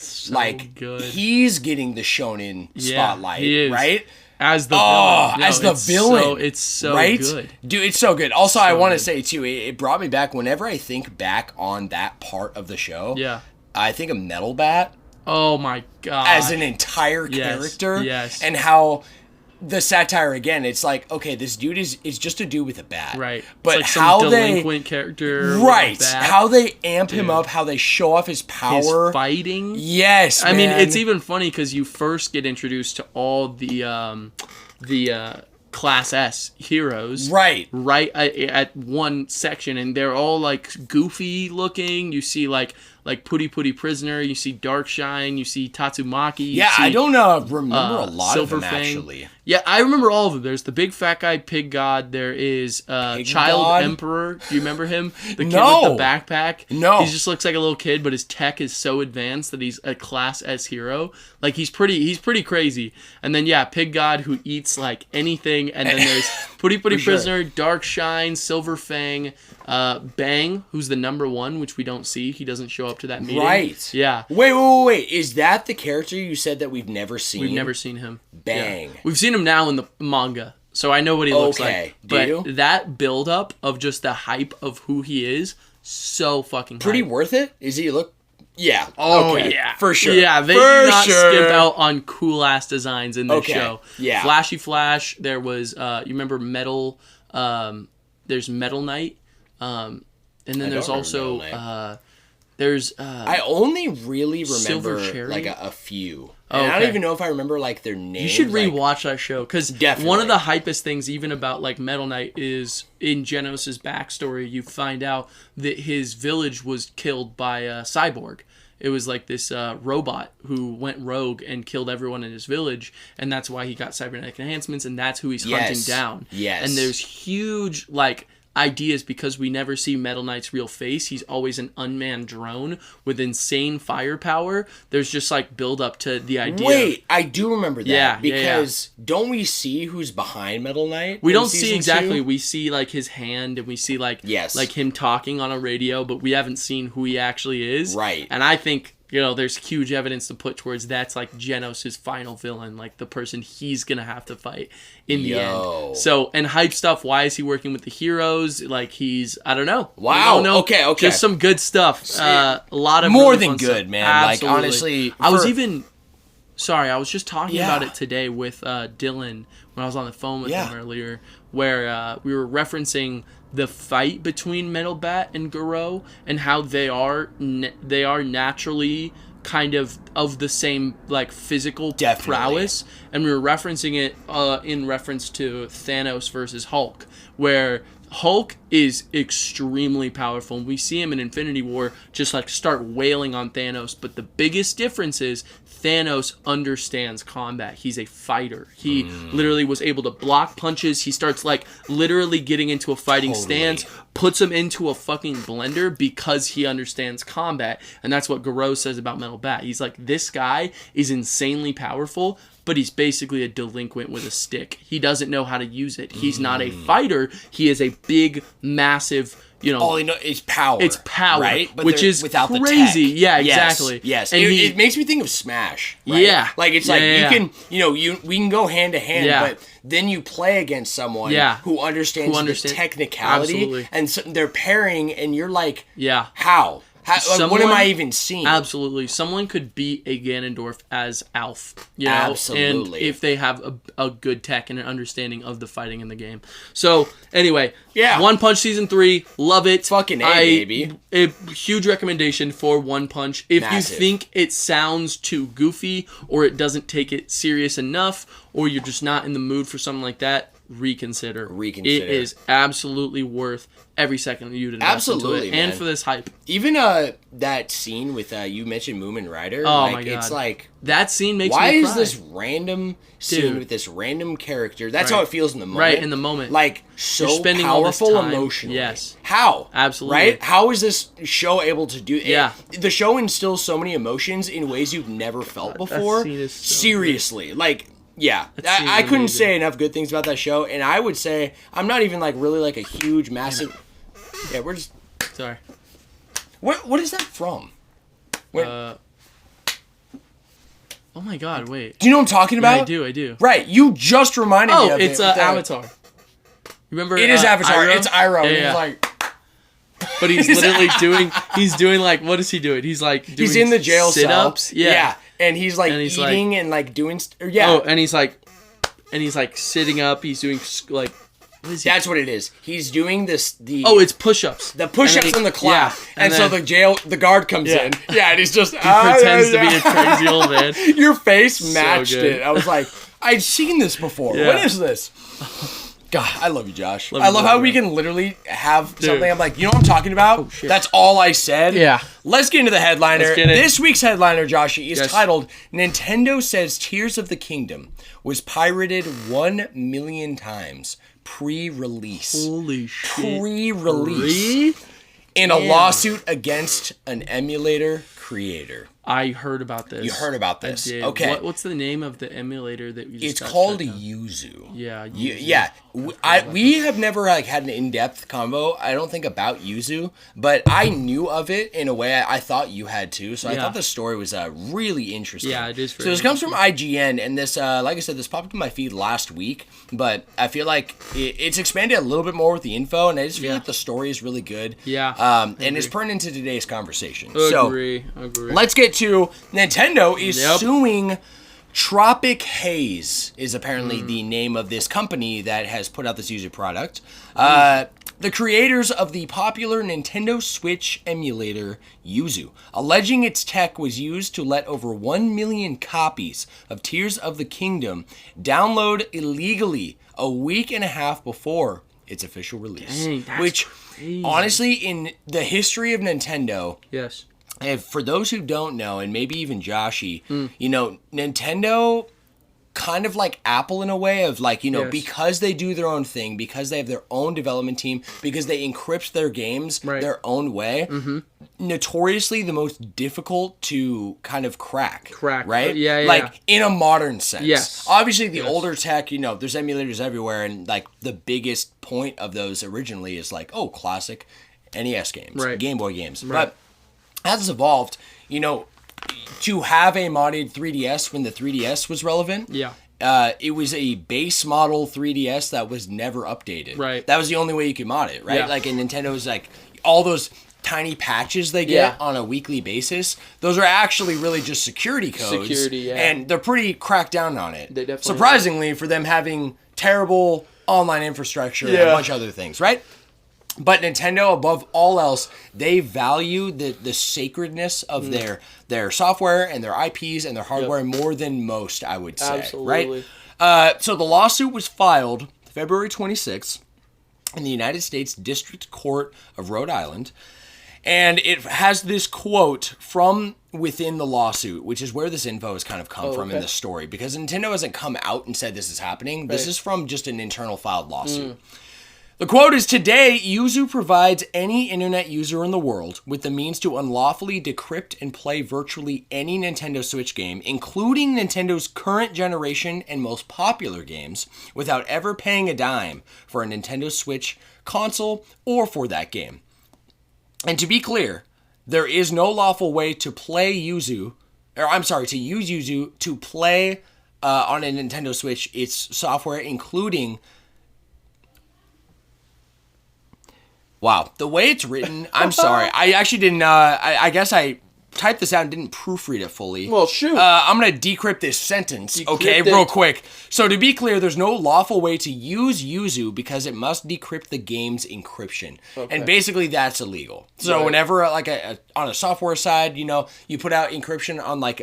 good. He's getting the shonen spotlight, he is. Right? As the villain. As the villain. It's so right? good. Dude, it's so good. Also, I want to say, too, it brought me back, whenever I think back on that part of the show, I think of Metal Bat. Oh my god. As an entire character. Yes. And how... the satire again, it's okay, this dude is just a dude with a bat. Right. But it's how some they delinquent character. Right. How they amp him up, how they show off his power. His fighting. Yes. I mean, it's even funny because you first get introduced to all the Class S heroes. Right. Right at one section, and they're all goofy looking. You see Putty Prisoner, you see Darkshine, you see Tatsumaki. I don't remember a lot of them, actually. Yeah, I remember all of them. There's the big fat guy, Pig God. There is Child God? Emperor. Do you remember him? The kid No. with the backpack? No. He just looks like a little kid, but his tech is so advanced that he's a Class S hero. He's pretty crazy. And then, Pig God, who eats, anything. And then there's Putty Prisoner, Darkshine, Silver Fang, Bang, who's the number 1, which we don't see. He doesn't show up to that meeting. Right. Yeah. Wait. Is that the character you said that we've never seen? We've never seen him. Bang. Yeah. We've seen him now in the manga, so I know what he looks like. Do you? But that build-up of just the hype of who he is, so fucking pretty hype. worth it? Is he look... Yeah. Oh, okay. yeah. For sure. Yeah, they do not skimp out on cool-ass designs in this show. Yeah. Flashy Flash, there was... you remember Metal... there's Metal Knight, and then there's also... there's... I only really remember, a few. And I don't even know if I remember, their names. You should rewatch that show, because one of the hypest things, even about, Metal Knight, is in Genos' backstory, you find out that his village was killed by a cyborg. It was this robot who went rogue and killed everyone in his village, and that's why he got cybernetic enhancements, and that's who he's hunting down. Yes. And there's huge, ideas, because we never see Metal Knight's real face. He's always an unmanned drone with insane firepower. There's just like build up to the idea. Wait, I do remember that. Yeah, because don't we see who's behind Metal Knight? We don't see exactly. 2? We see like his hand, and we see like yes. like him talking on a radio, but we haven't seen who he actually is. Right. And I think, you know, there's huge evidence to put towards that's like Genos' final villain, like the person he's gonna have to fight in the end. So, and hype stuff, why is he working with the heroes? Like he's, I don't know. Wow. Don't know. Okay. Just some good stuff. A lot of more really than good, stuff. man. Absolutely. Like honestly, I was just talking about it today with Dylan when I was on the phone with him earlier, where we were referencing the fight between Metal Bat and Garou and how they are naturally kind of the same like physical prowess, and we were referencing it in reference to Thanos versus Hulk, where Hulk is extremely powerful, and we see him in Infinity War just like start wailing on Thanos, but the biggest difference is Thanos understands combat. He's a fighter. He literally was able to block punches. He starts like literally getting into a fighting stance, puts him into a fucking blender because he understands combat. And that's what Garou says about Metal Bat. He's like, this guy is insanely powerful, but he's basically a delinquent with a stick. He doesn't know how to use it. He's not a fighter. He is a big, massive, you know, all he knows is power. It's power, right? But which is without crazy. The tech. Yeah, exactly. Yes. And it makes me think of Smash. Right? Yeah. Like it's like you can, we can go hand to hand, but then you play against someone who understands the technicality, absolutely. And so they're pairing, and you're like, how? Like, what am I even seeing? Absolutely. Someone could beat a Ganondorf as Alf. You know? Absolutely. And if they have a good tech and an understanding of the fighting in the game. So, anyway. One Punch Season 3. Love it. Fucking baby. A huge recommendation for One Punch. If you think it sounds too goofy, or it doesn't take it serious enough, or you're just not in the mood for something like that, reconsider. It is absolutely worth every second of you to invest into it, and for this hype. Even that scene with you mentioned Moomin Rider. Oh my god! It's like that scene makes me cry. Why is this random scene with this random character? That's how it feels in the moment. Right in the moment, like so powerful emotionally. Yes, how absolutely right? How is this show able to do? Yeah, the show instills so many emotions in ways you've never felt before. Seriously, good. Like. Yeah, I couldn't say enough good things about that show, and I would say I'm not even like really like a huge, massive. Yeah, we're just. Sorry. What is that from? Oh my god! Wait. Do you know what I'm talking about? Yeah, I do. Right, you just reminded me of it. Oh, it's Avatar. Remember? It is Avatar. Iroh? It's Iroh. Yeah. He's like. But he's literally doing. He's doing like, what is he doing? He's like doing he's in the jail sit-ups. cell. Yeah. And he's like eating and like doing. Oh, and he's like sitting up. He's doing like. What is he? That's what it is. He's doing this. It's push-ups. The push-ups in the clap. Yeah, and so the guard comes in. Yeah, and he's just. He pretends to be a crazy old man. Your face matched it. I was like, I've seen this before. Yeah. What is this? God, I love you, Josh. I love how we can literally have something. I'm like, you know what I'm talking about? Oh, shit. That's all I said. Yeah. Let's get into the headliner. This week's headliner, Joshy, is titled Nintendo Says Tears of the Kingdom was pirated 1 million times pre-release. Holy shit. Pre-release. In a lawsuit against an emulator creator. I heard about this. You heard about this. I did. Okay. What's the name of the emulator that we just It's called Yuzu. Yeah. Yuzu. Yeah. We have never like had an in-depth convo, I don't think, about Yuzu, but I knew of it in a way I thought you had too, so I thought the story was really interesting. Yeah, it is. So this comes from IGN, and this, like I said, this popped up in my feed last week, but I feel like it's expanded a little bit more with the info, and I just feel like the story is really good. Yeah. And it's pertinent to today's conversation. Agree. Let's get to Nintendo is suing Tropic Haze is apparently the name of this company that has put out this user product. The creators of the popular Nintendo Switch emulator, Yuzu, alleging its tech was used to let over 1 million copies of Tears of the Kingdom download illegally a week and a half before its official release. Dang, that's which, crazy. Honestly, in the history of Nintendo... Yes. And for those who don't know, and maybe even Joshy, Nintendo kind of like Apple in a way of like, you know, Yes. because they do their own thing, because they have their own development team, because they encrypt their games their own way, notoriously the most difficult to kind of crack. Right? Yeah. Like in a modern sense. Yes. Obviously the older tech, you know, there's emulators everywhere, and like the biggest point of those originally is like, oh, classic NES games, Game Boy games. But as it's evolved, you know, to have a modded 3DS when the 3DS was relevant, it was a base model 3DS that was never updated. Right. That was the only way you could mod it, right? Yeah. Like, and Nintendo's like, all those tiny patches they get on a weekly basis, those are actually really just security codes. And they're pretty cracked down on it. They definitely surprisingly, for them having terrible online infrastructure and a bunch of other things, right? But Nintendo, above all else, they value the sacredness of their software and their IPs and their hardware more than most, I would say. Absolutely. Right? So the lawsuit was filed February 26th in the United States District Court of Rhode Island. And it has this quote from within the lawsuit, which is where this info has kind of come from in the story. Because Nintendo hasn't come out and said this is happening. This is from just an internal filed lawsuit. The quote is, "Today, Yuzu provides any internet user in the world with the means to unlawfully decrypt and play virtually any Nintendo Switch game, including Nintendo's current generation and most popular games, without ever paying a dime for a Nintendo Switch console or for that game. And to be clear, there is no lawful way to play Yuzu, or I'm sorry, to use Yuzu to play on a Nintendo Switch its software, including..." Wow, the way it's written, I'm sorry. I actually didn't, I guess I typed this out and didn't proofread it fully. Well, shoot. I'm going to decrypt this sentence, real quick. So to be clear, there's no lawful way to use Yuzu because it must decrypt the game's encryption. And basically that's illegal. So whenever, like, on a software side, you know, you put out encryption on, like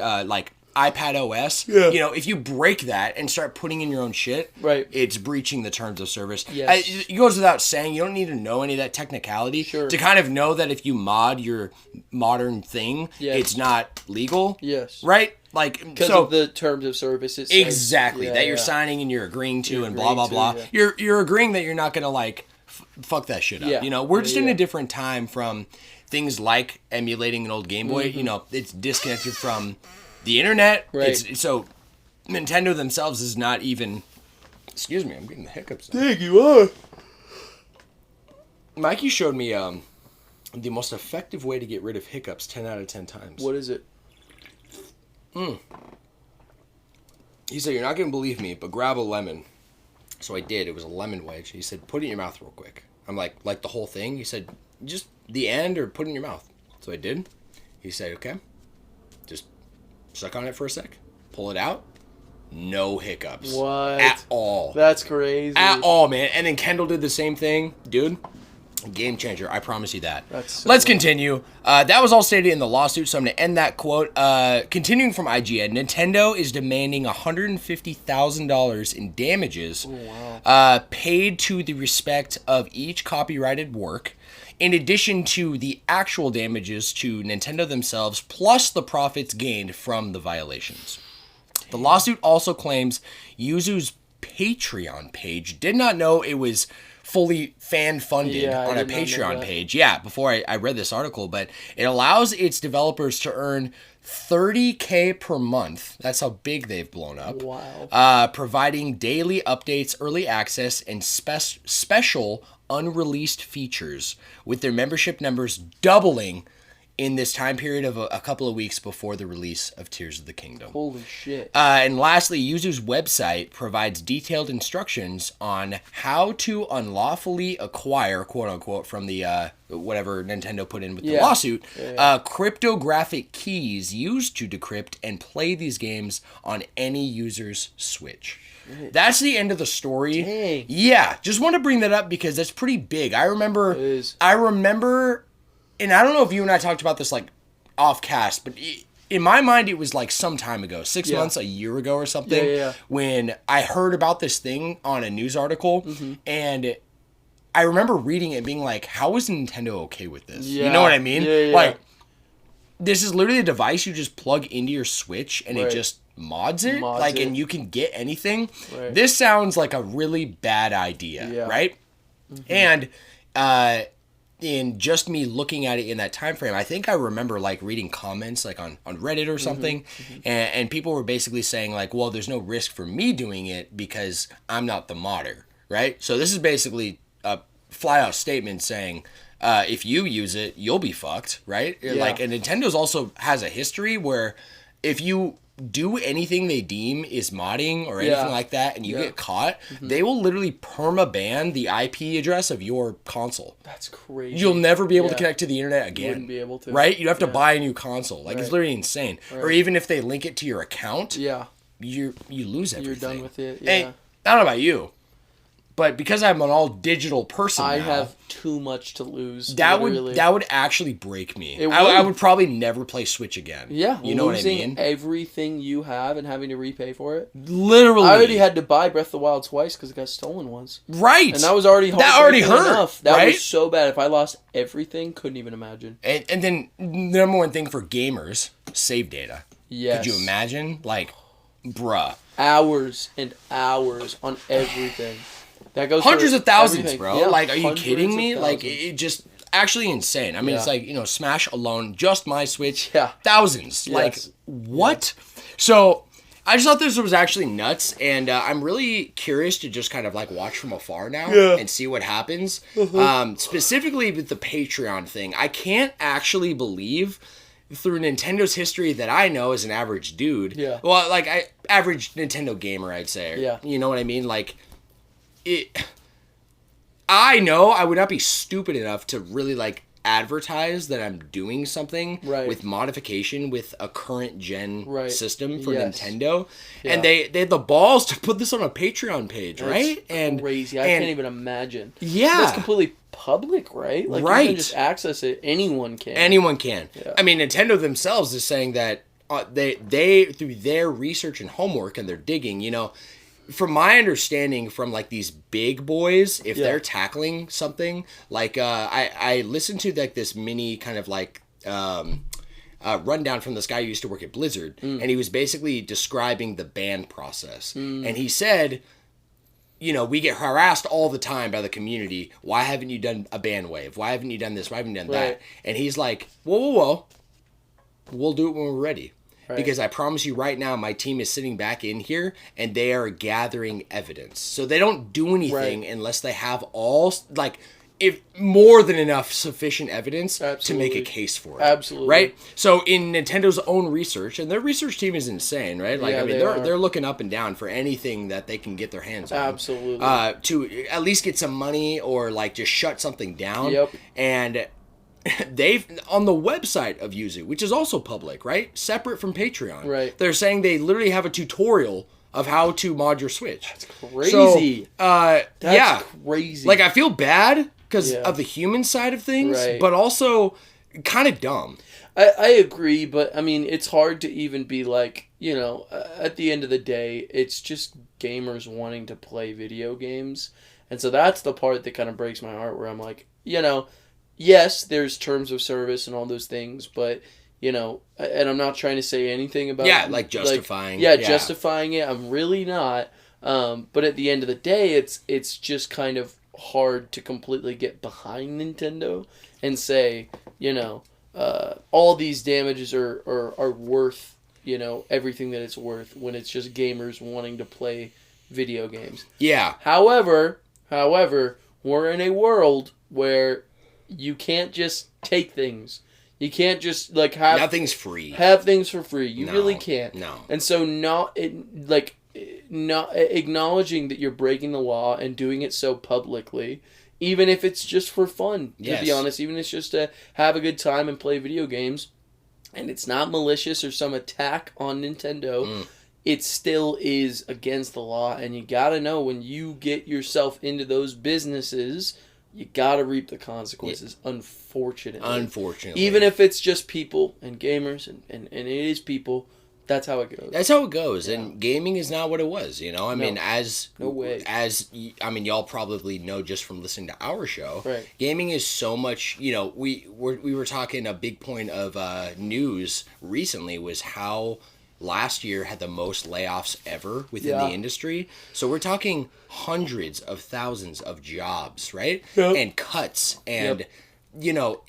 iPad OS, you know, if you break that and start putting in your own shit, it's breaching the terms of service. It goes without saying, you don't need to know any of that technicality to kind of know that if you mod your modern thing, it's not legal. Right? Like, because of the terms of service. Exactly. That you're signing and you're agreeing to and blah, blah, blah. You're agreeing that you're not going to, like, fuck that shit up. You know, we're just in a different time from things like emulating an old Game Boy. You know, it's disconnected from the internet, so Nintendo themselves is not even... Excuse me, I'm getting the hiccups now. Thank you are. Mikey showed me the most effective way to get rid of hiccups 10 out of 10 times. What is it? He said, "You're not going to believe me, but grab a lemon." So I did. It was a lemon wedge. He said, "Put it in your mouth real quick." I'm like the whole thing? He said, "Just the end or put it in your mouth." So I did. He said, "Okay. Just suck on it for a sec. Pull it out. No hiccups. What? At all. That's crazy. At all, man." And then Kendall did the same thing. Dude, game changer. I promise you that. That's so Let's continue. That was all stated in the lawsuit, so I'm going to end that quote. Continuing from IGN, Nintendo is demanding $150,000 in damages paid to the respect of each copyrighted work, in addition to the actual damages to Nintendo themselves, plus the profits gained from the violations. The lawsuit also claims Yuzu's Patreon page did not know it was fully fan-funded on a Patreon page. Yeah, before I read this article, but it allows its developers to earn $30K per month. That's how big they've blown up. Wow. Providing daily updates, early access, and special unreleased features, with their membership numbers doubling in this time period of a couple of weeks before the release of Tears of the Kingdom. Holy shit. And lastly, Yuzu's website provides detailed instructions on how to unlawfully acquire, quote-unquote, from the whatever Nintendo put in with the lawsuit, cryptographic keys used to decrypt and play these games on any user's Switch. That's the end of the story. Dang. Yeah, just want to bring that up because that's pretty big. I remember, and I don't know if you and I talked about this like off cast, but in my mind it was like some time ago, 6 months, a year ago or something, when I heard about this thing on a news article, and I remember reading it and being like, how is Nintendo okay with this? You know what I mean? Like, this is literally a device you just plug into your Switch and it just mods it, and you can get anything. Right. This sounds like a really bad idea, right? Mm-hmm. And in just me looking at it in that time frame, I think I remember like reading comments like on Reddit or something, and people were basically saying like, well, there's no risk for me doing it because I'm not the modder, right? So this is basically a fly out statement saying, if you use it, you'll be fucked, right? Yeah. Like, and Nintendo's also has a history where if you do anything they deem is modding or anything like that and you get caught, they will literally perma-ban the IP address of your console. That's crazy. You'll never be able to connect to the internet again. You wouldn't be able to. Right? You'd have to buy a new console. Like, it's literally insane. Right. Or even if they link it to your account, you lose everything. You're done with it, And I don't know about you, but because I'm an all digital person now, I have too much to lose. That would actually break me. I would probably never play Switch again. Yeah, you know what I mean? Everything you have and having to repay for it. Literally, I already had to buy Breath of the Wild twice because it got stolen once. Right, and that was already hard. That already hurt. Enough. That was so bad. If I lost everything, couldn't even imagine. And then the number one thing for gamers, save data. Yes. Could you imagine? Like, bruh, hours and hours on everything. That goes hundreds of thousands, everything. bro. Yeah, like, are you kidding me? Like, it just actually insane. I mean, it's like, Smash alone, just my Switch, thousands. Yes. Like, what? So, I just thought this was actually nuts, and I'm really curious to just kind of like watch from afar now and see what happens. Specifically with the Patreon thing, I can't actually believe through Nintendo's history that I know as an average dude. Yeah. Well, like average Nintendo gamer, I'd say. Yeah. You know what I mean? Like. I know I would not be stupid enough to really like advertise that I'm doing something with modification with a current gen system for Nintendo, and they had the balls to put this on a Patreon page, right? And crazy, I can't even imagine. Yeah, that's completely public, right? Like you can just access it. Anyone can. Anyone can. Yeah. I mean, Nintendo themselves is saying that they through their research and homework and their digging, from my understanding from like these big boys, if they're tackling something like I listened to like this mini kind of like rundown from this guy who used to work at Blizzard, and he was basically describing the ban process, and he said, we get harassed all the time by the community. Why haven't you done a ban wave? Why haven't you done this? Why haven't you done that? And he's like, whoa, we'll do it when we're ready. Right. Because I promise you right now, my team is sitting back in here and they are gathering evidence. So they don't do anything unless they have if more than enough sufficient evidence to make a case for it. Absolutely. Right? So in Nintendo's own research, and their research team is insane, right? Like, they're looking up and down for anything that they can get their hands on. Absolutely. To at least get some money or like just shut something down. Yep. And they've on the website of Yuzu, which is also public, right? Separate from Patreon. Right. They're saying they literally have a tutorial of how to mod your Switch. That's crazy. So, That's crazy. Like, I feel bad because of the human side of things, but also kind of dumb. I agree, but I mean, it's hard to even be like, at the end of the day, it's just gamers wanting to play video games. And so that's the part that kind of breaks my heart where I'm like, yes, there's terms of service and all those things, but, and I'm not trying to say anything about... Yeah, like justifying. Justifying it. I'm really not. But at the end of the day, it's just kind of hard to completely get behind Nintendo and say, all these damages are worth, everything that it's worth when it's just gamers wanting to play video games. Yeah. However, we're in a world where... you can't just take things. You can't just have nothing's free. Have things for free. You really can't. No. And so not acknowledging that you're breaking the law and doing it so publicly, even if it's just for fun. To be honest, even if it's just to have a good time and play video games, and it's not malicious or some attack on Nintendo. It still is against the law, and you gotta know when you get yourself into those businesses. You gotta reap the consequences, unfortunately. Even if it's just people and gamers, and it is people, that's how it goes. That's how it goes, and gaming is not what it was, I mean, no way. Y'all probably know just from listening to our show, right. Gaming is so much, we were talking, a big point of news recently was how last year had the most layoffs ever within the industry. So we're talking hundreds of thousands of jobs, right? Yep. And cuts. And, you know,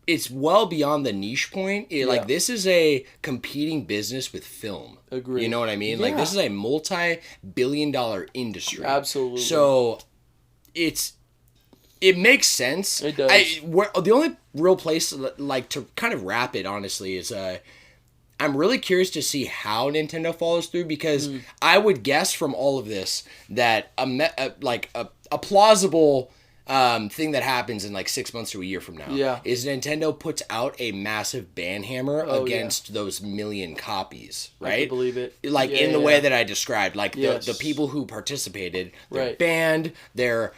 it's well beyond the niche point. Like, this is a competing business with film. Agreed. You know what I mean? Like, this is a multi-billion-dollar industry. Absolutely. So it makes sense. It does. The only real place, like, to kind of wrap it, honestly, is I'm really curious to see how Nintendo follows through, because I would guess from all of this that a plausible thing that happens in like 6 months to a year from now is Nintendo puts out a massive ban hammer against those million copies, right? I can believe it. Like in the way that I described, like the people who participated, they're banned, they're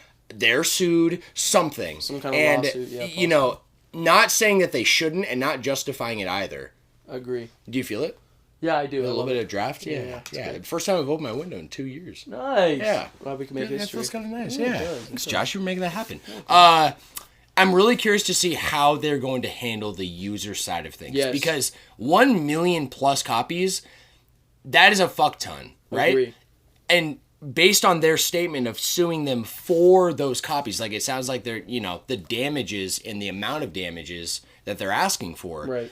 sued, something. Some kind of lawsuit, you know, not saying that they shouldn't and not justifying it either. Agree. Do you feel it? Yeah, I do. A little bit of draft? Yeah. First time I've opened my window in 2 years. Nice. Yeah. Glad we can make history. That feels kind of nice. Yeah. Thanks, Josh. You're making that happen. I'm really curious to see how they're going to handle the user side of things. Yes. Because 1 million plus copies, that is a fuck ton, right? Agree. And based on their statement of suing them for those copies, like, it sounds like they're, you know, the damages and the amount of damages that they're asking for. Right.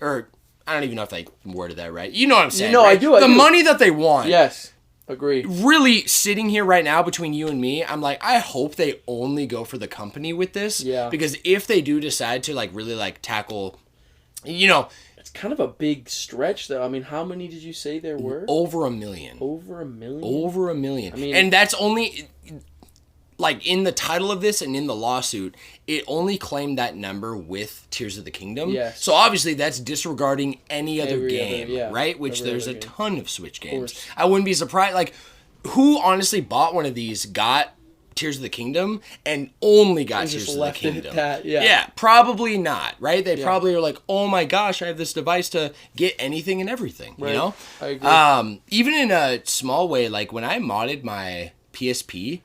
Or I don't even know if I worded that right. You know what I'm saying? No, right? I do. The money that they want. Yes. Agree. Really, sitting here right now between you and me, I'm like, I hope they only go for the company with this. Yeah. Because if they do decide to, like, really, like, tackle, you know, it's kind of a big stretch, though. I mean, how many did you say there were? Over 1 million. Over 1 million? Over 1 million. I mean, and that's only, like, in the title of this and in the lawsuit, it only claimed that number with Tears of the Kingdom. Yes. So obviously that's disregarding any other game, right? Which there's a ton of Switch games. I wouldn't be surprised. Like, who honestly bought one of these, got Tears of the Kingdom, and only got Tears of the Kingdom? Yeah, probably not, right? They probably are like, oh my gosh, I have this device to get anything and everything, you know? I agree. Even in a small way, like when I modded my PSP,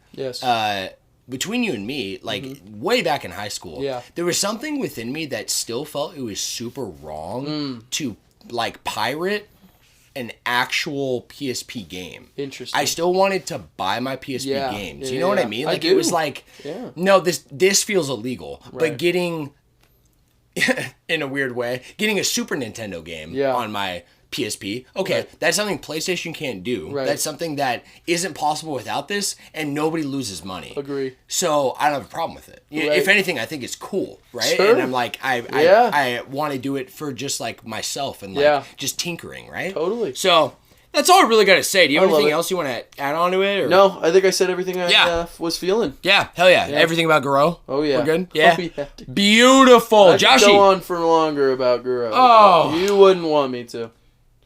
between you and me, like way back in high school, there was something within me that still felt it was super wrong to, like, pirate an actual PSP game. Interesting. I still wanted to buy my PSP games. You know what I mean? Like, it was like, no, this feels illegal. Right. But getting, in a weird way, getting a Super Nintendo game on my PSP, that's something PlayStation can't do. Right. That's something that isn't possible without this, and nobody loses money. Agree. So I don't have a problem with it. Right. If anything, I think it's cool, right? Sure. And I'm like, I want to do it for just, like, myself and, like, just tinkering, right? Totally. So that's all I really got to say. Do you have anything else you want to add on to it? Or? No, I think I said everything I was feeling. Yeah, hell yeah. Everything about Guro? Oh, yeah. We're good? Yeah. Oh, yeah. Beautiful. I could go on for longer about Guro. Oh. You wouldn't want me to.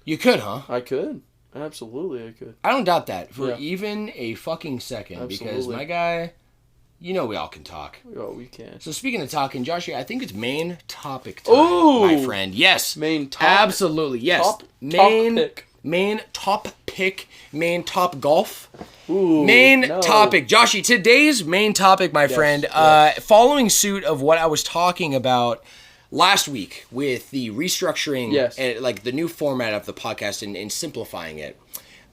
You could, huh? I could. Absolutely, I could. I don't doubt that for even a fucking second. Because my guy, you know we all can talk. Oh, we can. So speaking of talking, Josh, I think it's main topic time, my friend. Yes. Main topic. Absolutely, yes. Main top pick. Main top golf. Ooh, topic. Joshy, today's main topic, my friend, following suit of what I was talking about last week with the restructuring and, like, the new format of the podcast and simplifying it.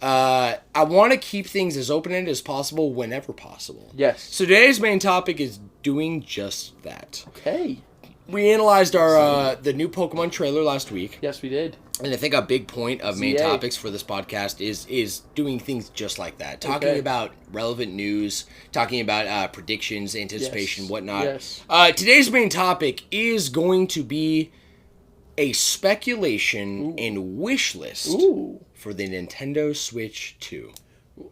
I want to keep things as open-ended as possible whenever possible. Yes. So today's main topic is doing just that. Okay. We analyzed our the new Pokemon trailer last week. Yes, we did. And I think a big point of main topics for this podcast is doing things just like that. Talking about relevant news, talking about predictions, anticipation, whatnot. Yes. Today's main topic is going to be a speculation and wish list for the Nintendo Switch 2.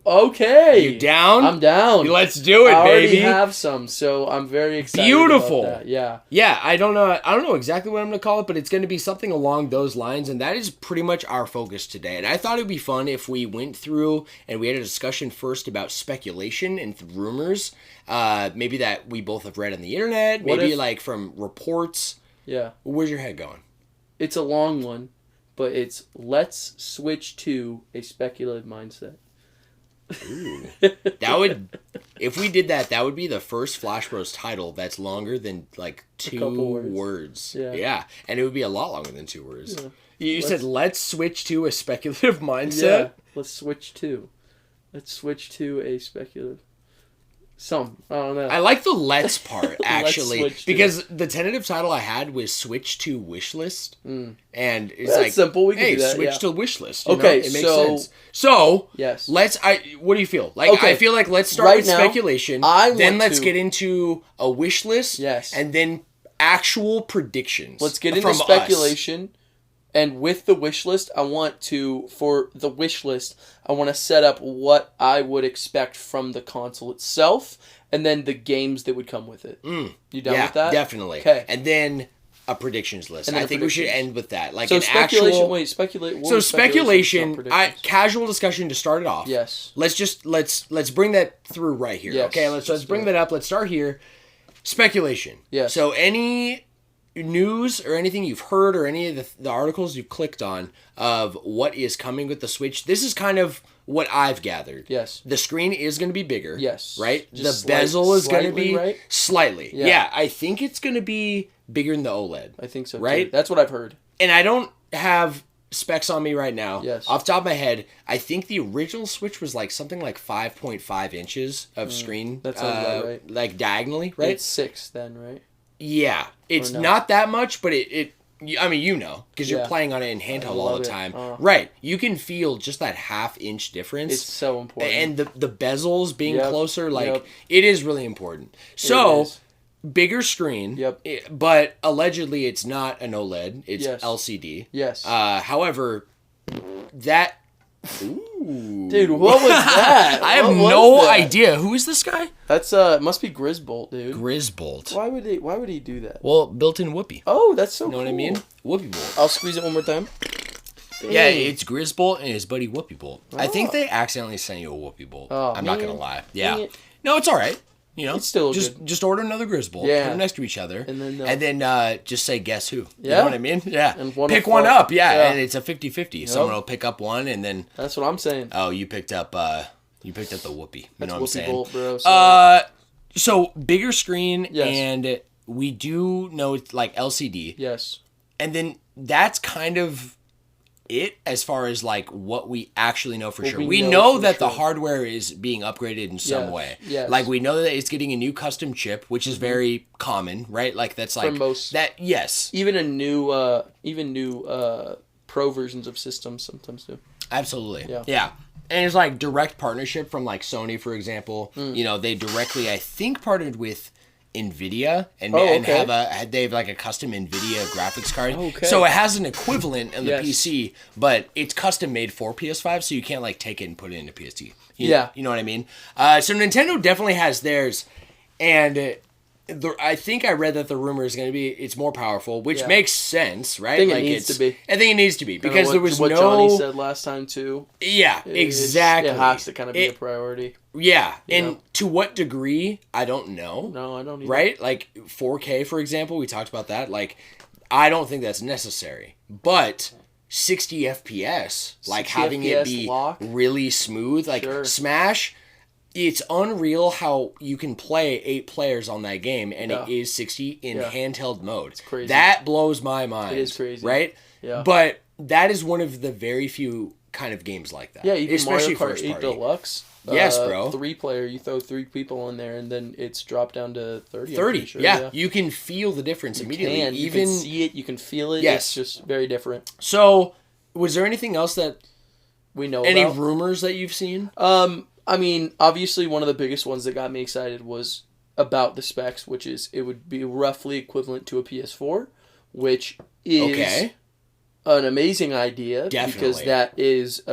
Okay. You down? I'm down. Let's do it, baby. I already have some, so I'm very excited about that. Yeah. Yeah, I don't know exactly what I'm going to call it, but it's going to be something along those lines, and that is pretty much our focus today. And I thought it would be fun if we went through and we had a discussion first about speculation and rumors, maybe that we both have read on the internet, maybe like from reports. Yeah. Where's your head going? It's a long one, but it's let's switch to a speculative mindset. Ooh. That would, if we did that, that would be the first Flash Bros title that's longer than like 2 words. Yeah. And it would be a lot longer than 2 words. You said let's switch to a speculative mindset. Yeah, let's switch to a speculative. I don't know. I like the let's part, actually. Let's because the tentative title I had was switch to Wishlist. And it's That's simple. We can do that, switch to Wishlist. Okay, it makes sense. So, yes. What do you feel? Like, okay. I feel like let's start with speculation. Then let's to get into a wish list. Yes. And then actual predictions. Let's get into speculation. And with the wish list, for the wish list, I want to set up what I would expect from the console itself, and then the games that would come with it. You done with that? Yeah, definitely. Okay. And then a predictions list. I think we should end with that. Like, so an speculation. actual... Wait, speculate. So speculation. Casual discussion to start it off. Yes. Let's bring that through right here. Yes. Okay. Let's bring that up. Let's start here. Speculation. Yes. So any news or anything you've heard or any of the articles you've clicked on of what is coming with the Switch, this is kind of what I've gathered. Yes. The screen is going to be bigger. Yes. Right? The bezel is going to be slightly. Yeah. Yeah, I think it's going to be bigger than the OLED. I think so, right? Too. That's what I've heard. And I don't have specs on me right now. Yes. Off the top of my head, I think the original Switch was like something like 5.5 inches of screen. That sounds about right. Like diagonally, right? It's 6 then, right? Yeah, it's not that much, but it I mean, because you're playing on it in handheld all the time. Right, you can feel just that half-inch difference. It's so important. And the bezels being closer, it is really important. So, bigger screen, but allegedly it's not an OLED, it's LCD. Yes. However, that... Ooh. Dude, what was that? I have no idea. Who is this guy? That's must be Grisbolt, dude. Grisbolt. Why would he do that? Well, built-in whoopee. Oh, that's so cool. You know what I mean? Whoopee Bolt. I'll squeeze it one more time. Dang. Yeah, it's Grisbolt and his buddy Whoopee Bolt. I think they accidentally sent you a Whoopee Bolt. Oh, I'm not gonna lie. Yeah. No, it's all right. You know, it's still just order another Grisbolt, put them next to each other, and then just say guess who. You know what I mean? Yeah. And pick one up, and it's a 50-50. Yep. Someone will pick up one, and then that's what I'm saying. Oh, you picked up the Whoopee. You know what I'm saying? Bolt, bro. So bigger screen, and we do know it's like LCD. Yes. And then that's kind of it as far as like what we actually know for sure. We know that the hardware is being upgraded in some way. Yes. Like we know that it's getting a new custom chip, which is very common, right? Like that's like for most, that. Yes. Even new pro versions of systems sometimes do. Absolutely. Yeah. And it's like direct partnership from like Sony, for example. You know, they directly, I think, partnered with NVIDIA and they have like a custom NVIDIA graphics card. Okay. So it has an equivalent in the PC, but it's custom made for PS5, so you can't like take it and put it into PS4. You know what I mean? So Nintendo definitely has theirs, and I think I read that the rumor is going to be it's more powerful, which makes sense, right? I think it needs to be. I think it needs to be because there was what Johnny said last time too. Yeah, exactly. It has to kind of be a priority. Yeah, and to what degree, I don't know. No, I don't either. Right? Like 4K, for example, we talked about that. Like, I don't think that's necessary. But 60 FPS, like having it be really smooth, like Smash, it's unreal how you can play 8 players on that game, and it is 60 in handheld mode. It's crazy. That blows my mind. It is crazy. Right? Yeah. But that is one of the very few kind of games like that. Yeah, even especially Mario Kart first 8 party. Deluxe. Yes, bro. 3-player, you throw 3 people in there, and then it's dropped down to 30. 30, sure, you can feel the difference immediately. You can see it, you can feel it. Yes. It's just very different. So, was there anything else that we know any about? rumors that you've seen? I mean, obviously one of the biggest ones that got me excited was about the specs, which is it would be roughly equivalent to a PS4, which is an amazing idea. Definitely. Because that is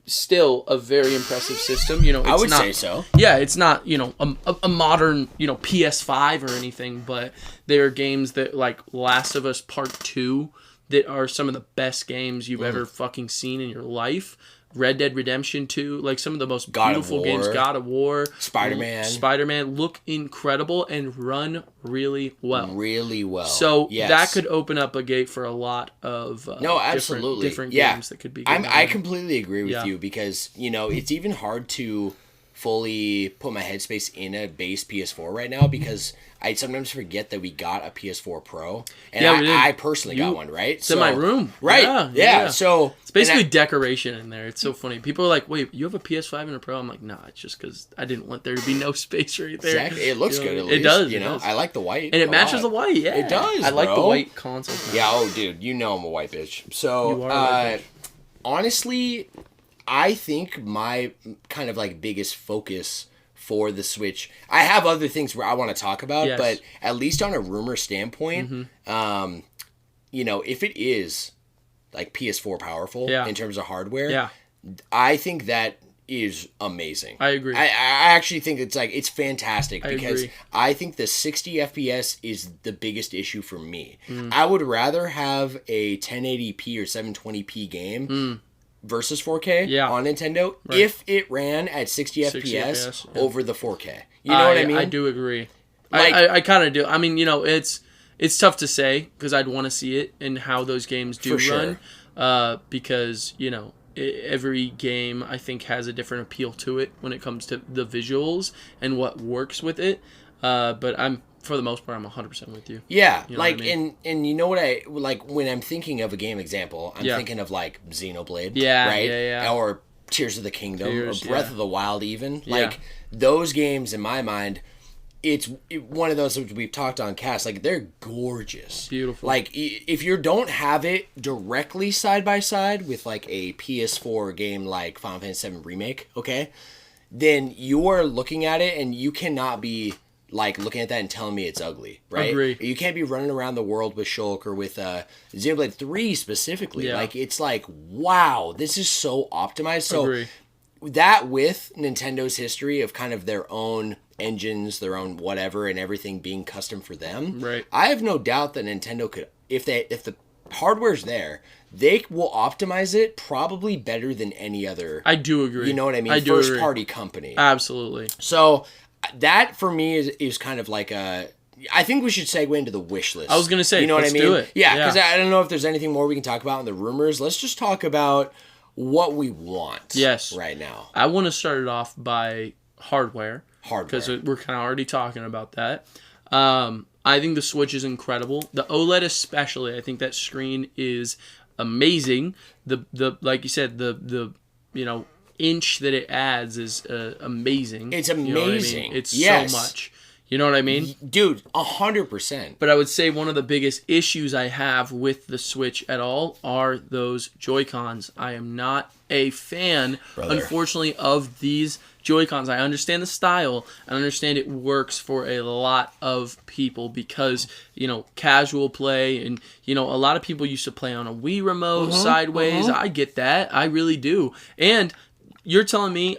still a very impressive system. You know, it's I would not, say so. Yeah, it's not, you know, a modern, you know, PS5 or anything, but there are games that like Last of Us Part 2 that are some of the best games you've ever fucking seen in your life. Red Dead Redemption 2, like some of the most beautiful games. God of War. Spider-Man look incredible and run really well. Really well. So that could open up a gate for a lot of absolutely. different games that could be good. I completely agree with you because, you know, it's even hard to fully put my headspace in a base PS4 right now because I sometimes forget that we got a PS4 Pro, and I personally got one, right? It's in my room, right? Yeah. So it's basically decoration in there. It's so funny. People are like, "Wait, you have a PS5 and a Pro?" I'm like, "Nah, it's just because I didn't want there to be no space right there." Exactly. It looks good. At least, it does. You know, I like the white, and it matches the white. Yeah, it does. I like the white console. Yeah. Oh, dude, you know I'm a white bitch. So, honestly, I think my kind of like biggest focus for the Switch, I have other things where I want to talk about, but at least on a rumor standpoint, you know, if it is like PS4 powerful in terms of hardware, I think that is amazing. I agree. I actually think it's fantastic because I think the 60 FPS is the biggest issue for me. I would rather have a 1080p or 720p game versus 4K on Nintendo if it ran at 60 FPS over the 4K. You know what I mean? I do agree. Like, I kind of do. I mean, you know, it's tough to say because I'd want to see it and how those games do run because, you know, every game I think has a different appeal to it when it comes to the visuals and what works with it. But for the most part, I'm 100% with you. Yeah, you know like, what I mean? and you know what I, like, when I'm thinking of a game example, I'm thinking of, like, Xenoblade, right? Yeah. Or Tears of the Kingdom, or Breath of the Wild even. Like, those games, in my mind, it's one of those which we've talked on cast, like, they're gorgeous. Beautiful. Like, if you don't have it directly side by side with, like, a PS4 game like Final Fantasy VII Remake, okay, then you're looking at it and you cannot be like looking at that and telling me it's ugly, right? Agree. You can't be running around the world with Shulk or with Xenoblade 3 specifically. Like, it's like, wow, this is so optimized. So that with Nintendo's history of kind of their own engines, their own whatever, and everything being custom for them, I have no doubt that Nintendo could, if the hardware's there, they will optimize it probably better than any other. I do agree. You know what I mean? First party company. Absolutely. So that for me is kind of like a. I think we should segue into the wish list. I was gonna say, you know what I mean? Do it. Yeah, because I don't know if there's anything more we can talk about in the rumors. Let's just talk about what we want. Right now. I want to start it off by hardware. Because we're kind of already talking about that. I think the Switch is incredible. The OLED especially. I think that screen is amazing. The like you said, the you know, inch that it adds is amazing. It's amazing. You know what I mean? It's so much. You know what I mean? Dude, 100%. But I would say one of the biggest issues I have with the Switch at all are those Joy-Cons. I am not a fan, unfortunately, of these Joy-Cons. I understand the style. I understand it works for a lot of people because, you know, casual play and, you know, a lot of people used to play on a Wii remote sideways. I get that. I really do. And you're telling me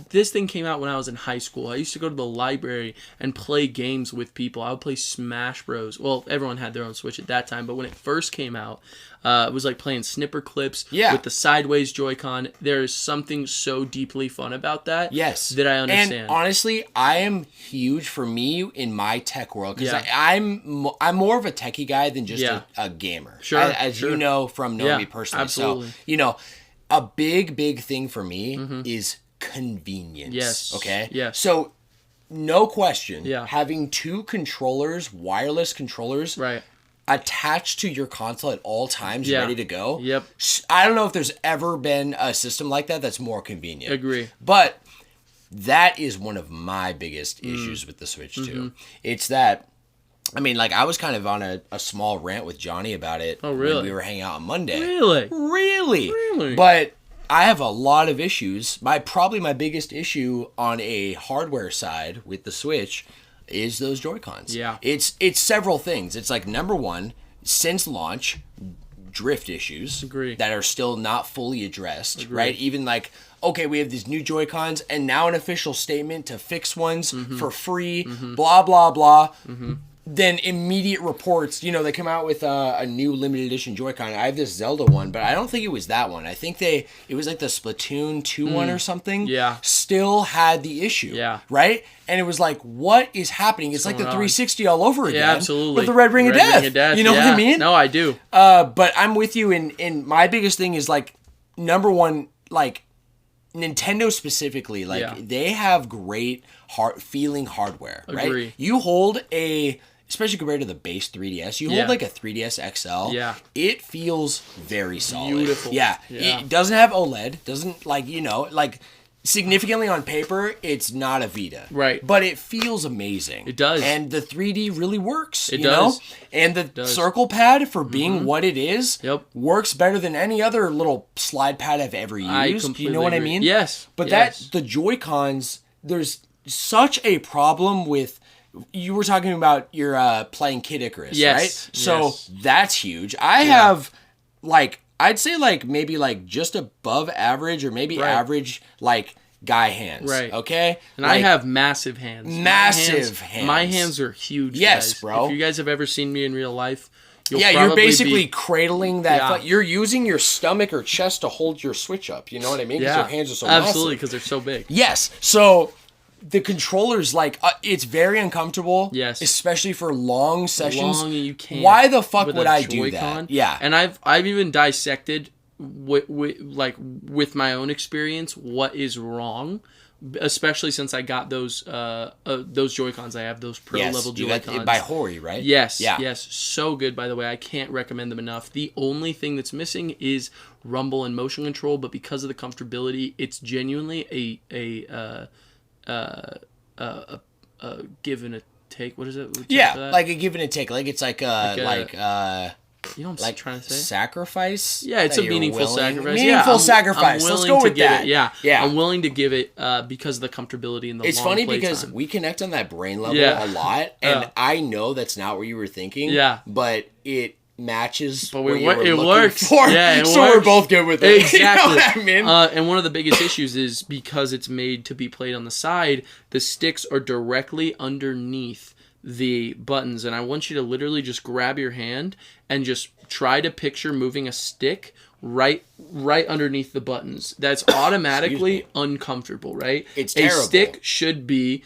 this thing came out when I was in high school. I used to go to the library and play games with people. I would play Smash Bros. Well, everyone had their own Switch at that time, but when it first came out, it was like playing snipper clips with the sideways Joy-Con. There is something so deeply fun about that. That I understand. And honestly, I am huge for me in my tech world because I'm more of a techie guy than just a gamer. As you know from knowing me personally. Absolutely. So, you know, a big thing for me is convenience. Okay? So, no question, having two controllers, wireless controllers, attached to your console at all times, ready to go. I don't know if there's ever been a system like that that's more convenient. Agree. But that is one of my biggest issues with the Switch, too. It's that, I mean, like, I was kind of on a small rant with Johnny about it when we were hanging out on Monday. Really? But I have a lot of issues. Probably my biggest issue on a hardware side with the Switch is those Joy-Cons. It's several things. It's like, number one, since launch, drift issues that are still not fully addressed, right? Even like, okay, we have these new Joy-Cons and now an official statement to fix ones for free, blah, blah, blah. Then immediate reports, you know, they come out with a new limited edition Joy-Con. I have this Zelda one, but I don't think it was that one. I think it was like the Splatoon 2 one or something. Still had the issue. Right? And it was like, what is happening? It's like the 360 all over again. Yeah, absolutely. With the Red Ring of Death. You know what I mean? No, I do. But I'm with you in my biggest thing is like, number one, like, Nintendo specifically, like they have great feeling hardware, right? Agree. You hold especially compared to the base 3DS, you hold like a 3DS XL. Yeah. It feels very solid. Beautiful. Yeah. It doesn't have OLED. Doesn't significantly on paper, it's not a Vita. Right. But it feels amazing. It does. And the 3D really works. It you does. know? And the circle pad, for being what it is, works better than any other little slide pad I've ever used. Do you know what I mean? Yes. But the Joy-Cons, there's such a problem with... You were talking about your playing Kid Icarus, right? So that's huge. I have, I'd say maybe just above average or maybe average guy hands. Right. Okay? And I have massive hands. Massive hands. My hands are huge. Yes, guys. bro. If you guys have ever seen me in real life, you're basically cradling that. You're using your stomach or chest to hold your Switch up. You know what I mean? Because your hands are so massive. Absolutely, because they're so big. Yes. So... The controller's it's very uncomfortable. Yes. Especially for long sessions. You can't. Why the fuck would I do that? Yeah. And I've even dissected with my own experience what is wrong, especially since I got those Joy-Cons. I have those pro level Joy-Cons by Hori, right? Yes. Yeah. Yes. So good, by the way. I can't recommend them enough. The only thing that's missing is rumble and motion control, but because of the comfortability, it's genuinely a give and a take. What is it? Like a give and a take. Like it's like you know what I'm trying to say? Sacrifice. Yeah, it's a meaningful sacrifice. Meaningful sacrifice. Let's go with that. Yeah. I'm willing to give it because of the comfortability and the. It's long funny play because time. we connect on that brain level a lot, and I know that's not what you were thinking. Yeah, but it matches. But it works. For. Yeah, it so works. We're both good with it. Exactly. You know what I mean? And one of the biggest issues is because it's made to be played on the side, the sticks are directly underneath the buttons, and I want you to literally just grab your hand and just try to picture moving a stick right underneath the buttons. That's automatically uncomfortable, right? It's terrible. A stick should be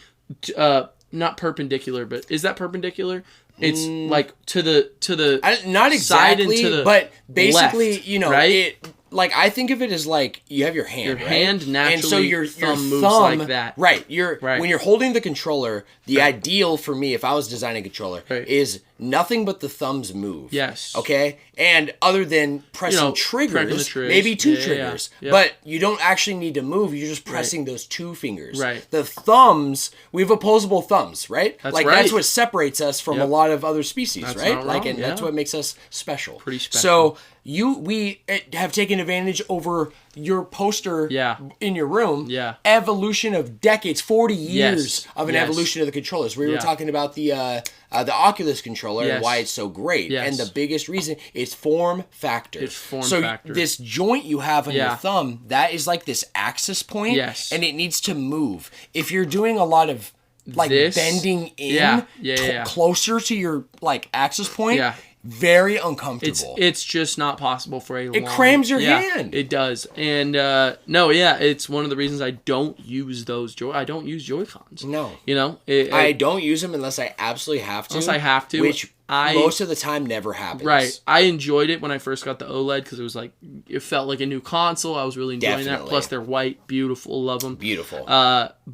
not perpendicular, but is that perpendicular? It's to the not exactly, side and to the but basically, left, right? I think of it as you have your hand. Your hand naturally, and so your thumb moves thumb, like that. Right. When you're holding the controller, the ideal for me, if I was designing a controller, is nothing but the thumbs move. Yes. Okay? And other than pressing triggers, maybe two triggers. Yeah. But you don't actually need to move. You're just pressing those two fingers. Right. The thumbs, we have opposable thumbs, right? That's right. That's what separates us from a lot of other species, that's right? Not wrong, and that's what makes us special. Pretty special. So we have taken advantage over your poster in your room. Yeah. Evolution of decades, 40 years of an evolution of the controllers. We were talking about the Oculus controller and why it's so great. Yes. And the biggest reason is form factor. It's form factor. This joint you have on your thumb, that is like this axis point. Yes. And it needs to move. If you're doing a lot of bending in closer to your axis point, very uncomfortable. It's just not possible for a long... It crams your hand. It does. And it's one of the reasons I don't use I don't use Joy-Cons. No. You know? I don't use them unless I absolutely have to. Unless I have to. Which most of the time never happens. Right. I enjoyed it when I first got the OLED because it was it felt like a new console. I was really enjoying that. Plus they're white, beautiful, love them. Beautiful.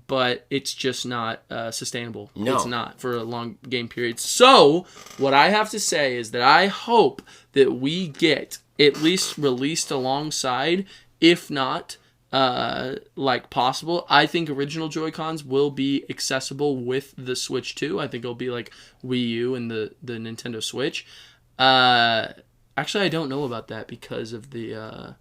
But it's just not sustainable. No. It's not for a long game period. So what I have to say is that I hope that we get at least released alongside, if not possible. I think original Joy-Cons will be accessible with the Switch 2. I think it'll be like Wii U and the Nintendo Switch. Actually, I don't know about that because of the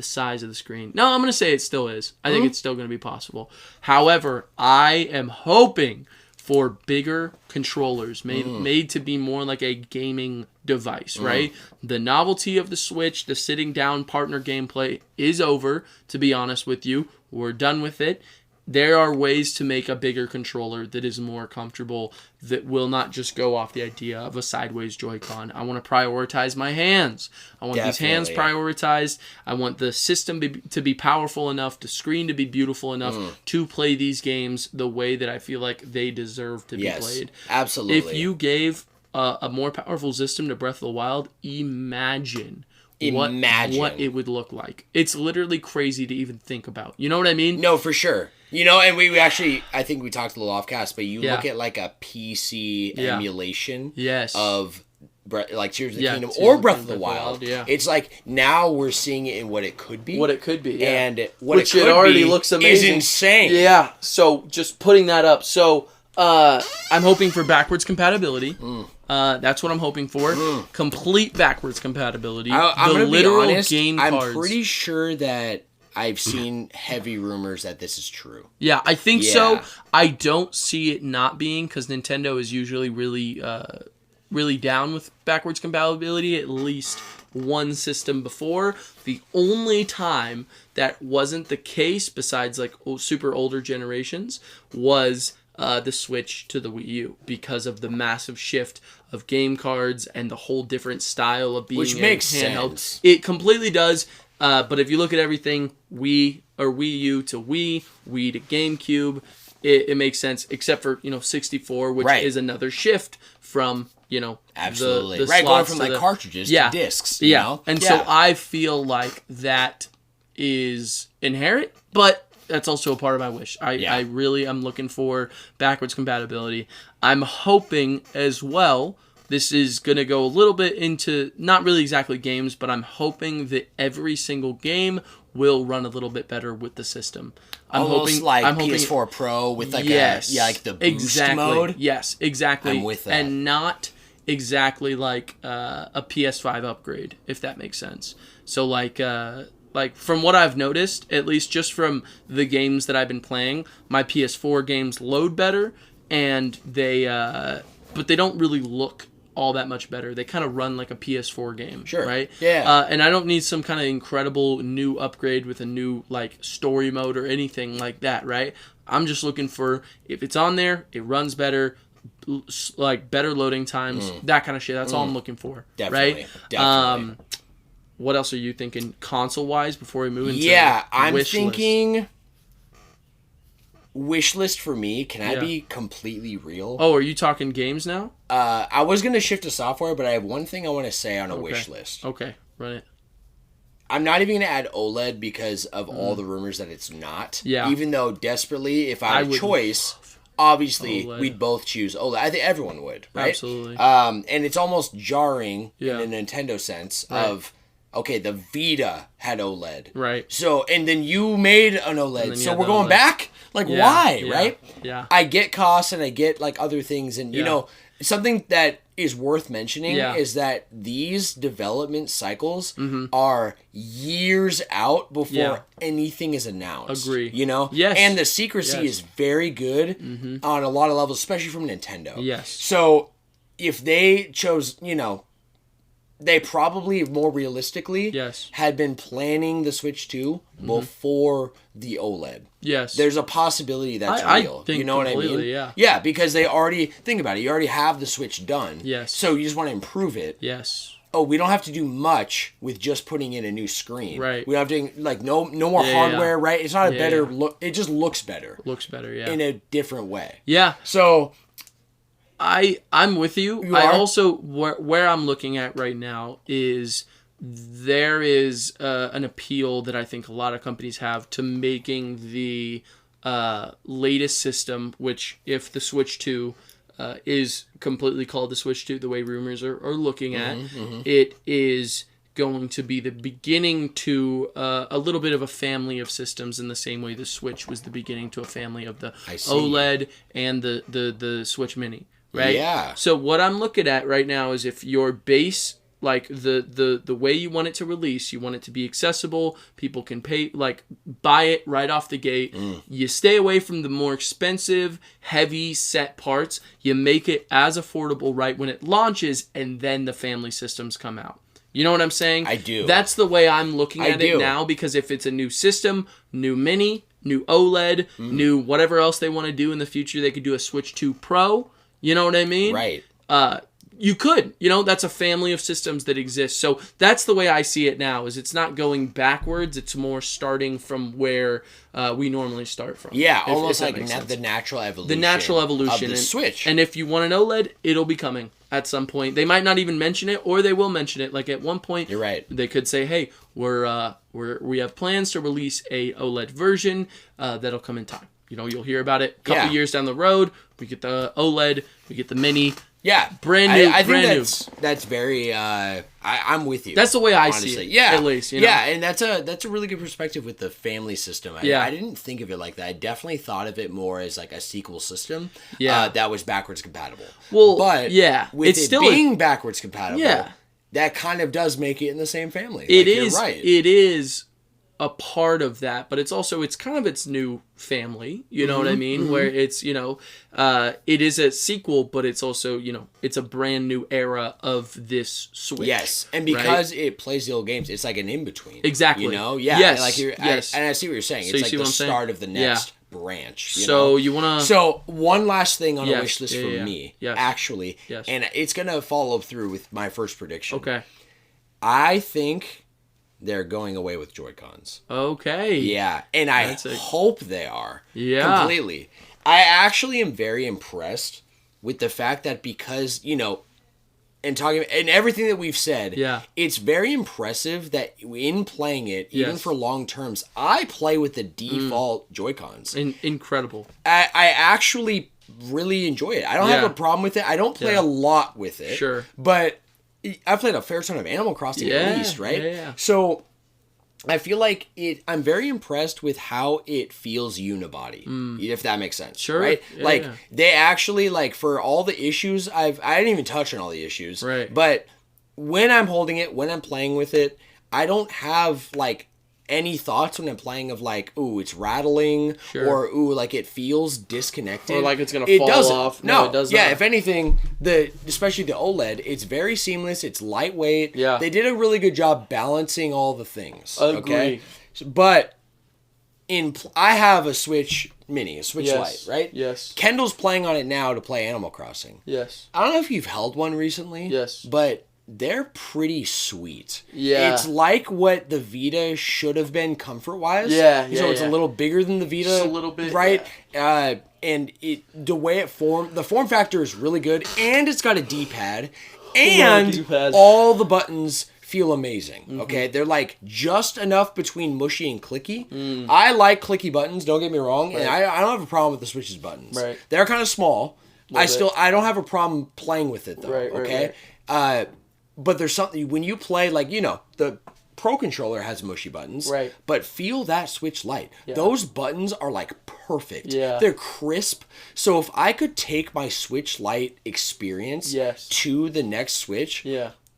size of the screen. No, I'm going to say it still is. I think it's still going to be possible. However, I am hoping for bigger controllers made to be more like a gaming device, right? The novelty of the Switch, the sitting down partner gameplay is over, to be honest with you. We're done with it. There are ways to make a bigger controller that is more comfortable, that will not just go off the idea of a sideways Joy-Con. I want to prioritize my hands. I want these hands prioritized. I want the system to be powerful enough, the screen to be beautiful enough to play these games the way that I feel like they deserve to be played. Absolutely. If you gave a more powerful system to Breath of the Wild, imagine imagine what it would look like. It's literally crazy to even think about. You know what I mean? No, for sure. You know, and we actually, I think we talked a little off cast, but you look at like a PC emulation of like Tears of the Kingdom or Breath of the Wild. It's like now we're seeing it in what it could be. What it could be, and which it already looks amazing. Is insane. Yeah. So just putting that up. So I'm hoping for backwards compatibility. That's what I'm hoping for. Complete backwards compatibility. I'm the gonna literal be honest, game cards. I'm pretty sure that I've seen heavy rumors that this is true. Yeah, I think so. I don't see it not being, because Nintendo is usually really down with backwards compatibility, at least one system before. The only time that wasn't the case, besides like super older generations, was the Switch to the Wii U, because of the massive shift of game cards and the whole different style of being which makes handheld. Sense. It completely does. But if you look at everything, Wii U to Wii to GameCube, it makes sense, except for 64, which is another shift from absolutely the going slots from to like cartridges to discs. You know? And so I feel like that is inherent, but that's also a part of my wish. I really am looking for backwards compatibility. I'm hoping as well. This is going to go a little bit into, not really exactly games, but I'm hoping that every single game will run a little bit better with the system. I'm hoping PS4 Pro with like like the boost mode. Yes, exactly. I'm with that. And not exactly like a PS5 upgrade, if that makes sense. So like from what I've noticed, at least just from the games that I've been playing, my PS4 games load better, and but they don't really look all that much better. They kind of run like a PS4 game, right? Yeah. And I don't need some kind of incredible new upgrade with a new like story mode or anything like that, right? I'm just looking for, if it's on there, it runs better, like better loading times, that kind of shit. That's all I'm looking for, right? Definitely. What else are you thinking console-wise before we move into I'm Wishlist? thinking Wishlist for me. Can I be completely real? Oh, are you talking games now? I was going to shift to software, but I have one thing I want to say on a wish list. Okay, run it. I'm not even going to add OLED because of all the rumors that it's not. Yeah. Even though desperately, if I had a choice, obviously we'd both choose OLED. I think everyone would, right? Absolutely. And it's almost jarring in a Nintendo sense of, okay, the Vita had OLED. Right. So, and then you made an OLED. So we're going back? Like, why, right? Yeah. I get costs and I get, like, other things. And, you know, something that is worth mentioning is that these development cycles are years out before anything is announced. Agree. You know? Yes. And the secrecy is very good on a lot of levels, especially from Nintendo. Yes. So, if they chose, you know, they probably, more realistically, had been planning the Switch 2 before the OLED. Yes. There's a possibility that's real. I think you know what I mean? Yeah. Yeah, because they already, think about it, you already have the Switch done. Yes. So you just want to improve it. Yes. Oh, we don't have to do much with just putting in a new screen. Right. We don't have to, like, no more hardware, right? It's not a better look. It just looks better. Looks better, in a different way. Yeah. So I'm with you. You I are? also, where I'm looking at right now is there is an appeal that I think a lot of companies have to making the latest system, which if the Switch 2 is completely called the Switch 2, the way rumors are looking at, it is going to be the beginning to a little bit of a family of systems, in the same way the Switch was the beginning to a family of the OLED and the Switch Mini. Right? Yeah. So what I'm looking at right now is, if your base, like the way you want it to release, you want it to be accessible, people can pay, like, buy it right off the gate. You stay away from the more expensive, heavy set parts. You make it as affordable right when it launches, and then the family systems come out. You know what I'm saying? I do. That's the way I'm looking at it now, because if it's a new system, new Mini, new OLED, new whatever else they want to do in the future, they could do a Switch 2 Pro. You know what I mean? Right. You could, that's a family of systems that exist. So that's the way I see it now, is it's not going backwards. It's more starting from where we normally start from. Yeah, almost like the natural evolution. The natural evolution. Of the Switch. And if you want an OLED, it'll be coming at some point. They might not even mention it, or they will mention it. Like at one point, you're right. They could say, hey, we have plans to release a OLED version that'll come in time. You'll hear about it a couple years down the road. We get the OLED, we get the mini. Yeah, brand new. I think that's very. I'm with you. That's the way I see it. Yeah, at least. Yeah, and that's a really good perspective with the family system. I didn't think of it like that. I definitely thought of it more as like a sequel system. Yeah, that was backwards compatible. Well, but with it's it still being backwards compatible. Yeah, that kind of does make it in the same family. It is. You're right. It is a part of that, but it's kind of its new family, you know what I mean? Where it's, it is a sequel, but it's also, it's a brand new era of this Switch. Yes, and because it plays the old games, it's like an in-between. Exactly. Yeah. Yes. And I see what you're saying. So it's like the start of the next branch. So you want to... So one last thing on a wish list for me, actually, Yes. and it's going to follow through with my first prediction. Okay. I think they're going away with Joy-Cons. Okay. Yeah, and I hope they are. Yeah. Completely. I actually am very impressed with the fact that because, and everything that we've said, it's very impressive that in playing it, even for long terms, I play with the default Joy-Cons. Incredible. I actually really enjoy it. I don't have a problem with it. I don't play a lot with it. Sure. But I've played a fair ton of Animal Crossing at least, right? Yeah. So I feel like I'm very impressed with how it feels unibody, if that makes sense. Sure. Right? Yeah, they actually, for all the issues, I didn't even touch on all the issues. Right. But when I'm holding it, when I'm playing with it, I don't have, any thoughts when I'm playing of ooh, it's rattling, or ooh, it feels disconnected, or it's gonna fall off. No, it doesn't. Yeah, if anything, especially the OLED, it's very seamless. It's lightweight. Yeah, they did a really good job balancing all the things. Agree. Okay, but I have a Switch Mini, a Switch Lite, right? Yes. Kendall's playing on it now to play Animal Crossing. Yes. I don't know if you've held one recently. Yes. But they're pretty sweet. Yeah. It's like what the Vita should have been comfort-wise. Yeah, So it's a little bigger than the Vita. Just a little bit. Right? Yeah. And the way it the form factor is really good, and it's got a D-pad, and all the buttons feel amazing. Okay? They're just enough between mushy and clicky. I like clicky buttons, don't get me wrong, and I don't have a problem with the Switch's buttons. Right. They're kind of small. I don't have a problem playing with it though. Okay? Right. But there's something, when you play, the Pro Controller has mushy buttons. Right. But feel that Switch Lite. Yeah. Those buttons are, perfect. Yeah. They're crisp. So if I could take my Switch Lite experience to the next Switch,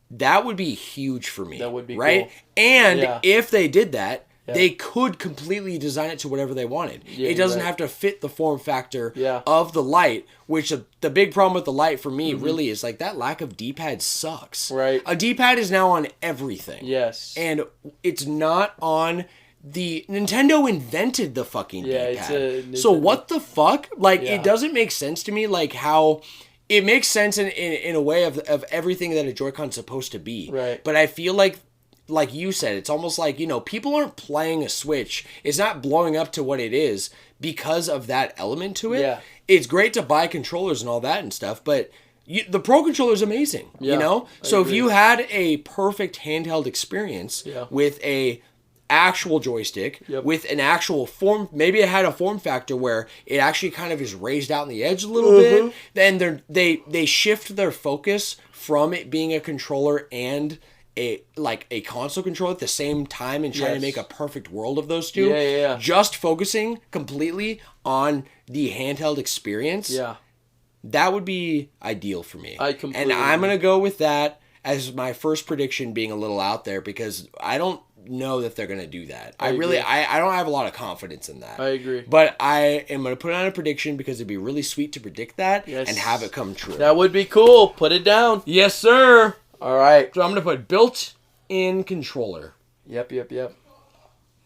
that would be huge for me. That would be right? Cool. And if they did that, they could completely design it to whatever they wanted. It doesn't have to fit the form factor of the Lite, which the big problem with the Lite for me really is that lack of D-pad sucks. Right. A D-pad is now on everything. Yes. And it's not on Nintendo invented the fucking D-pad. So what the fuck? It doesn't make sense to me how it makes sense in a way of everything that a Joy-Con's supposed to be. Right. But I feel like you said, it's almost people aren't playing a Switch. It's not blowing up to what it is because of that element to it. Yeah. It's great to buy controllers and all that and stuff, but the Pro Controller is amazing, So if you had a perfect handheld experience with a actual joystick, with an actual form, maybe it had a form factor where it actually kind of is raised out on the edge a little bit, then they shift their focus from it being a controller and a console controller at the same time and trying to make a perfect world of those two. Just focusing completely on the handheld experience. That would be ideal for me. And I'm going to go with that as my first prediction, being a little out there, because I don't know that they're going to do that. I don't have a lot of confidence in that. I agree. But I am going to put on a prediction because it'd be really sweet to predict that and have it come true. That would be cool. Put it down. Yes, sir. All right. So I'm going to put built-in controller. Yep.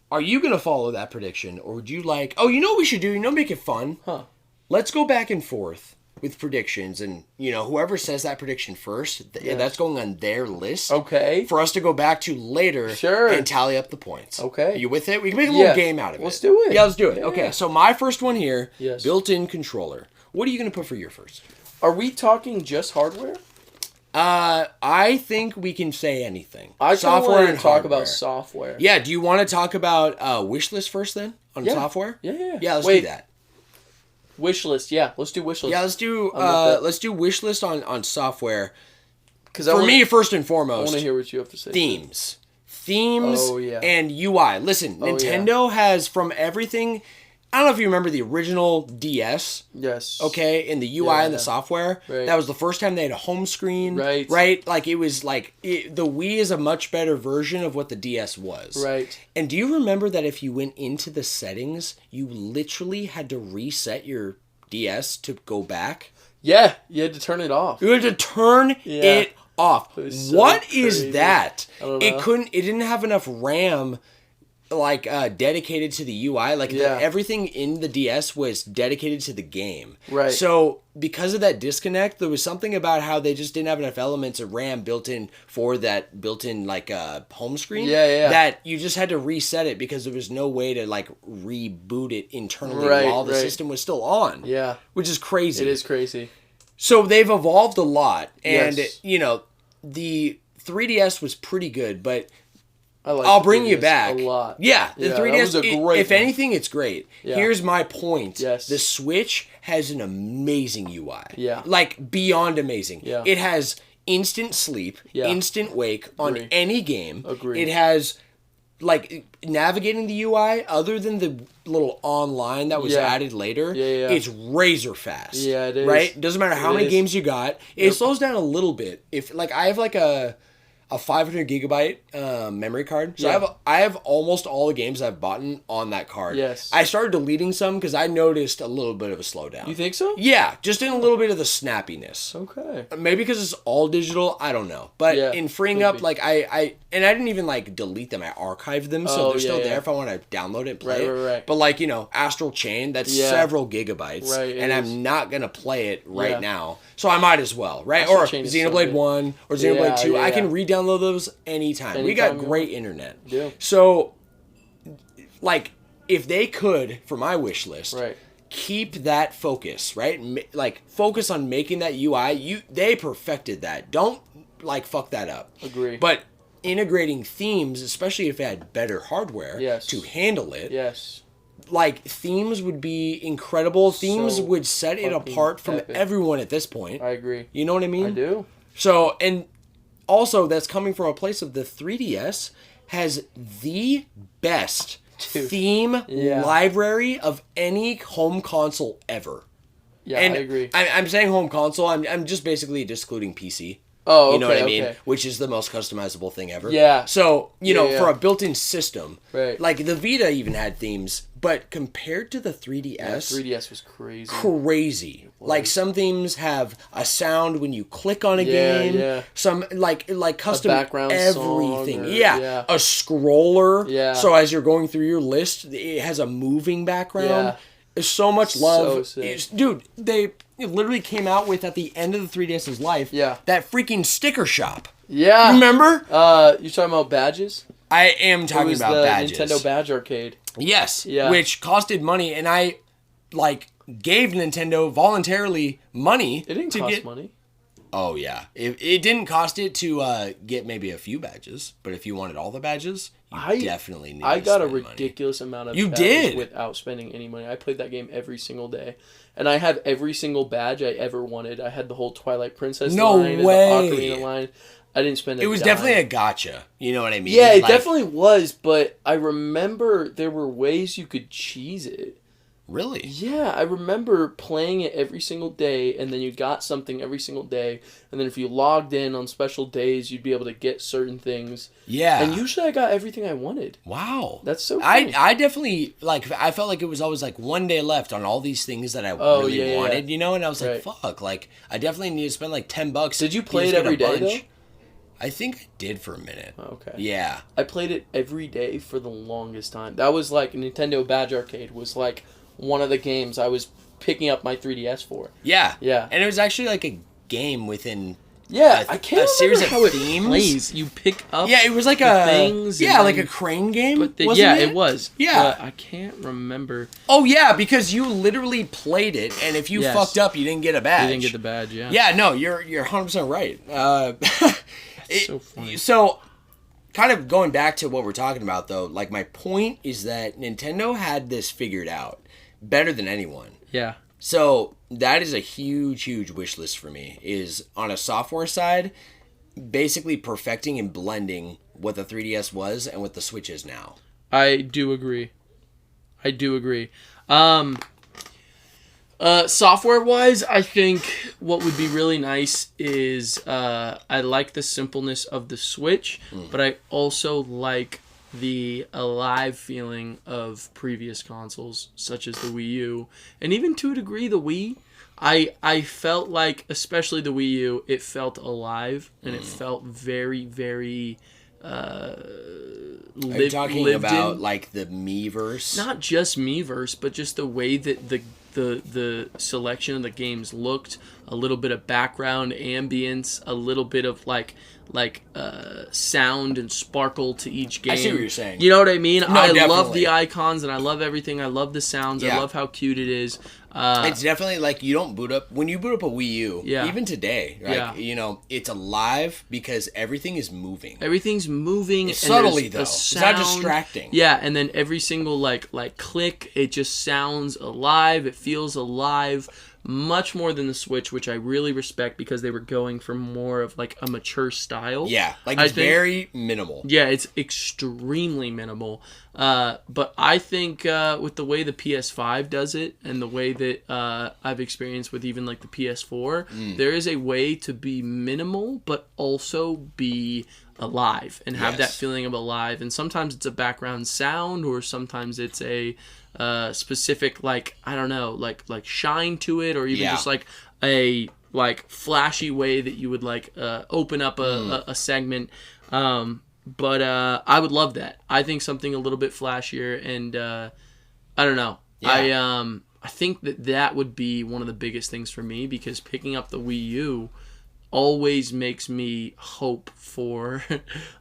Are you going to follow that prediction, or would you you know what we should do? Make it fun? Huh. Let's go back and forth with predictions, and whoever says that prediction first, that's going on their list. Okay. For us to go back to later. Sure. And tally up the points. Okay. Are you with it? We can make a little game out of it. Let's do it. Yeah, let's do it. Yeah. Okay. So my first one here. Yes. Built-in controller. What are you going to put for your first? Are we talking just hardware? I think we can say anything. I software want to talk about software. Yeah. Do you want to talk about Wishlist first then on software? Yeah. Yeah. Let's do that. Wishlist, yeah. Let's do Wishlist. Yeah, let's do Wishlist on software. Because for me, first and foremost, I want to hear what you have to say. Themes, and UI. Listen, Nintendo has from everything. I don't know if you remember the original DS. Yes. Okay, in the UI and the software. Right. That was the first time they had a home screen. Right. Right? Like, it was like... the Wii is a much better version of what the DS was. Right. And do you remember that if you went into the settings, you literally had to reset your DS to go back? Yeah, you had to turn it off. You had to turn it off. What crazy. is that? I don't know. It didn't have enough RAM... dedicated to the UI, everything in the DS was dedicated to the game. Right. So because of that disconnect, there was something about how they just didn't have enough elements of RAM built in for that built-in home screen. Yeah. That you just had to reset it because there was no way to reboot it internally while the system was still on. Yeah. Which is crazy. It is crazy. So they've evolved a lot, and yes. The 3DS was pretty good, but I'll bring you back. A lot. Yeah, the 3DS, was a great if anything, it's great. Yeah. Here's my point. Yes. The Switch has an amazing UI. Yeah. Beyond amazing. Yeah. It has instant sleep, instant wake on any game. Agreed. It has, navigating the UI, other than the little online that was added later, it's razor fast. Yeah, it is. Right? Doesn't matter how many games you got. It slows down a little bit. If, I have, a 500 gigabyte memory card. So I have almost all the games I've bought on that card. Yes. I started deleting some because I noticed a little bit of a slowdown. You think so? Yeah, just in a little bit of the snappiness. Okay. Maybe because it's all digital, I don't know. But in freeing up, I didn't even delete them. I archived them, so they're still there if I want to download it and play it. Right. But Astral Chain, that's several gigabytes. Right. And I'm not going to play it right now. So I might as well, right? Astral or Chain Xenoblade 1 or Xenoblade 2. I can re-download those anytime. We got great internet. Yeah. So, if they could, for my wish list, keep that focus, right? Focus on making that UI. They perfected that. Don't, fuck that up. Agree. But integrating themes, especially if it had better hardware to handle it. Yes. Themes would be incredible. Themes would set it apart from everyone at this point. I agree. You know what I mean? I do. So, and also that's coming from a place of the 3DS has the best theme library of any home console ever. Yeah, and I agree. I'm saying home console. I'm just basically excluding PC. Oh, okay, you know what I mean? okay. Which is the most customizable thing ever. Yeah. So, for a built-in system, right. The Vita even had themes, but compared to the 3DS, 3DS was crazy. Crazy. Some themes have a sound when you click on a game. Yeah. Some custom a background everything. Song A scroller. Yeah. So as you're going through your list, it has a moving background. Yeah. There's so much love. So sick. Dude, they literally came out with, at the end of the 3DS's life, that freaking sticker shop. Yeah. Remember? You're talking about badges? I am talking about badges. Nintendo Badge Arcade. Yes. Yeah. Which costed money, and I, gave Nintendo voluntarily money. It didn't cost money. Oh, yeah. It didn't cost it to get maybe a few badges, but if you wanted all the badges, you definitely need to spend money. I got a ridiculous amount of badges without spending any money. I played that game every single day. And I have every single badge I ever wanted. I had the whole Twilight Princess line and the Ocarina line. I didn't spend a dime. It was definitely a gotcha. You know what I mean? Yeah, it definitely was, but I remember there were ways you could cheese it. Really? Yeah, I remember playing it every single day, and then you got something every single day, and then if you logged in on special days, you'd be able to get certain things. Yeah. And usually I got everything I wanted. Wow. That's so cool. I definitely, I felt like it was always, one day left on all these things that I really wanted, and I was like, fuck, I definitely need to spend, $10. Did you play it every day, though? I think I did for a minute. Okay. Yeah. I played it every day for the longest time. That was, Nintendo Badge Arcade was, one of the games I was picking up my 3DS for. Yeah. Yeah. And it was actually like a game within... Yeah, I can't series remember of how themes. it plays. You pick up Yeah, it was like things. like a crane game, wasn't it? It was. Yeah. But I can't remember. Oh, yeah, because you literally played it, and if you fucked up, you didn't get a badge. You didn't get the badge, yeah. Yeah, no, you're 100% right. It's so funny. So, kind of going back to what we're talking about, though, like, my point is that Nintendo had this figured out better than anyone. Yeah. So, that is a huge, huge wish list for me, is on a software side, basically perfecting and blending what the 3DS was and what the Switch is now. I do agree. Software-wise, I think what would be really nice is I like the simpleness of the Switch, but I also like the alive feeling of previous consoles, such as the Wii U, and even to a degree the Wii. I felt like, especially the Wii U, it felt alive, and it felt very, very Are you talking about like the Miiverse? Not just Miiverse, but just the way that the selection of the games looked, a little bit of background ambience, a little bit of like sound and sparkle to each game. I see what you're saying. You know what I mean? No, I definitely. love the icons and I love everything. I love the sounds. Yeah. I love how cute it is. It's definitely like you don't boot up when you boot up a Wii U. Yeah. Even today, like, you know, it's alive because everything is moving. Everything's moving. It's subtly there's though. a It's not distracting. Yeah, and then every single like click, it just sounds alive. It feels alive. Much more than the Switch, which I really respect because they were going for more of like a mature style. Yeah, like it's very minimal. Yeah, it's extremely minimal. But I think with the way the PS5 does it and the way that I've experienced with even like the PS4, there is a way to be minimal but also be alive and have that feeling of alive. And sometimes it's a background sound, or sometimes it's a specific, like, I don't know, like shine to it, or even just like a like flashy way that you would like open up a segment. But I would love that. I think something a little bit flashier, and I don't know. Yeah. I think that would be one of the biggest things for me, because picking up the Wii U always makes me hope for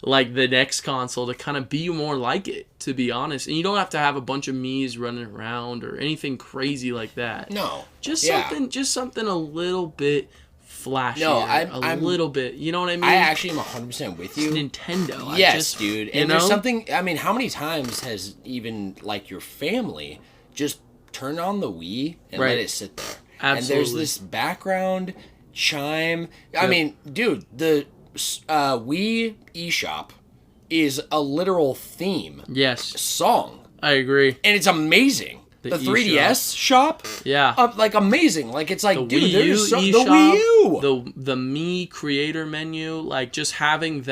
like the next console to kind of be more like it, to be honest. And you don't have to have a bunch of Mii's running around or anything crazy like that. No. Just something a little bit flashier. No, a little bit. You know what I mean? I actually am 100% with you. It's Nintendo. Yes, dude. And there's something, I mean, how many times has even like your family just turned on the Wii and let it sit there? Absolutely. And there's this background chime. I mean, dude, the Wii eShop is a literal theme. Yes. Song. I agree. And it's amazing. The 3DS shop? Yeah. Like, amazing. Like, it's like, the dude, Wii there's U the Wii U. The Mii creator menu, like, just having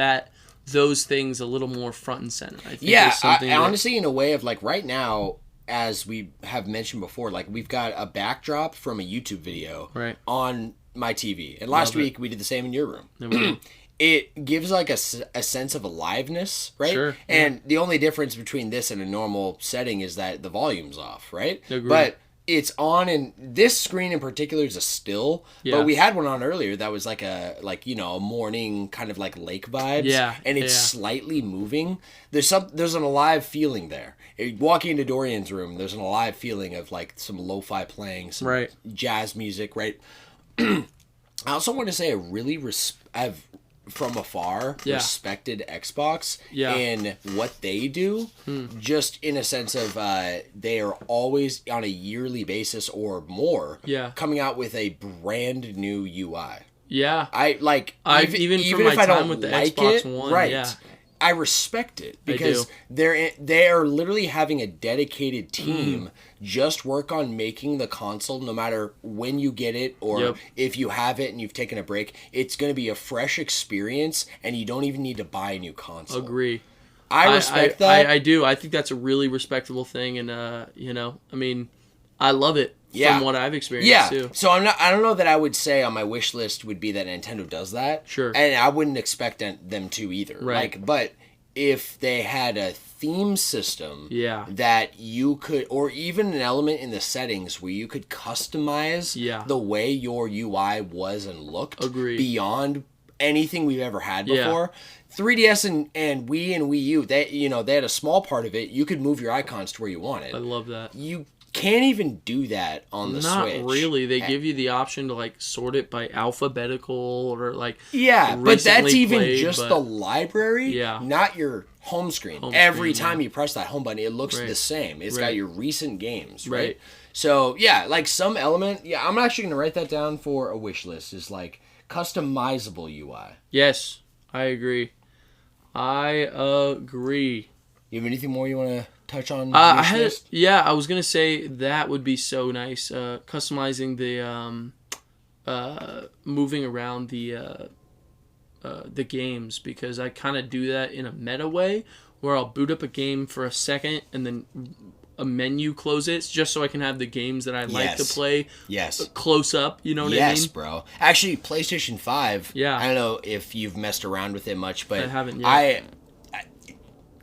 those things a little more front and center. I think yeah, honestly, in a way of, like, right now, as we have mentioned before, like, we've got a backdrop from a YouTube video on my TV. And last week, we did the same in your room. It gives like a sense of aliveness, right? Sure. And the only difference between this and a normal setting is that the volume's off, right? Agreed. But it's on, and this screen in particular is a still. Yeah. But we had one on earlier that was like a morning kind of like lake vibes. Yeah. And it's slightly moving. There's an alive feeling there. Walking into Dorian's room, there's an alive feeling of like some lo-fi playing, some jazz music, right? I also want to say I've from afar respected Xbox in what they do, just in a sense of they are always on a yearly basis or more coming out with a brand new UI. Yeah, even from my time with the Xbox One, I respect it because they're literally having a dedicated team just work on making the console, no matter when you get it or if you have it and you've taken a break, it's going to be a fresh experience and you don't even need to buy a new console. Agree. I respect that. I do. I think that's a really respectable thing, and I mean, I love it from what I've experienced too. So I don't know that I would say on my wish list would be that Nintendo does that. Sure. And I wouldn't expect them to either. Right. But if they had a theme system Yeah. that you could, or even an element in the settings where you could customize the way your UI was and looked beyond anything we've ever had before. 3DS and Wii and Wii U, they had a small part of it. You could move your icons to where you wanted. I love that. You can't even do that on the Switch. Not really. They give you the option to like sort it by alphabetical or like but that's even just the library, not your home screen. Every time you press that home button, it looks the same. It's got your recent games, right? So like some element. I'm actually gonna write that down for a wish list. Is like customizable UI. Yes, I agree. You have anything more you want to touch on? I was gonna say that would be so nice. Customizing the moving around the games, because I kind of do that in a meta way where I'll boot up a game for a second and then a menu close it just so I can have the games that I like to play close up. You know what I mean? Yes, bro. Actually, PlayStation 5. I don't know if you've messed around with it much, but I haven't yet.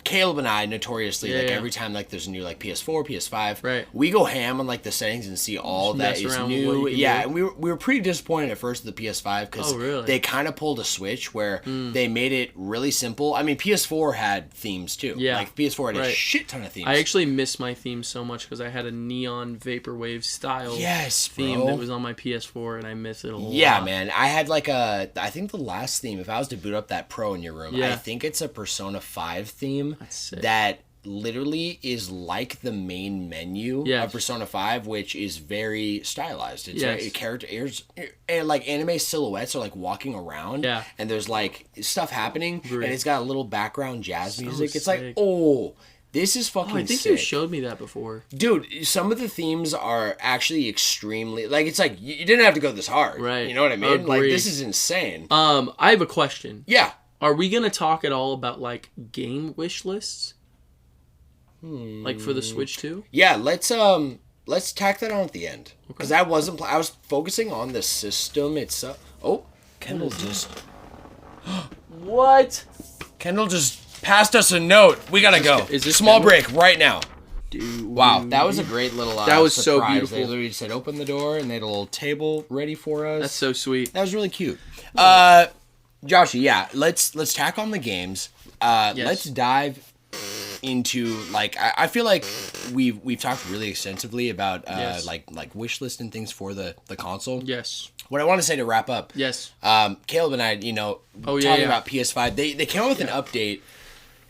Caleb and I notoriously every time like there's a new like PS4, PS5, we go ham on like the settings and see all that is new. And we were pretty disappointed at first with the PS5 because they kind of pulled a switch where they made it really simple. I mean, PS4 had themes too. Like PS4 had a shit ton of themes. I actually miss my theme so much because I had a neon vaporwave style theme that was on my PS4 and I miss it a lot. Yeah, man. I had like I think the last theme, if I was to boot up that Pro in your room, I think it's a Persona 5 theme. That literally is like the main menu of Persona 5, which is very stylized. It's like characters and like anime silhouettes are like walking around, and there's like stuff happening, and it's got a little background jazz music. It's like, this is fucking sick. I think you showed me that before. Dude, some of the themes are actually extremely... Like, it's like, you didn't have to go this hard. Right. You know what I mean? Agreed. Like, this is insane. I have a question. Yeah. Are we going to talk at all about, like, game wish lists? Like, for the Switch too? Yeah, let's tack that on at the end. Because I wasn't... I was focusing on the system itself. Oh, Kendall just... What? Kendall just passed us a note. We gotta go. Is this small break right now? Dude. Wow, that was a great little that was surprise. So beautiful. They literally said open the door and they had a little table ready for us. That's so sweet. That was really cute. Joshy, let's tack on the games. Let's dive into like I feel like we've talked really extensively about like wish list and things for the console. Yes. What I want to say to wrap up. Yes. Caleb and I, talking about PS5, they came out with an update.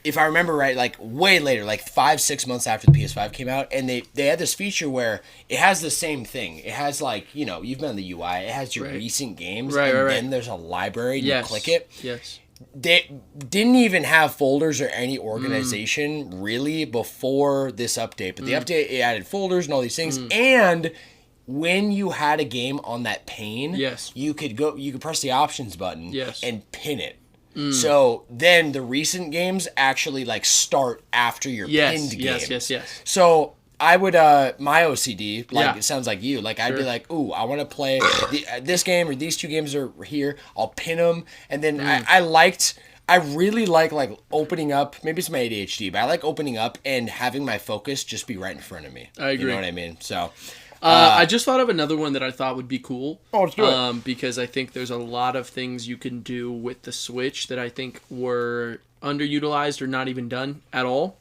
If I remember right, like way later, like 5-6 months after the PS5 came out, and they had this feature where it has the same thing. It has like, you've been on the UI, it has your recent games, then there's a library, and you click it. Yes. They didn't even have folders or any organization really before this update, but the update, it added folders and all these things, and when you had a game on that pane, you could press the options button and pin it. So then the recent games actually like start after your pinned games. Yes. So I would my OCD it sounds like you, like I'd be like, ooh, I want to play this game or these two games are here. I'll pin them, and then I really like opening up. Maybe it's my ADHD, but I like opening up and having my focus just be right in front of me. I agree. You know what I mean? So. I just thought of another one that I thought would be cool. Oh, let's do it. Because I think there's a lot of things you can do with the Switch that I think were underutilized or not even done at all.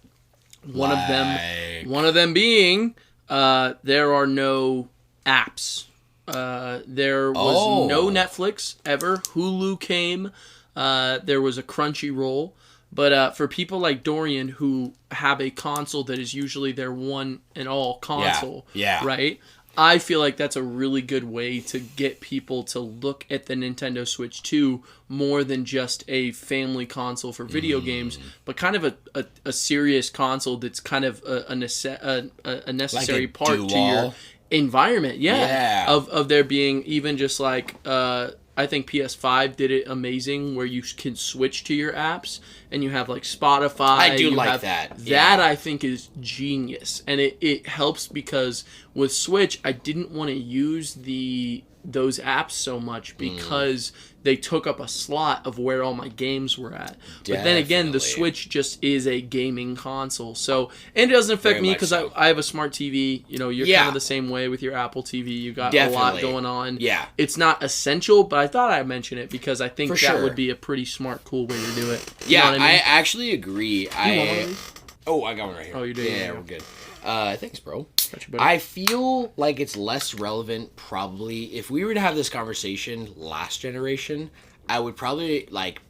One of them being there are no apps. There was no Netflix ever. Hulu came. There was a Crunchyroll. But for people like Dorian who have a console that is usually their one and all console, right? I feel like that's a really good way to get people to look at the Nintendo Switch 2 more than just a family console for video games, but kind of a serious console that's kind of a necessary like part to your environment. Of there being even just like... I think PS5 did it amazing where you can switch to your apps and you have like Spotify. I do like that. That I think is genius, and it helps because with Switch I didn't want to use those apps so much because they took up a slot of where all my games were at. But then again, the Switch just is a gaming console. So, and it doesn't affect me because I have a smart TV. You know, you're kind of the same way with your Apple TV. You got a lot going on. Yeah. It's not essential, but I thought I'd mention it because I think that would be a pretty smart, cool way to do it. You know what I mean? I actually agree. You want one of these? Oh, I got one right here. Oh, you do? Yeah, we're good. Thanks, bro. I feel like it's less relevant probably. If we were to have this conversation last generation, I would probably like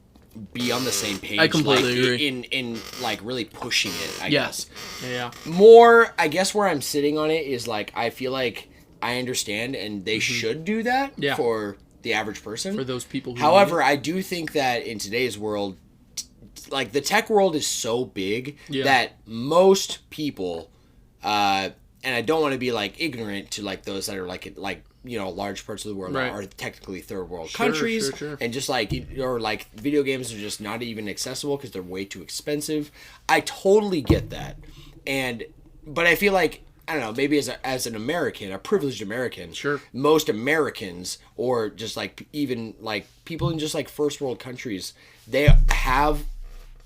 be on the same page. I completely agree. In like really pushing it, I guess. Yeah. More, I guess where I'm sitting on it is like I feel like I understand and they should do that for the average person. For those people who However, I do think that in today's world, like the tech world is so big that most people and I don't want to be like ignorant to like those that are like you know large parts of the world are technically third world countries and just like or like video games are just not even accessible because they're way too expensive. I totally get that, but I feel like I don't know, maybe as an American, a privileged American, most Americans or just like even like people in just like first world countries, they have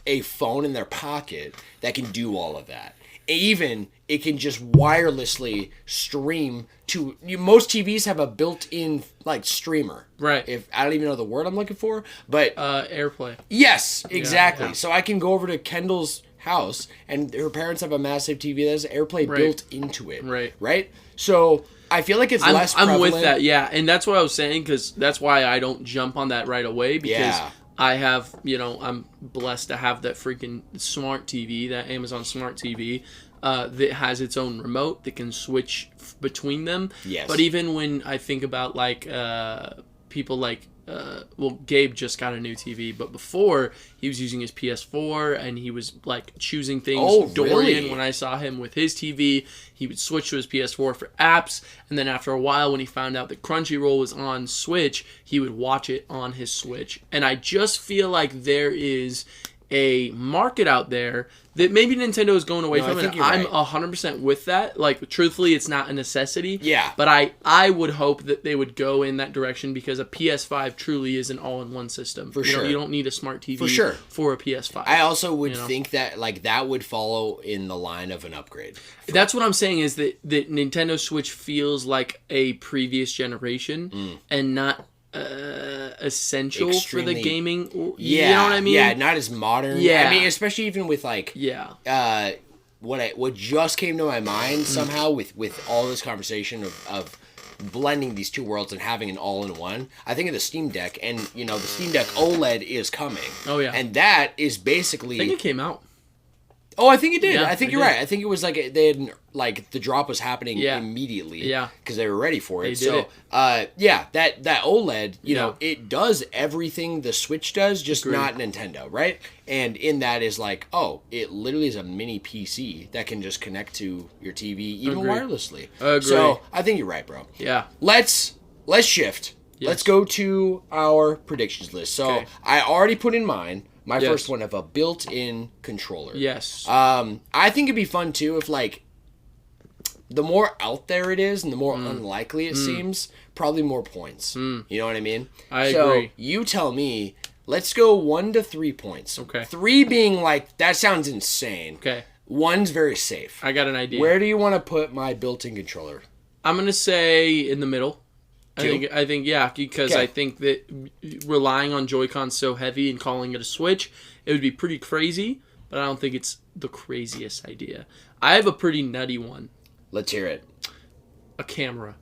a phone in their pocket that can do all of that. Even it can just wirelessly stream to most TVs have a built-in like streamer. Right. If I don't even know the word I'm looking for, but AirPlay. Yes, exactly. Yeah. So I can go over to Kendall's house and her parents have a massive TV that has AirPlay built into it. Right? So I feel like it's less prevalent. I'm with that. Yeah, and that's what I was saying cuz that's why I don't jump on that right away because I have, I'm blessed to have that freaking smart TV, that Amazon smart TV, that has its own remote that can switch between them. Yes. But even when I think about like people like, Gabe just got a new TV, but before he was using his PS4 and he was like choosing things. Oh, Dorian, really? when I saw him with his TV, he would switch to his PS4 for apps, and then after a while when he found out that Crunchyroll was on Switch, he would watch it on his Switch. And I just feel like there is a market out there that maybe Nintendo is going away from, and I'm 100% with that. Like, truthfully, it's not a necessity. Yeah. But I would hope that they would go in that direction because a PS5 truly is an all-in-one system. For sure. You don't need a smart TV for a PS5. I also would think that, like, that would follow in the line of an upgrade. That's what I'm saying is that Nintendo Switch feels like a previous generation and not essential for the gaming. You know what I mean? Yeah, not as modern. Yeah. I mean, especially even with like what just came to my mind somehow with all this conversation of blending these two worlds and having an all-in-one. I think of the Steam Deck, and the Steam Deck OLED is coming. Oh yeah. And that is basically I think it came out. Oh, I think it did. Yeah, I think you're right. I think it was like they had like the drop was happening immediately. Yeah, because they were ready for it. They did it. That OLED, it does everything the Switch does, just not Nintendo, right? And in that is like, it literally is a mini PC that can just connect to your TV even wirelessly. Agree. So I think you're right, bro. Yeah. Let's shift. Yes. Let's go to our predictions list. So I already put in mine. My first one of a built-in controller. Yes. I think it'd be fun too if like the more out there it is and the more unlikely it seems, probably more points. You know what I mean? I agree. You tell me. Let's go 1 to 3 points. Okay. 3 being like that sounds insane. Okay. 1's very safe. I got an idea. Where do you want to put my built-in controller? I'm gonna say in the middle. I think because I think that relying on Joy-Con so heavy and calling it a Switch, it would be pretty crazy, but I don't think it's the craziest idea. I have a pretty nutty one. Let's hear it. A camera.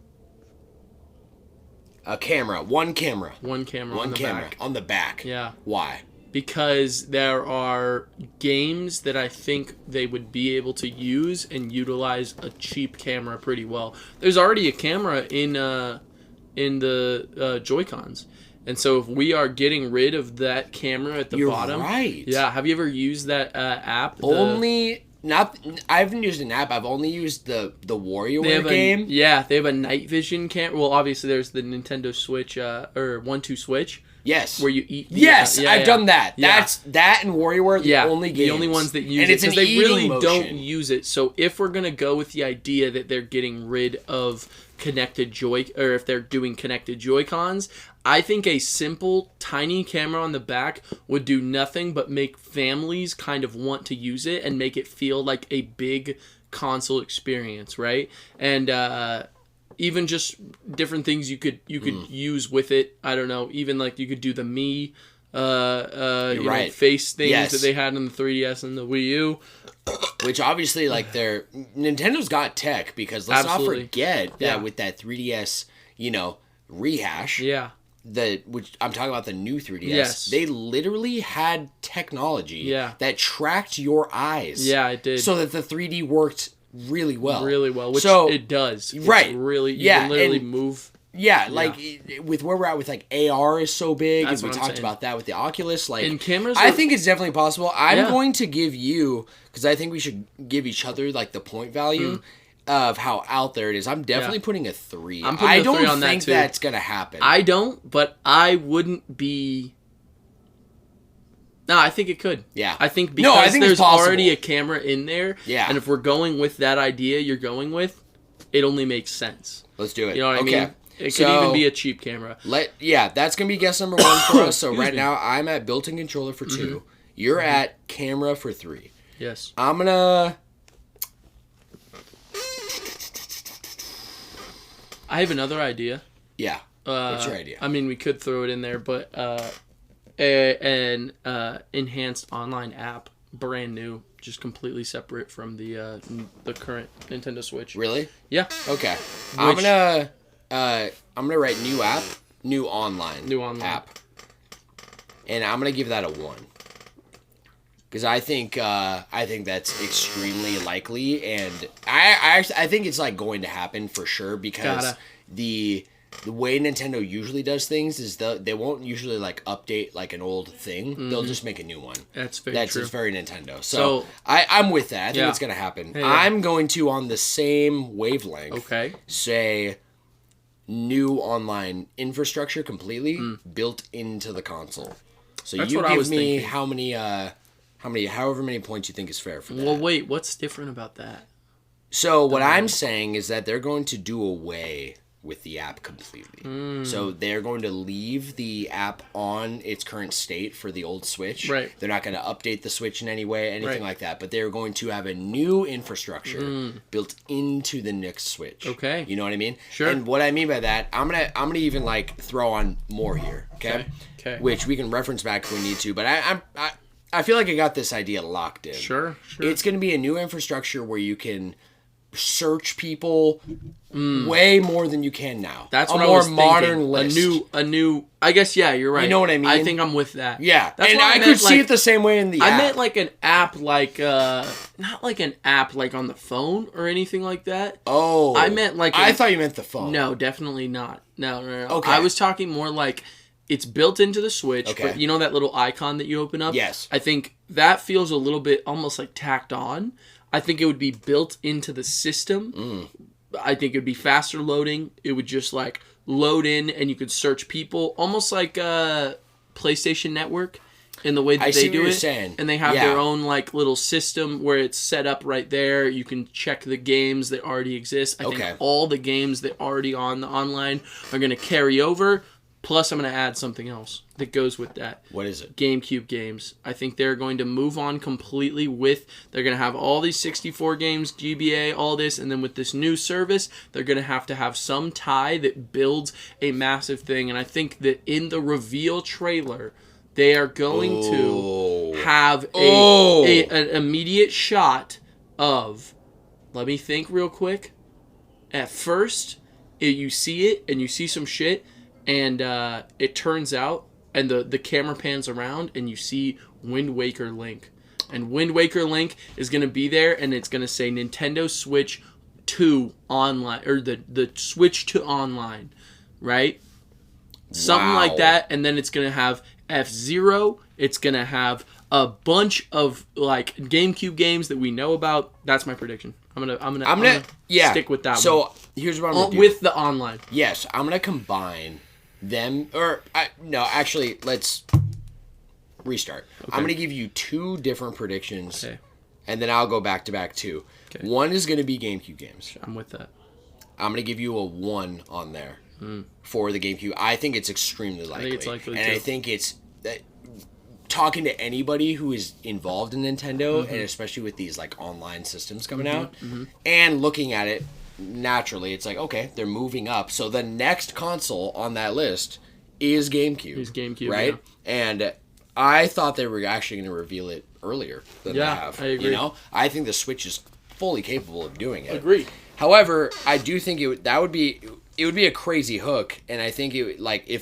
A camera. One camera. One camera on the back. On the back. Yeah. Why? Because there are games that I think they would be able to use and utilize a cheap camera pretty well. There's already a camera in the Joy-Cons. And so if we are getting rid of that camera at the bottom... You're right. Yeah. Have you ever used that app? I haven't used an app. I've only used the WarioWare game. They have a night vision camera. Well, obviously there's the Nintendo Switch, or 1-2 Switch. Yes. Where you eat. I've done that. Yeah. That's that and WarioWare. The only games. The only ones that use and it, it's an because they really motion. don't use it. So if we're gonna go with the idea that they're getting rid of connected or if they're doing connected Joy-Cons, I think a simple tiny camera on the back would do nothing but make families kind of want to use it and make it feel like a big console experience, right? And even just different things you could use with it. I don't know. Even like you could do the Me face things that they had in the 3DS and the Wii U. Which obviously, like, Nintendo's got tech, because let's not forget that with that 3DS, rehash. Yeah. Which I'm talking about the new 3DS. They literally had technology that tracked your eyes. Yeah, it did. So that the 3D worked really well. Really well, which it does. Right. It's really, you can literally move. Yeah, like with where we're at with like AR is so big, and we talked about that with the Oculus. Like, and cameras, I think it's definitely possible. I'm going to give you, because I think we should give each other like the point value of how out there it is. I'm definitely putting a 3. I don't think that's gonna happen. I don't, but I wouldn't be. No, I think it could. Yeah. I think because there's already a camera in there. Yeah. And if we're going with that idea you're going with, it only makes sense. Let's do it. You know what I mean? It could even be a cheap camera. That's going to be guess number 1 for us. So right now, I'm at built-in controller for 2. You're at camera for 3. Yes. I'm going to... I have another idea. Yeah. What's your idea? I mean, we could throw it in there, but an enhanced online app, brand new, just completely separate from the current Nintendo Switch. Really? Yeah. Okay. I'm gonna write new app, new online app, and I'm gonna give that a 1. Because I think that's extremely likely, and I think it's like going to happen for sure. Because the way Nintendo usually does things is they won't usually like update like an old thing. They'll just make a new one. That's true. It's very Nintendo. So I'm with that. I think it's gonna happen. Hey, I'm going to, on the same wavelength, say new online infrastructure completely built into the console. So that's you give me however many points you think is fair for that. Well, wait, what's different about that? So what I'm saying is that they're going to do away with the app completely. So they're going to leave the app on its current state for the old Switch. Right. They're not going to update the Switch in any way, anything like that. But they're going to have a new infrastructure built into the next Switch. Okay. You know what I mean? Sure. And what I mean by that, I'm gonna even like throw on more here. Okay. Which we can reference back if we need to. But I feel like I got this idea locked in. Sure. It's going to be a new infrastructure where you can search people way more than you can now. That's what I was thinking. Modern list. A new. I guess you're right. You know what I mean? I think I'm with that. Yeah, that's and I could see it the same way in the app. I meant like an app, like not like an app like on the phone or anything like that. Oh, I meant like I thought you meant the phone. No, definitely not. No. Okay, I was talking more like it's built into the Switch. Okay. But you know that little icon that you open up? Yes. I think that feels a little bit almost like tacked on. I think it would be built into the system. I think it would be faster loading. It would just like load in and you could search people. Almost like PlayStation Network in the way that they do it. Saying. And they have their own like little system where it's set up right there. You can check the games that already exist. I think all the games that are already on the online are going to carry over. Plus, I'm going to add something else that goes with that. What is it? GameCube games. I think they're going to move on completely with... They're going to have all these 64 games, GBA, all this, and then with this new service, they're going to have some tie that builds a massive thing. And I think that in the reveal trailer, they are going to have an immediate shot of... Let me think real quick. At first, you see it, and you see some shit... And it turns out, and the camera pans around, and you see Wind Waker Link. And Wind Waker Link is going to be there, and it's going to say Nintendo Switch 2 online, or the Switch to online, right? Something like that, and then it's going to have F-Zero. It's going to have a bunch of like GameCube games that we know about. That's my prediction. I'm gonna stick with that. So here's what I'm gonna do with the online. Yes, I'm gonna combine actually, let's restart. Okay. I'm going to give you 2 different predictions, and then I'll go back-to-back 2. Okay. One is going to be GameCube games. I'm with that. I'm going to give you a 1 on there for the GameCube. I think it's extremely likely. I think it's likely, and too. I think it's... talking to anybody who is involved in Nintendo, and especially with these like online systems coming out, and looking at it naturally, it's like, okay, they're moving up. So the next console on that list is GameCube. Right? Yeah. And I thought they were actually going to reveal it earlier than they have. I agree. I think the Switch is fully capable of doing it. Agreed. However, I do think it would be a crazy hook, and I think it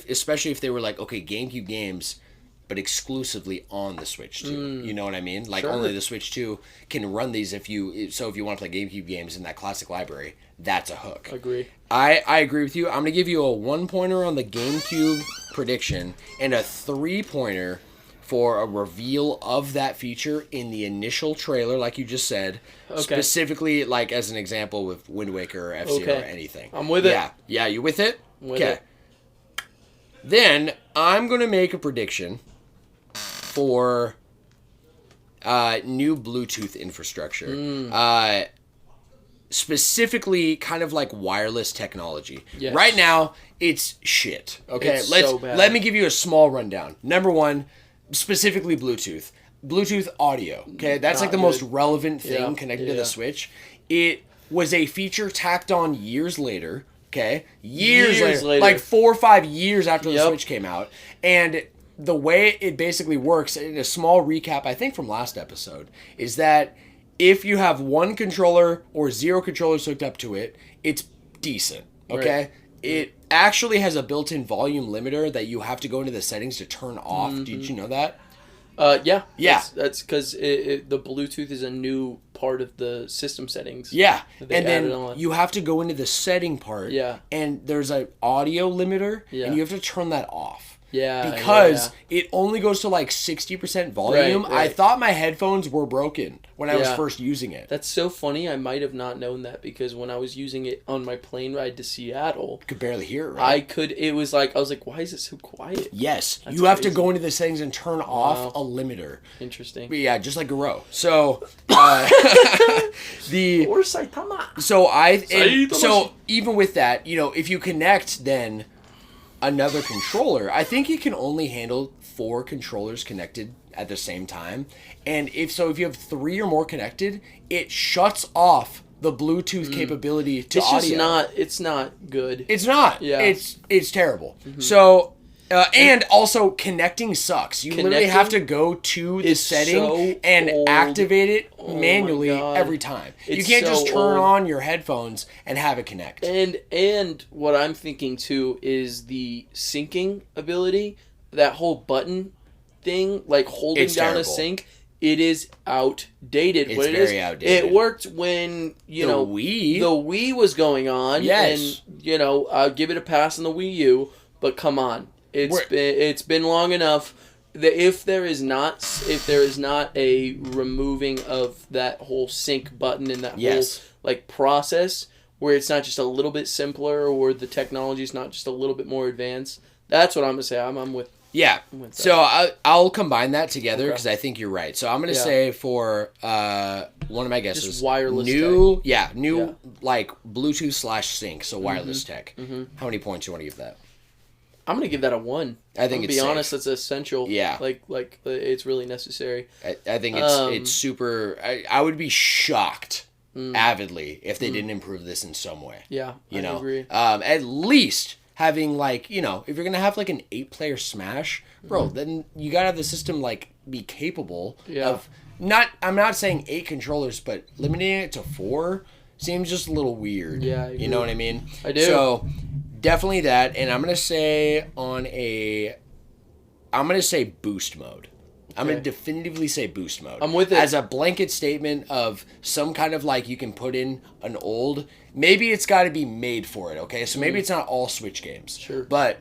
especially if they were like, okay, GameCube games, but exclusively on the Switch 2. You know what I mean? Like, only the Switch 2 can run these if you want to play GameCube games in that classic library, that's a hook. Agree. I agree with you. I'm going to give you a 1-pointer on the GameCube prediction and a 3-pointer for a reveal of that feature in the initial trailer, like you just said. Okay. Specifically, like, as an example with Wind Waker or F-Zero or anything. I'm with it. Yeah, you with it? Okay. Then, I'm going to make a prediction for new Bluetooth infrastructure. Specifically, kind of like wireless technology. Yes. Right now, it's shit. Okay, let me give you a small rundown. Number 1, specifically Bluetooth. Bluetooth audio. Okay, that's like the most relevant thing connected to the Switch. It was a feature tacked on years later. Okay, years later, like 4 or 5 years after the Switch came out, and the way it basically works, in a small recap, I think from last episode, is that if you have 1 controller or 0 controllers hooked up to it, it's decent, okay? Right. It actually has a built-in volume limiter that you have to go into the settings to turn off. Did you know that? Yeah. That's because the Bluetooth is a new part of the system settings. Yeah, and then you have to go into the setting part, and there's an audio limiter, and you have to turn that off. Yeah, because it only goes to like 60% volume. Right. I thought my headphones were broken when I was first using it. That's so funny. I might have not known that because when I was using it on my plane ride to Seattle, you could barely hear it, right? I was like, why is it so quiet? Yes. That's you have to go into the settings and turn off a limiter. Interesting. But yeah, just like Garo. So or Saitama. So even with that, if you connect then another controller, I think it can only handle 4 controllers connected at the same time. And if you have 3 or more connected, it shuts off the Bluetooth capability to audio. It's not good. It's not. Yeah. It's terrible. So and also connecting sucks. You literally have to go to the setting and activate it manually every time. You can't just turn on your headphones and have it connect. And what I'm thinking too is the syncing ability. That whole button thing, like holding down a sync, it is outdated. It's very outdated. It worked when the Wii was going on. Yes. And I'll give it a pass on the Wii U, but come on. It's been long enough that if there is not a removing of that whole sync button and that whole process where it's not just a little bit simpler or the technology is not just a little bit more advanced, that's what I'm gonna say. I'm with. Yeah. So I'll combine that together because I think you're right. So I'm gonna say for one of my guesses, just wireless new like Bluetooth / sync, so wireless tech. How many points do you want to give that? I'm gonna give that a 1. I think to be honest, it's essential. Yeah, like it's really necessary. I think it's super. I would be shocked avidly if they didn't improve this in some way. Yeah, I agree. At least having if you're gonna have like an 8-player Smash, bro, then you gotta have the system be capable of not. I'm not saying 8 controllers, but limiting it to 4 seems just a little weird. Yeah, I agree. You know what I mean? I do. So. Definitely that, and I'm gonna say boost mode. Okay. I'm gonna definitively say boost mode. I'm with it as a blanket statement of some kind of you can put in an old. Maybe it's got to be made for it. Okay, so maybe it's not all Switch games. Sure, but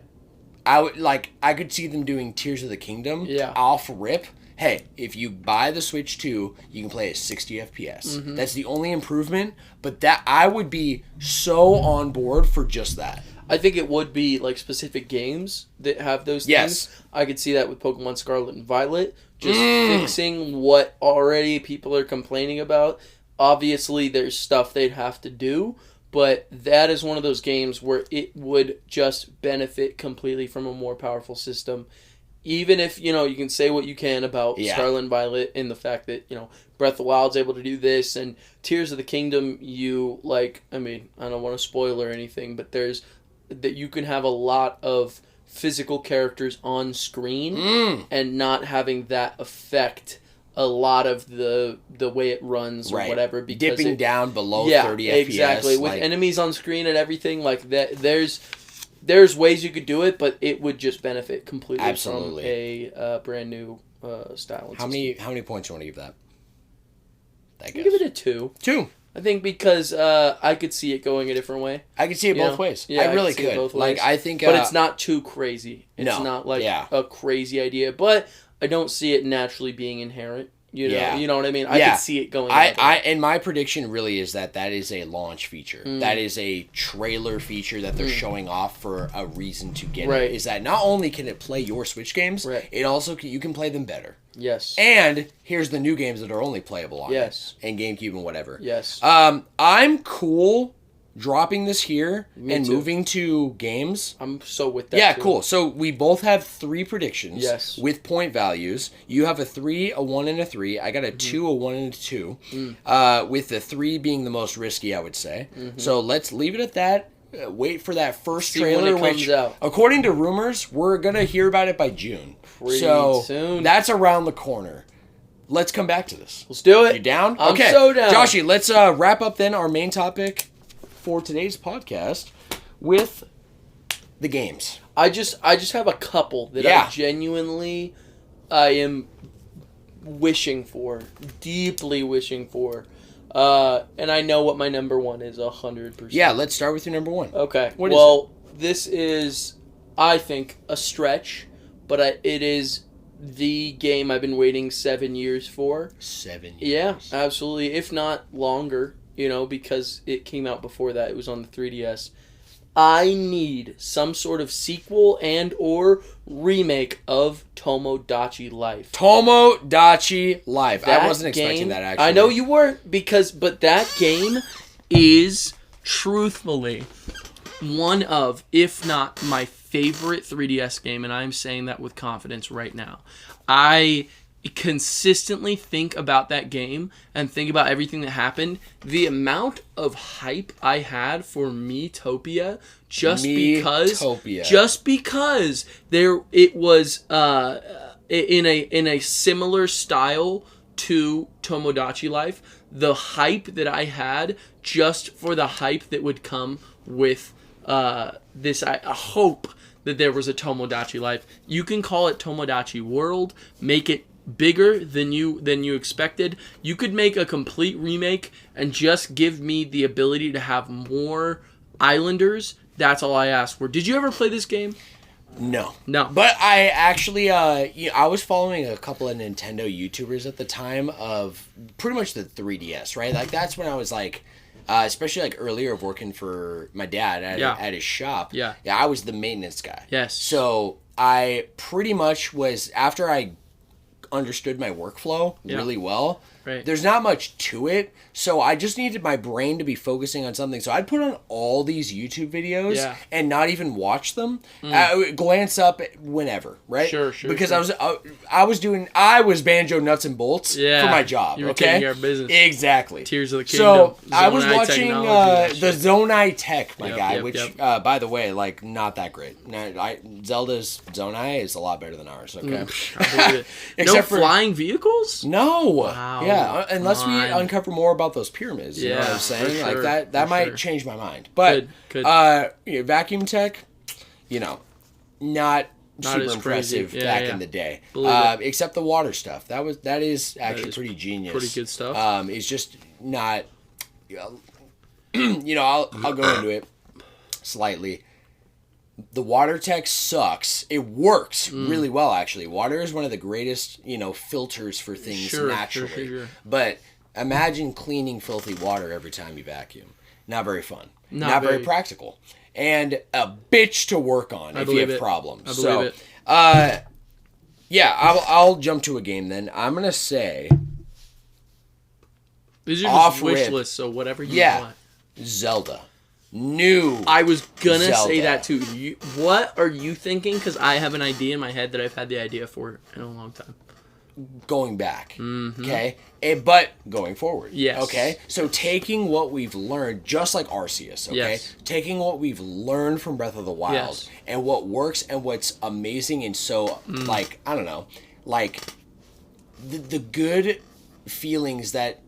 I could see them doing Tears of the Kingdom. Off rip. Hey, if you buy the Switch 2, you can play at 60 FPS. That's the only improvement, but that I would be so on board for just that. I think it would be like specific games that have those things. I could see that with Pokemon Scarlet and Violet. Just fixing what already people are complaining about. Obviously, there's stuff they'd have to do, but that is one of those games where it would just benefit completely from a more powerful system. Even if, you can say what you can about Scarlet and Violet and the fact that, Breath of the Wild's able to do this, and Tears of the Kingdom, I don't want to spoil or anything, but that you can have a lot of physical characters on screen and not having that affect a lot of the way it runs or whatever. Because dipping down below 30 FPS. Exactly. With enemies on screen and everything like that, there's ways you could do it, but it would just benefit completely from a brand new style. How many points do you want to give that? I give it a 2. 2. I think because I could see it going a different way. I could see it both ways. Yeah, I really could. Both ways. I think, but it's not too crazy. It's not like a crazy idea, but I don't see it naturally being inherent. You know what I mean? I could see it going. And my prediction really is that is a launch feature. That is a trailer feature that they're showing off for a reason to get it. Is that not only can it play your Switch games, it also you can play them better. Yes. And here's the new games that are only playable on it. And GameCube and whatever. Yes. I'm cool dropping this here and too. moving to games. I'm so with that. Yeah, too. Cool. So we both have 3 predictions. Yes. With point values. You have a 3, a 1, and a 3. I got a 2, a 1, and a 2. With the 3 being the most risky, I would say. So let's leave it at that. Wait for that first trailer, which, out. According to rumors, we're going to hear about it by June. Pretty soon. That's around the corner. Let's come back to this. Let's do it. You down? I'm so down. Joshy, let's wrap up then our main topic for today's podcast with the games. I just have a couple that I genuinely am wishing for, deeply wishing for. And I know what my number 1 is 100%. Yeah, let's start with your number 1. Okay. This is, I think, a stretch, but it is the game I've been waiting 7 years for. 7 years? Yeah, absolutely. If not longer, because it came out before that. It was on the 3DS. I need some sort of sequel and or remake of Tomodachi Life. Tomodachi Life. I wasn't expecting that, actually. I know you weren't, but that game is truthfully one of, if not my favorite 3DS game, and I'm saying that with confidence right now. I consistently think about that game and think about everything that happened. The amount of hype I had for Miitopia just because it was in a similar style to Tomodachi Life. The hype that I had just for the hype that would come with this, I hope that there was a Tomodachi Life. You can call it Tomodachi World, make it bigger than you expected. You could make a complete remake and just give me the ability to have more islanders. That's all I asked for. Did you ever play this game? No. But I actually, I was following a couple of Nintendo YouTubers at the time of pretty much the 3DS, right? Like, that's when I was like, especially like earlier of working for my dad at his shop. Yeah, I was the maintenance guy. Yes. So I pretty much was, after I understood my workflow really well. Right. There's not much to it, so I just needed my brain to be focusing on something. So I'd put on all these YouTube videos and not even watch them. Glance up whenever, right? Sure. Because I was banjo nuts and bolts for my job. You were taking care of business. Exactly. Tears of the Kingdom. So I was watching the Zonai Tech, my guy, which by the way, like, not that great. Zelda's Zonai is a lot better than ours. Okay. I believe it. No flying vehicles? No. Wow. Yeah, unless we uncover more about those pyramids, you know what I'm saying? Sure, like that might change my mind. But vacuum tech, not super impressive back in the day. Except the water stuff. That is actually pretty genius. Pretty good stuff. It's just not. I'll go into it slightly. The water tech sucks. It works really well, actually. Water is one of the greatest, filters for things naturally. Sure. But imagine cleaning filthy water every time you vacuum. Not very fun. Not very practical. and a bitch to work on if you have problems. I believe it. Yeah, I'll jump to a game then. I'm gonna say these are just wish lists, so whatever you want. Zelda. New. I was gonna say that too. What are you thinking? Because I have an idea in my head that I've had the idea for in a long time. Going back, okay, but going forward, yes. Okay. So taking what we've learned, just like Arceus, okay, yes. taking what we've learned from Breath of the Wild yes. and what works and what's amazing and so like I don't know, like the good feelings that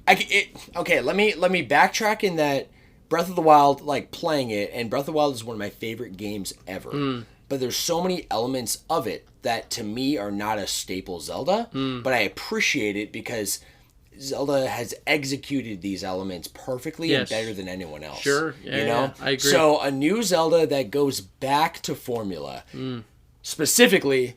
okay. Let me backtrack in that Breath of the Wild, like playing it, and Breath of the Wild is one of my favorite games ever. But there's so many elements of it that to me are not a staple Zelda, but I appreciate it because Zelda has executed these elements perfectly and better than anyone else. Sure, yeah, you know? Yeah, I agree. So a new Zelda that goes back to formula, specifically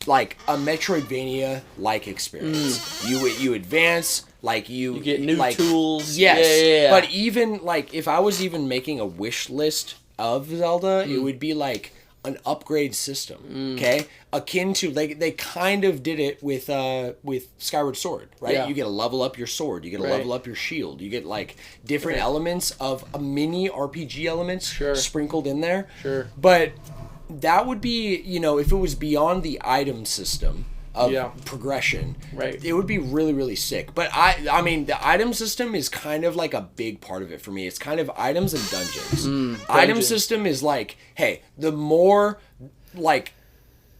like a Metroidvania-like experience. You advance, like you get new like, tools. Yes, yeah. But even like if I was even making a wish list of Zelda, it would be like an upgrade system, okay? Akin to they kind of did it with Skyward Sword, right? Yeah. You get to level up your sword, you get to level up your shield, you get like different elements of a mini RPG elements sprinkled in there. Sure. But that would be, you know, if it was beyond the item system of progression, right? It would be really, really sick. But I mean, the item system is kind of like a big part of it for me. It's kind of items and dungeons. Item system is like, hey, the more, like,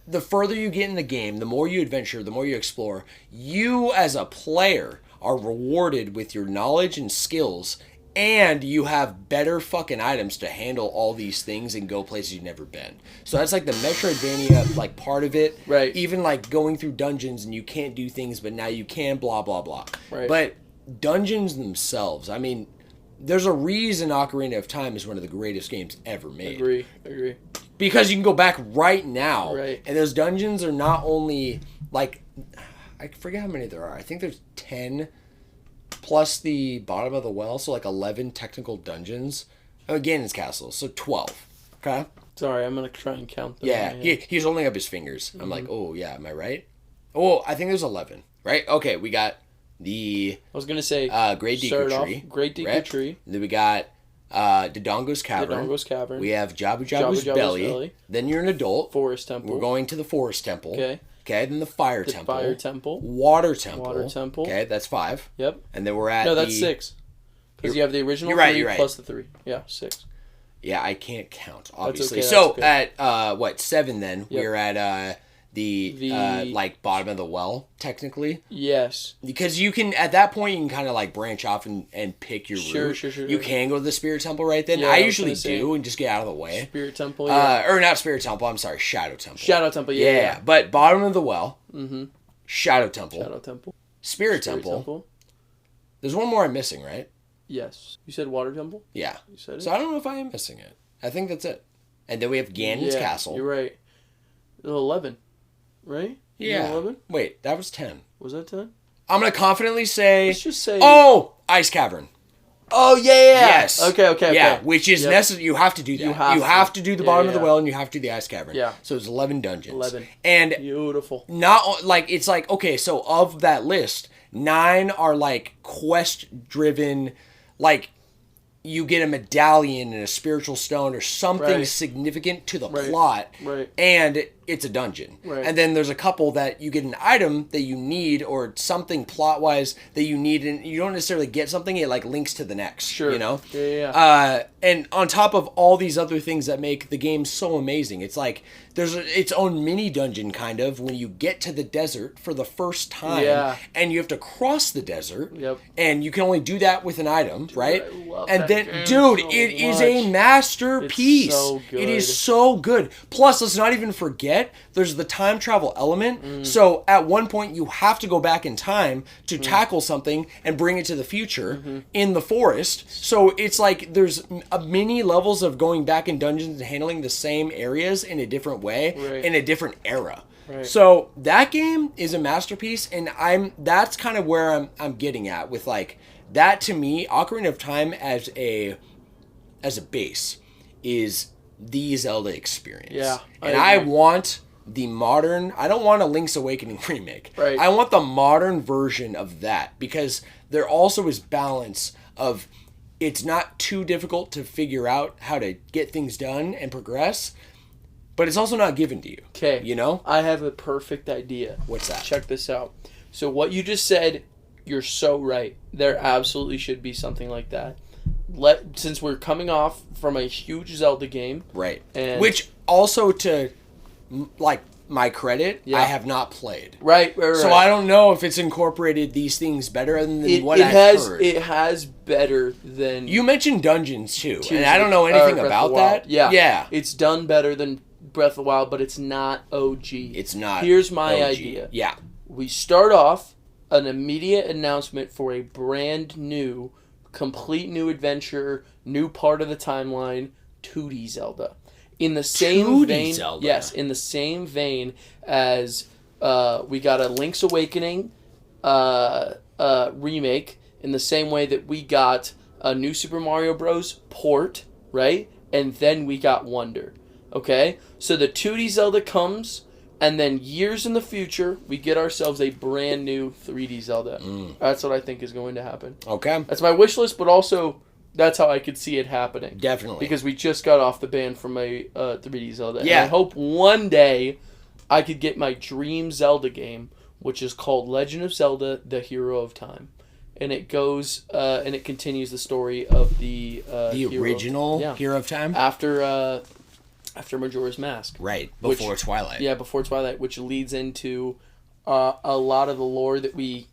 the further you get in the game, the more you adventure, the more you explore, you as a player are rewarded with your knowledge and skills, and you have better fucking items to handle all these things and go places you've never been. So that's like the Metroidvania like part of it. Right. Even like going through dungeons and you can't do things, but now you can, blah, blah, blah. Right. But dungeons themselves, I mean, there's a reason Ocarina of Time is one of the greatest games ever made. Agree. Because you can go back right now. Right. And those dungeons are not only like, I forget how many there are. I think there's 10 plus the bottom of the well, so like 11 technical dungeons. Again, it's castles, so 12. Okay? Sorry, I'm going to try and count them. Yeah, he's holding up his fingers. I'm like, oh, yeah, am I right? Oh, I think there's 11, right? Okay, we got the... I was going to say... Great Deku Tree. Great Deku Tree. Then we got Dodongo's Cavern. We have Jabu Jabu's Belly. Then you're an adult. Forest Temple. We're going to the Forest Temple. Okay, then the Fire Temple. Fire Temple. Water Temple. Water Temple. Okay, that's 5. Yep. And then we're at No, that's 6. Because you have the original you're right. plus the 3. Yeah, 6. Yeah, I can't count, obviously. That's so okay. at 7 then, we're at the like bottom of the well, technically. Yes. Because you can, at that point, you can kind of like branch off and pick your route. Sure. You can go to the Spirit Temple right then. Yeah, I usually do and just get out of the way. Spirit Temple, yeah. Or not Spirit Temple, I'm sorry, Shadow Temple. Shadow Temple, yeah. But bottom of the well, Shadow Temple. Spirit Temple. There's one more I'm missing, right? Yes. You said Water Temple? Yeah. You said it? So I don't know if I am missing it. I think that's it. And then we have Ganon's Castle. You're right. 11. Right? Yeah. 11? Wait, that was 10. Was that 10? I'm going to confidently say... Let's just say... Oh! Ice Cavern. Oh, yeah. Yes. Okay. Yeah, which is necessary. You have to do that. You have to do the bottom of the well, and you have to do the Ice Cavern. Yeah. So it's 11 dungeons. 11. And... Beautiful. Not, like, it's like, okay, so of that list, 9 are, like, quest-driven, like... You get a medallion and a spiritual stone or something significant to the plot. Right. And it's a dungeon. Right. And then there's a couple that you get an item that you need or something plot-wise that you need, and you don't necessarily get something, it like links to the next. Sure. You know? Yeah. And on top of all these other things that make the game so amazing, it's like there's its own mini dungeon kind of when you get to the desert for the first time and you have to cross the desert. Yep. And you can only do that with an item, right? I love and that then game dude, so it is much. a masterpiece. It's so good. It is so good. Plus, let's not even forget there's the time travel element. So at one point you have to go back in time to tackle something and bring it to the future in the forest. So it's like there's many levels of going back in dungeons and handling the same areas in a different way in a different era. Right. So that game is a masterpiece, and that's kind of where I'm getting at with like that. To me, Ocarina of Time as a as a base is the Zelda experience. Yeah. I want the modern... I don't want a Link's Awakening remake. Right. I want the modern version of that, because there also is balance of... It's not too difficult to figure out how to get things done and progress, but it's also not given to you. Okay. You know? I have a perfect idea. What's that? Check this out. So what you just said, you're so right. There absolutely should be something like that. Since we're coming off from a huge Zelda game. Right. And which also, to like my credit, I have not played. Right. So I don't know if it's incorporated these things better than what I've heard. It has better than... You mentioned dungeons too, and I don't know anything about that. Yeah. It's done better than Breath of the Wild, but it's not OG. It's not Here's my OG. idea. Yeah. We start off an immediate announcement for a brand new, complete new adventure, new part of the timeline, 2D Zelda. In the same vein, Zelda. Yes, in the same vein as we got a Link's Awakening remake, in the same way that we got a new Super Mario Bros. Port, right? And then we got Wonder. Okay? So the 2D Zelda comes, and then years in the future, we get ourselves a brand new 3D Zelda. That's what I think is going to happen. Okay. That's my wish list, but also... That's how I could see it happening. Definitely. Because we just got off the ban from a 3D Zelda. Yeah. And I hope one day I could get my dream Zelda game, which is called Legend of Zelda: The Hero of Time. And it goes, and it continues the story of the original Hero of Time? After Majora's Mask. Right, before Twilight. Yeah, before Twilight, which leads into a lot of the lore that we,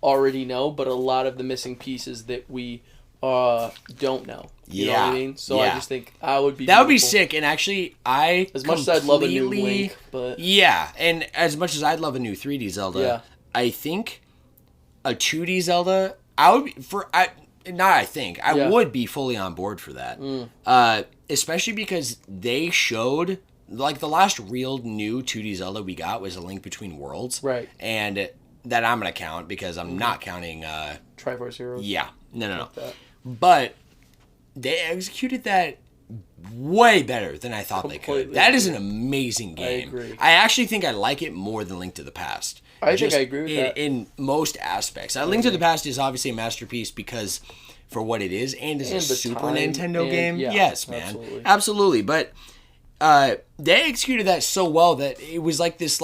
already know, but a lot of the missing pieces that we... don't know. You know what I mean? So I just think that would be sick. And actually, as much as I'd love a new Link, but and as much as I'd love a new 3D Zelda, I think a 2D Zelda, I would be fully on board for that. Especially because they showed, like, the last real new 2D Zelda we got was A Link Between Worlds, right? And that I'm gonna count because I'm not counting Triforce Heroes. Yeah, no. But they executed that way better than I thought they could. That is an amazing game. I agree. I actually think I like it more than Link to the Past. I think I agree with that. In most aspects. Link to the Past is obviously a masterpiece because for what it is and as a Super Nintendo game. Yes, man. Absolutely. But they executed that so well that it was like this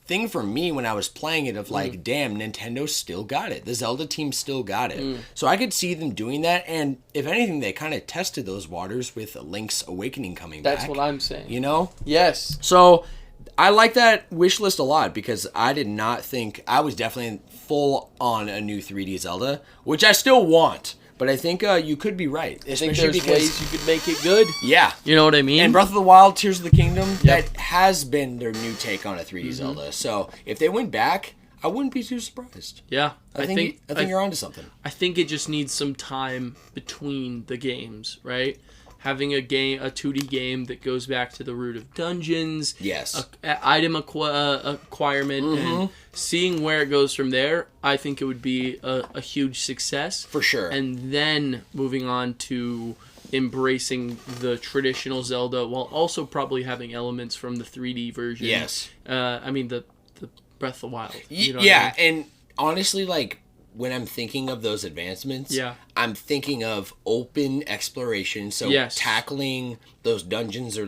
thing for me when I was playing it of damn, Nintendo still got it. The Zelda team still got it. So I could see them doing that, and if anything, they kind of tested those waters with Link's Awakening coming back. That's what I'm saying. Yes. So I like that wish list a lot because I did not think... I was definitely full on a new 3D Zelda, which I still want. But I think you could be right. I think there's ways you could make it good. Yeah. You know what I mean? And Breath of the Wild, Tears of the Kingdom, that has been their new take on a 3D Zelda. So if they went back, I wouldn't be too surprised. Yeah. I think you're onto something. I think it just needs some time between the games, right? Having a 2D game that goes back to the root of dungeons, item acquirement, and seeing where it goes from there, I think it would be a huge success. For sure. And then moving on to embracing the traditional Zelda while also probably having elements from the 3D version. Yes. I mean, the Breath of the Wild. You know and honestly, when I'm thinking of those advancements, I'm thinking of open exploration. So tackling those dungeons or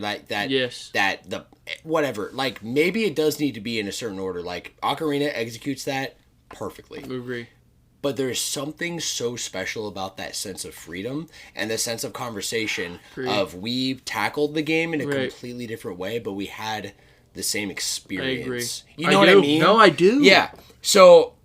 whatever. Maybe it does need to be in a certain order. Ocarina executes that perfectly. I agree. But there's something so special about that sense of freedom and the sense of conversation of we tackled the game in a completely different way, but we had the same experience. I agree. You know what I mean? No, I do. Yeah. So...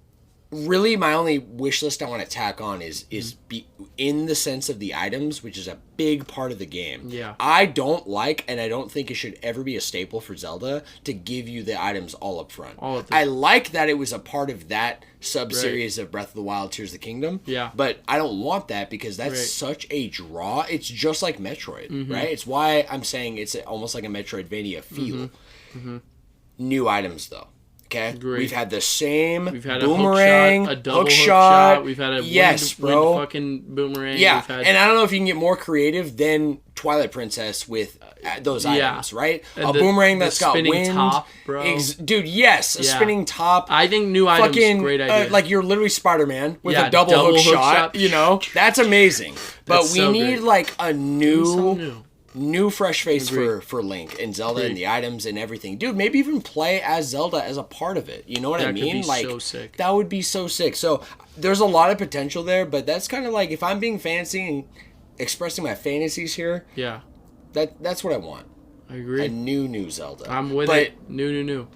really, my only wish list I want to tack on is be in the sense of the items, which is a big part of the game. Yeah. I don't like, and I don't think it should ever be a staple for Zelda, to give you the items all up front. I like that it was a part of that sub-series of Breath of the Wild, Tears of the Kingdom. Yeah. But I don't want that because that's such a draw. It's just like Metroid, right? It's why I'm saying it's almost like a Metroidvania feel. New items, though. Okay, Agreed. we've had the same We've had boomerang, a double hook shot. We've had a wind fucking boomerang. Yeah, We've had, and I don't know if you can get more creative than Twilight Princess with those items, right? And a boomerang that's got spinning wind. top, bro. Dude, yes, a spinning top. I think new items, great idea. Like you're literally Spider-Man with a double hook shot. You know, that's amazing. But we need like a new fresh face for Link and Zelda and the items and everything. Dude, maybe even play as Zelda as a part of it. You know what I mean? Could be like so sick. That would be so sick. So there's a lot of potential there, but that's kind of like, if I'm being fancy and expressing my fantasies here, that's what I want. I agree. A new Zelda. I'm with it. New.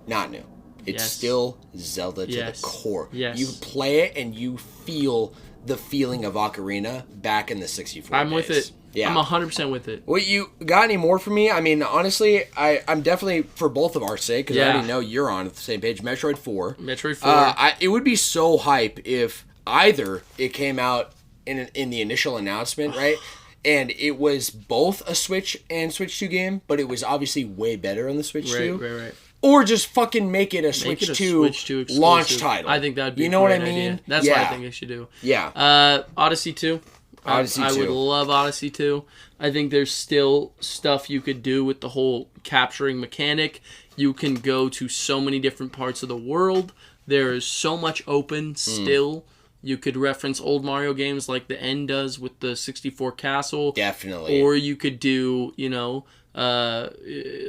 Not new. It's still Zelda to the core. Yes. You play it and you feel the feeling of Ocarina back in the 64 I'm days. with it. Yeah. I'm 100% with it. What, you got any more for me? I mean, honestly, I'm definitely, for both of our sake, because I already know you're on the same page, Metroid 4. Metroid 4. It would be so hype if either it came out in the initial announcement, right? And it was both a Switch and Switch 2 game, but it was obviously way better on the Switch 2. Right. Or just fucking make it a Switch 2 launch title. I think that would be a great idea. Mean? That's what I think they should do. Yeah. Odyssey 2. I would love Odyssey 2. I think there's still stuff you could do with the whole capturing mechanic. You can go to so many different parts of the world. There is so much open still. You could reference old Mario games like the N does with the 64 castle. Definitely. Or you could do,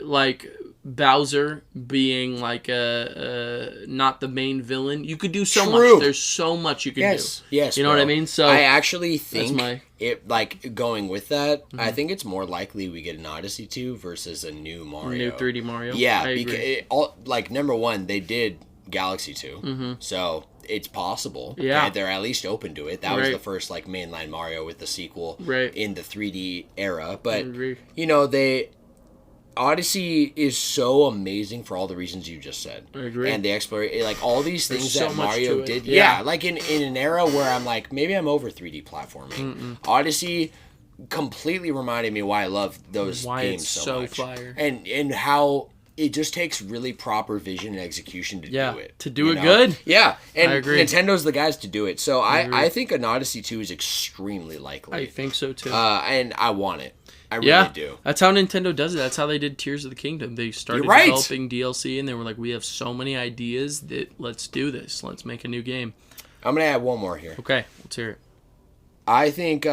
like Bowser being like not the main villain. You could do so much. There's so much you can do. Yes, you know what I mean? So I actually think it going with that, I think it's more likely we get an Odyssey 2 versus a new Mario. New 3D Mario. Yeah, because number one, they did Galaxy 2. So it's possible. Yeah. They're at least open to it. That was the first mainline Mario with the sequel in the 3D era. But Odyssey is so amazing for all the reasons you just said. I agree. And the exploration, all these things so that Mario did. Yeah, in an era where I'm like, maybe I'm over 3D platforming. Odyssey completely reminded me why I love those games so much. Fire. And how it just takes really proper vision and execution to do it. To do it good. Yeah. And I agree. Nintendo's the guys to do it. So I think an Odyssey 2 is extremely likely. I think so too. And I want it. I really do. That's how Nintendo does it. That's how they did Tears of the Kingdom. They started developing DLC and they were like, we have so many ideas that let's do this. Let's make a new game. I'm going to add one more here. Okay, let's hear it. I think,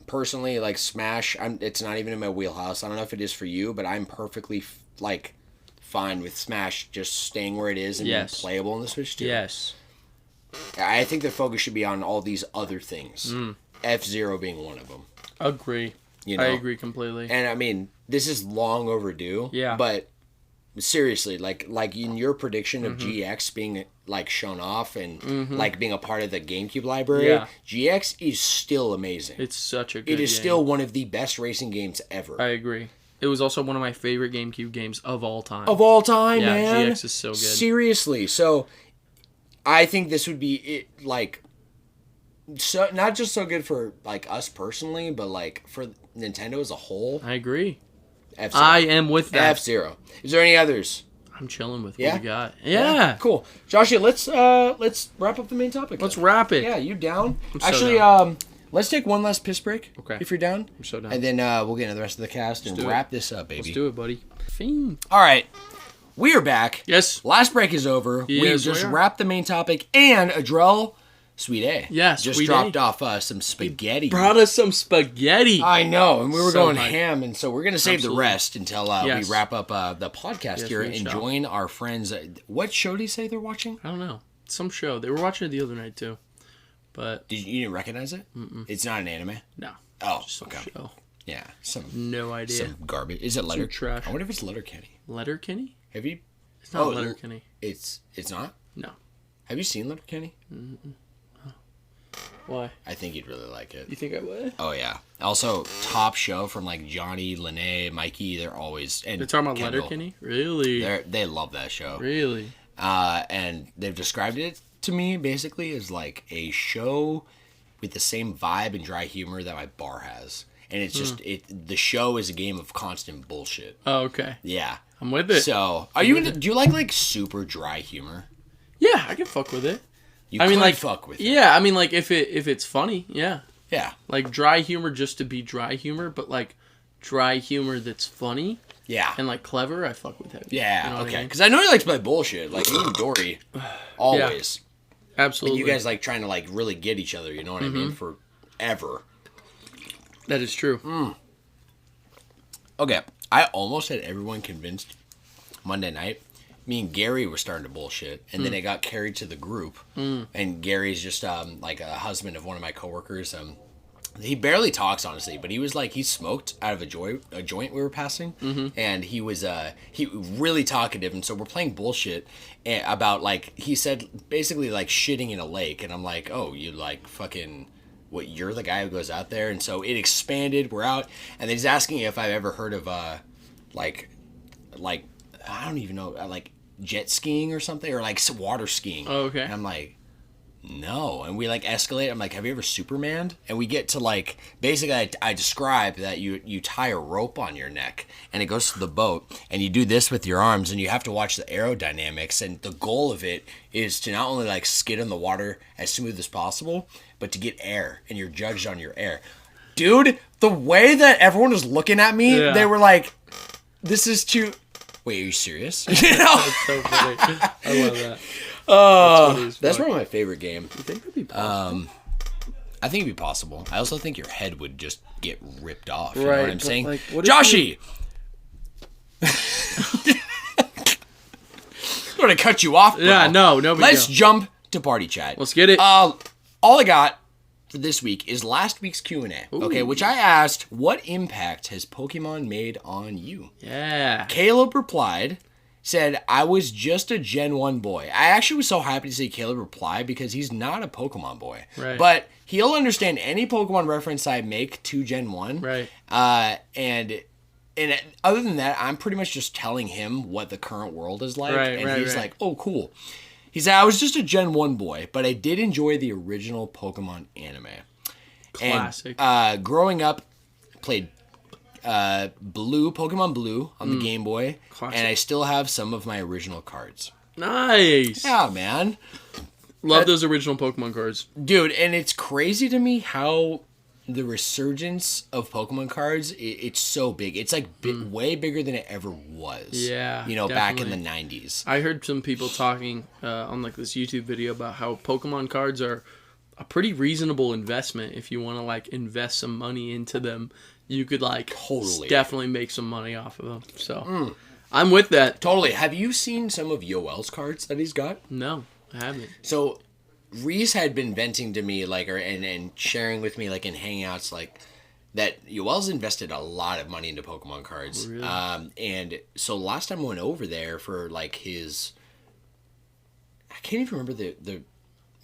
personally, Smash, it's not even in my wheelhouse. I don't know if it is for you, but I'm perfectly, fine with Smash just staying where it is and being playable on the Switch too. Yes. I think the focus should be on all these other things. F-Zero being one of them. Agree. I agree completely. And I mean, this is long overdue. Yeah. But seriously, like in your prediction of GX being shown off and being a part of the GameCube library, GX is still amazing. It's such a good game. It is still one of the best racing games ever. I agree. It was also one of my favorite GameCube games of all time. Of all time, man. GX is so good. Seriously. So I think this would be so not just so good for us personally, but for Nintendo as a whole. I agree. F-Zero. I am with that. F-Zero. Is there any others? I'm chilling with what we got. Yeah. Cool. Joshua, let's wrap up the main topic. Let's wrap it. Yeah, you down? I'm so Actually, down. Let's take one last piss break. Okay. If you're down. I'm so down. And then we'll get into the rest of the cast and wrap this up, baby. Let's do it, buddy. Fiend. All right. We are back. Yes. Last break is over. Yes, we just wrapped the main topic, and Adrell, Sweet A. Yes, just Sweet dropped A. off some spaghetti. Brought us some spaghetti. I know, and we were So going hype. ham, and so we're going to save the rest until we wrap up the podcast here we and shall. join our friends. What show do you say they're watching? I don't know. Some show. They were watching it the other night, too. But You didn't recognize it? Mm-mm. It's not an anime? No. Oh, Just some okay. show. Yeah, No idea. some garbage. Is it Letter? trash. I wonder if it's Letterkenny. Letterkenny? Have you? It's not Letterkenny. It's not. No. Have you seen Letterkenny? Why? I think you'd really like it. You think I would? Oh yeah. Also, top show from Johnny, Lene, Mikey. They're always and They're talking about Kendall. Letterkenny? Really? They love that show. Really? And they've described it to me basically as a show with the same vibe and dry humor that my bar has. And it's just the show is a game of constant bullshit. Oh, okay. Yeah. I'm with it. So, are you into, do you like super dry humor? Yeah, I can fuck with it. I mean, like, fuck with it. Yeah, I mean, like, if it's funny, yeah. Yeah. Like, dry humor just to be dry humor, but, like, dry humor that's funny. Yeah. And, like, clever, I fuck with it. Yeah, you know okay. Because I know he likes to play bullshit. Like, you and Dory, always. Yeah, absolutely. And you guys, like, trying to, like, really get each other, you know what I mean? Forever. That is true. Okay. I almost had everyone convinced Monday night. Me and Gary were starting to bullshit, and then it got carried to the group. And Gary's just like a husband of one of my coworkers. He barely talks, honestly, but he was like, he smoked out of a joint we were passing, and he was he really talkative, and so we're playing bullshit about, like, he said basically like shitting in a lake, and I'm like, oh, you like fucking. What, you're the guy who goes out there? And so it expanded, we're out, and then he's asking if I've ever heard of like I don't even know, like jet skiing or something, or like water skiing. Oh, okay. And I'm like, no. And we like escalate. I'm like, have you ever Superman'd? And we get to like, basically I describe that you tie a rope on your neck and it goes to the boat, and you do this with your arms, and you have to watch the aerodynamics, and the goal of it is to not only like skid on the water as smooth as possible, but to get air, and you're judged on your air. Dude, the way that everyone was looking at me, they were like, this is too... Wait, are you serious? You know? That's so funny. I love that. That's probably my favorite game. You think that'd be possible? I think it'd be possible. I also think your head would just get ripped off. You right, know what I'm saying? Like, Joshy! I'm going to cut you off, bro. Yeah, no big Let's deal. jump to party chat. Let's get it. All I got for this week is last week's Q&A, okay, which I asked, what impact has Pokemon made on you? Yeah. Caleb replied, said, I was just a Gen 1 boy. I actually was so happy to see Caleb reply because he's not a Pokemon boy. Right. But he'll understand any Pokemon reference I make to Gen 1. Right. And other than that, I'm pretty much just telling him what the current world is like. Right, and he's like, oh, cool. He said, I was just a Gen 1 boy, but I did enjoy the original Pokemon anime. Classic. And growing up, played Pokemon Blue on the Game Boy. Classic. And I still have some of my original cards. Nice. Yeah, man. Love those original Pokemon cards. Dude, and it's crazy to me how the resurgence of Pokemon cards, it's so big. It's like way bigger than it ever was. Yeah, you know, definitely. back in the 90s. I heard some people talking on like this YouTube video about how Pokemon cards are a pretty reasonable investment. If you want to like invest some money into them, you could like definitely make some money off of them. So I'm with that. Totally. Have you seen some of Yoel's cards that he's got? No, I haven't. So Reese had been venting to me, like, and sharing with me, like, in Hangouts, like, that Yoel's invested a lot of money into Pokemon cards. Really? And so last time I went over there for, like, his... I can't even remember the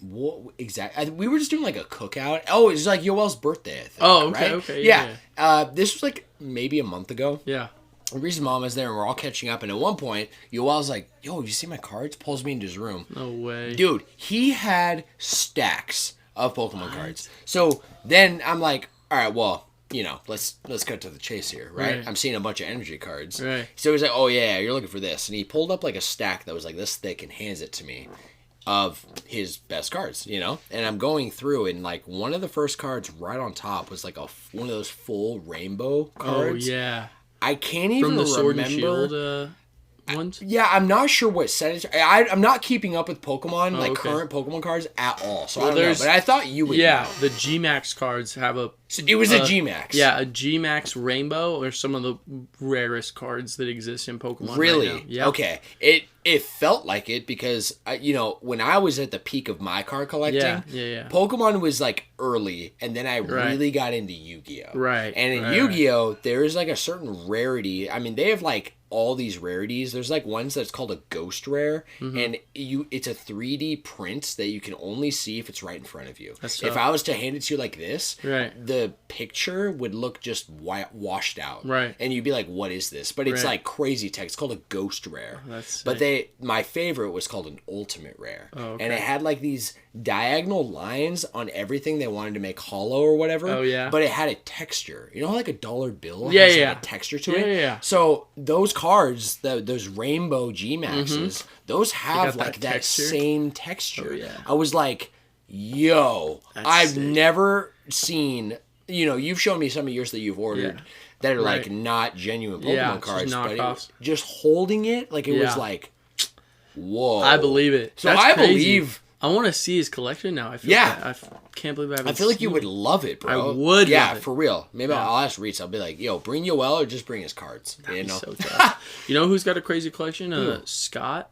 what exactly... We were just doing, like, a cookout. Oh, it was, like, Yoel's birthday, I think. Oh, okay, right? okay. Yeah. This was, like, maybe a month ago. Yeah. Reese's mom was there, and we're all catching up. And at one point, Yoel's like, yo, have you seen my cards? Pulls me into his room. No way. Dude, he had stacks of Pokemon cards. So then I'm like, all right, well, you know, let's cut to the chase here, right? I'm seeing a bunch of energy cards. Right. So he's like, oh, yeah, you're looking for this. And he pulled up, like, a stack that was, like, this thick and hands it to me of his best cards, you know? And I'm going through, and, like, one of the first cards right on top was, like, one of those full rainbow cards. Oh, yeah. I can't even remember. From the Sword and Shield ones? Yeah, I'm not sure what set it's... I'm not keeping up with Pokemon, current Pokemon cards at all. So I don't know, but I thought you would know. The G-Max cards have a... So it was a G-Max. Yeah, a G-Max Rainbow are some of the rarest cards that exist in Pokemon really? right now. Yeah. Okay. It felt like it because, when I was at the peak of my card collecting, Pokemon was, like, early, and then I really got into Yu-Gi-Oh! Right. And in Yu-Gi-Oh!, there is, like, a certain rarity. I mean, they have, like, all these rarities. There's, like, ones that's called a ghost rare, and it's a 3D print that you can only see if it's right in front of you. If I was to hand it to you like this, the picture would look just washed out. Right. And you'd be like, what is this? But it's, like, crazy text. It's called a ghost rare. But my favorite was called an ultimate rare. Oh, okay. And it had, like, these diagonal lines on everything they wanted to make hollow or whatever. Oh, yeah. But it had a texture. You know how, like, a dollar bill has like, a texture to it? Yeah. So those cards, those rainbow G Maxes, those have like that same texture. Oh, yeah. I was like, yo, I've never seen, you've shown me some of yours that you've ordered that are like not genuine Pokemon cards, but just holding it, like it was like, whoa. I believe it. So I believe. I want to see his collection now. I can't believe I haven't. I feel like you would love it, bro. I would. Yeah, love it. For real. Maybe I'll ask Reese. I'll be like, yo, bring Yoel or just bring his cards. That'd be so tough. You know who's got a crazy collection? Scott,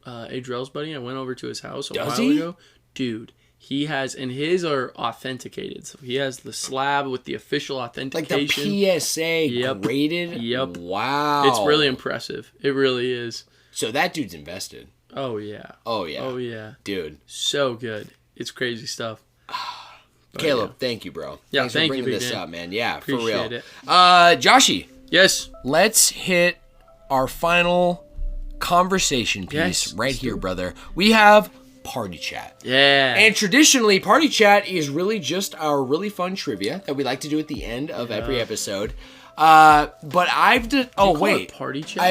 Adriel's buddy. I went over to his house a while ago. Dude, he has, and his are authenticated. So he has the slab with the official authentication. Like the PSA graded? Yep. Wow. It's really impressive. It really is. So that dude's invested. Oh, yeah. Oh, yeah. Oh, yeah. Dude. So good. It's crazy stuff. Caleb, thank you, bro. Yeah, Thanks for bringing this up, man. Yeah, Appreciate for real. It. Joshy. Yes. Let's hit our final conversation piece here, brother. We have Party Chat. Yeah. And traditionally, Party Chat is really just our really fun trivia that we like to do at the end of every episode. But Party Chat.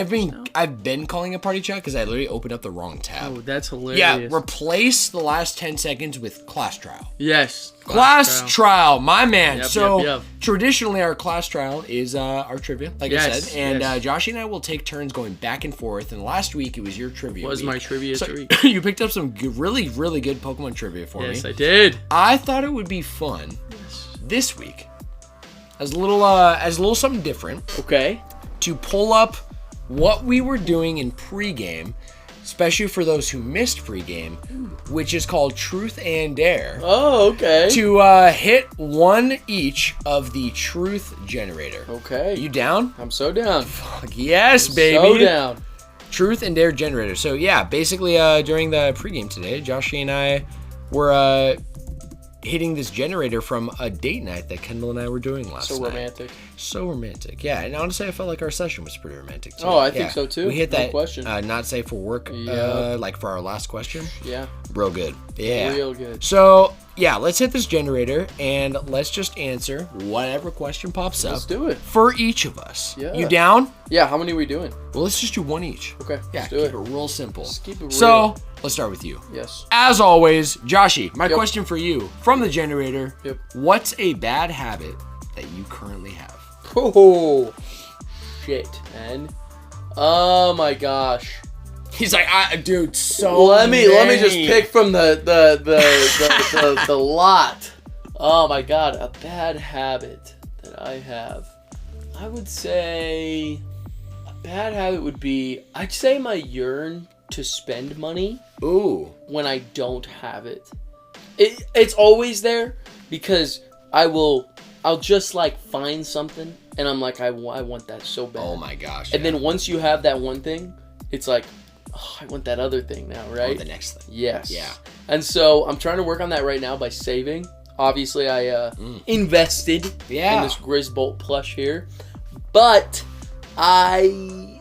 I've been calling it Party Chat because I literally opened up the wrong tab. Oh, that's hilarious. Yeah, replace the last 10 seconds with Class Trial. Yes. Class trial, my man. Yep, traditionally our Class Trial is our trivia, like I said. And Joshy and I will take turns going back and forth. And last week it was your trivia week. My trivia week. You picked up some really, really good Pokemon trivia for me. Yes, I did. I thought it would be fun this week. As a little something different. Okay. To pull up what we were doing in pregame, especially for those who missed pregame, which is called Truth and Dare. Oh, okay. To hit one each of the Truth Generator. Okay. You down? I'm so down. Fuck yes, baby. So down. Truth and Dare Generator. So yeah, basically during the pregame today, Joshy and I were hitting this generator from a date night that Kendall and I were doing last night. So romantic. Yeah, and honestly, I felt like our session was pretty romantic too. Oh, I think so too. We hit that question. Not safe for work, like for our last question. Yeah. Real good. Yeah. Real good. So, yeah, let's hit this generator and let's just answer whatever question pops up. Let's do it. For each of us. Yeah. You down? Yeah, how many are we doing? Well, let's just do one each. Okay. Yeah, let's keep do it real simple. Just keep it real. So, let's start with you. Yes. As always, Joshy, my question for you from the generator. Yep. What's a bad habit that you currently have? Oh, shit, man. Oh my gosh. He's like, dude, so let me just pick from the lot. Oh my god, a bad habit that I have. I would say a bad habit would be, I'd say my yearn to spend money. Ooh. When I don't have it. It's always there because I'll just like find something and I'm like, I want that so bad. Oh my gosh. And then once you have that one thing, it's like, oh, I want that other thing now, right? Oh, the next thing. Yes. Yeah. And so I'm trying to work on that right now by saving. Obviously, I invested in this Grizzbolt plush here. But I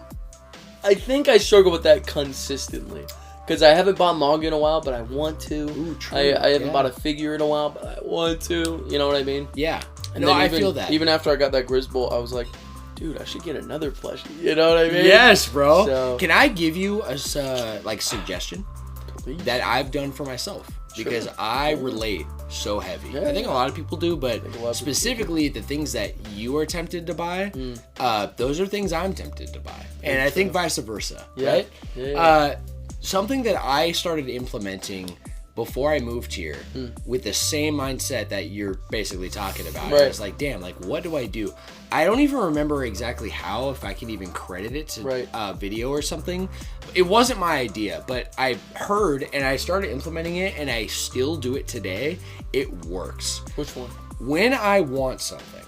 think I struggle with that consistently. Because I haven't bought manga in a while, but I want to. Ooh, true. I haven't bought a figure in a while, but I want to. You know what I mean? Yeah. And no, I feel that. Even after I got that Grizzbolt, I was like, dude, I should get another plushie. You know what I mean? Yes, bro. So, can I give you a suggestion that I've done for myself? Because I relate so heavy. Yeah, I think a lot of people do, but specifically the things that you are tempted to buy, those are things I'm tempted to buy. And I think vice versa, right? Yeah. Something that I started implementing before I moved here with the same mindset that you're basically talking about. Right. I was like, damn, like, what do I do? I don't even remember exactly how, if I can even credit it to a video or something. It wasn't my idea, but I heard and I started implementing it and I still do it today. It works. Which one? When I want something,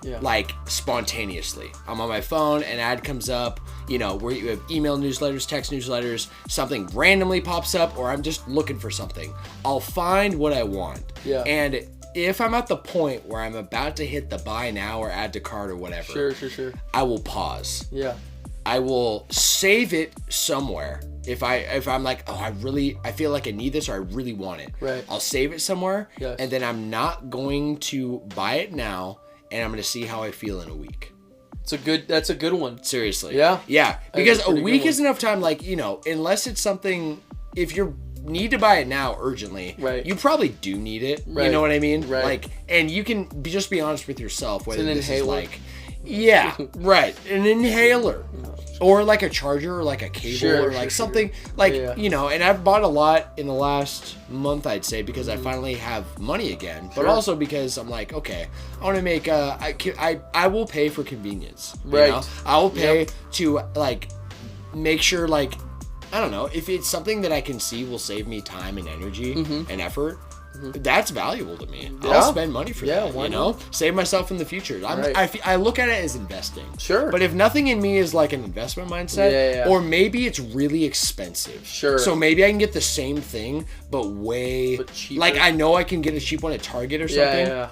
yeah, like spontaneously, I'm on my phone, an ad comes up, you know, where you have email newsletters, text newsletters, something randomly pops up, or I'm just looking for something. I'll find what I want. Yeah. And if I'm at the point where I'm about to hit the buy now or add to cart or whatever, sure, I will pause. Yeah. I will save it somewhere. If I'm like, oh, I feel like I need this or I really want it. Right. I'll save it somewhere. Yes. And then I'm not going to buy it now, and I'm going to see how I feel in a week. That's a good one. Seriously. Yeah. Yeah. Because a week is enough time, like, you know, unless it's something, if you need to buy it now urgently, right, you probably do need it. Right. You know what I mean? Right. Like, and you can just be honest with yourself. Whether it's an this inhaler. is like, yeah, right. An inhaler. Or like a charger or like a cable or like something like, you know, and I've bought a lot in the last month, I'd say, because I finally have money again, but also because I'm like, okay, I want to make, I will pay for convenience, right? You know? I will pay to like, make sure like, I don't know, if it's something that I can see will save me time and energy and effort, that's valuable to me. Yeah. I'll spend money for that, you know? Save myself in the future. I look at it as investing. Sure. But if nothing in me is like an investment mindset, or maybe it's really expensive. Sure. So maybe I can get the same thing, but cheaper. Like I know I can get a cheap one at Target or something. Yeah.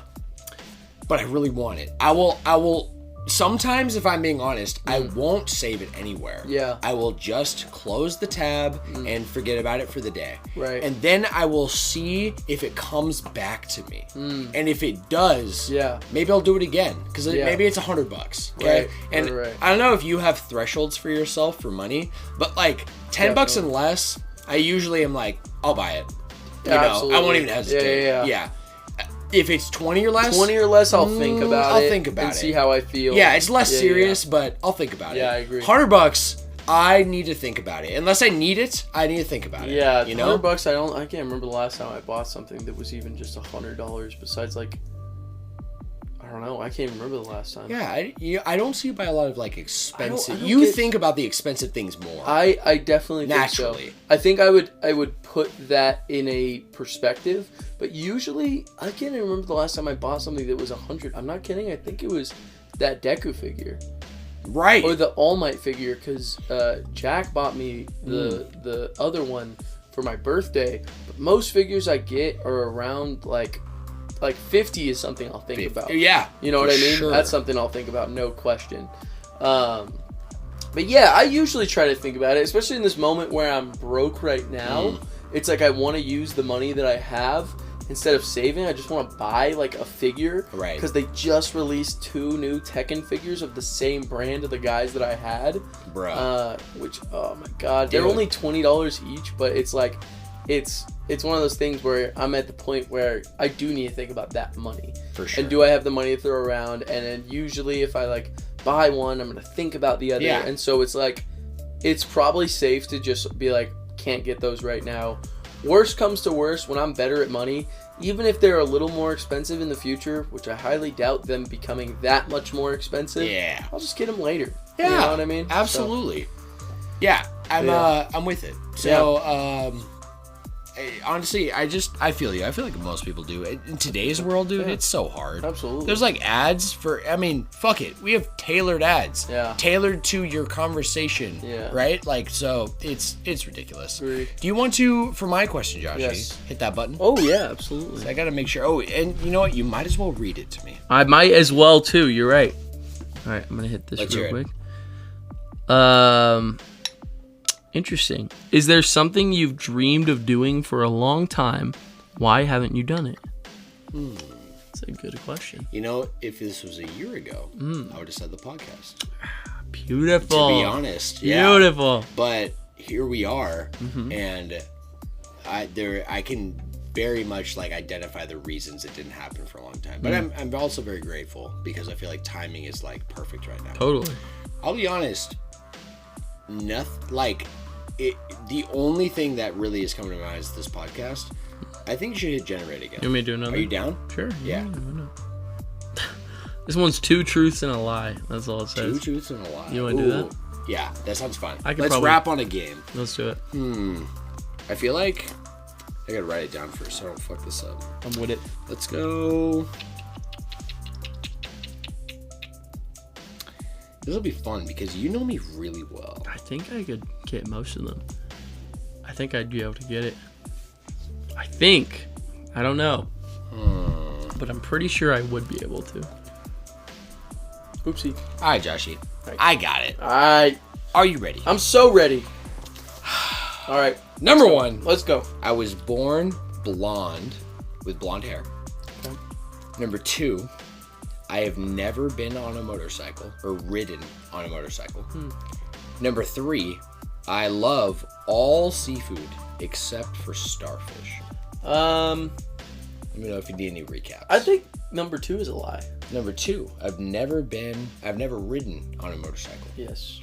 But I really want it. I will sometimes, if I'm being honest, I won't save it anywhere. Yeah. I will just close the tab and forget about it for the day. Right. And then I will see if it comes back to me. And if it does, maybe I'll do it again. Because maybe it's $100. Okay. Right. And I don't know if you have thresholds for yourself for money, but like $10 and less, I usually am like, I'll buy it. You know, absolutely. I won't even hesitate. Yeah. If it's 20 or less, I'll think about it. I'll think about and see how I feel. Yeah, it's less serious, but I'll think about it. Yeah, I agree. $100, I need to think about it. Unless I need it, I need to think about it. Yeah, you know? $100, I can't remember the last time I bought something that was even just $100. Besides, like, I don't know. I can't remember the last time. Yeah, I don't see you buy a lot of like expensive. You think about the expensive things more. I definitely naturally. Think so. I think I would put that in a perspective, but usually I can't even remember the last time I bought something that was $100. I'm not kidding. I think it was that Deku figure, right, or the All Might figure, because Jack bought me the other one for my birthday. But most figures I get are around like 50 is something I'll think about. Yeah. You know what I mean? Sure. That's something I'll think about, no question. But yeah, I usually try to think about it, especially in this moment where I'm broke right now. It's like I want to use the money that I have instead of saving. I just want to buy like a figure. Right. Because they just released 2 new Tekken figures of the same brand of the guys that I had. Bruh. Which, oh my god. They're only $20 each, but it's like, it's one of those things where I'm at the point where I do need to think about that money. For sure. And do I have the money to throw around? And then usually if I like buy one, I'm going to think about the other. Yeah. And so it's like, it's probably safe to just be like, can't get those right now. Worst comes to worst, when I'm better at money, even if they're a little more expensive in the future, which I highly doubt them becoming that much more expensive, I'll just get them later. Yeah. You know what I mean? Absolutely. So, yeah. I'm with it. So, honestly, I feel you. I feel like most people do. In today's world, dude, it's so hard. Absolutely. There's like ads for, I mean, fuck it. We have tailored ads. Yeah. Tailored to your conversation. Yeah. Right? Like, so it's ridiculous. Agreed. Do you want to, for my question, Josh, hit that button? Oh, yeah, absolutely. So I got to make sure. Oh, and you know what? You might as well read it to me. I might as well, too. You're right. All right, I'm going to hit this real quick. Interesting. Is there something you've dreamed of doing for a long time? Why haven't you done it? That's a good question. You know, if this was a year ago, I would have said the podcast. Beautiful. To be honest. Beautiful. Yeah. But here we are, and I can very much like identify the reasons it didn't happen for a long time. But I'm also very grateful because I feel like timing is like perfect right now. Totally. I'll be honest. Nothing like it. The only thing that really is coming to mind is this podcast. I think you should hit generate again. You want me to do another? Are you down? Sure. Yeah. This one's 2 truths and a lie. That's all it says. 2 truths and a lie. You want to do that? Yeah, that sounds fun. Let's wrap on a game. Let's do it. I feel like I gotta write it down first so I don't fuck this up. I'm with it. Let's go. This will be fun because you know me really well. I think I could get most of them. I think I'd be able to get it. I think. I don't know. But I'm pretty sure I would be able to. Oopsie. All right, Joshy. Right. I got it. All right. Are you ready? I'm so ready. All right. Number 1. Let's go. I was born blonde with blonde hair. Okay. Number 2. I have never been on a motorcycle or ridden on a motorcycle. Number 3, I love all seafood except for starfish. Let me know if you need any recaps. I think number 2 is a lie. Number 2, I've never ridden on a motorcycle. Yes.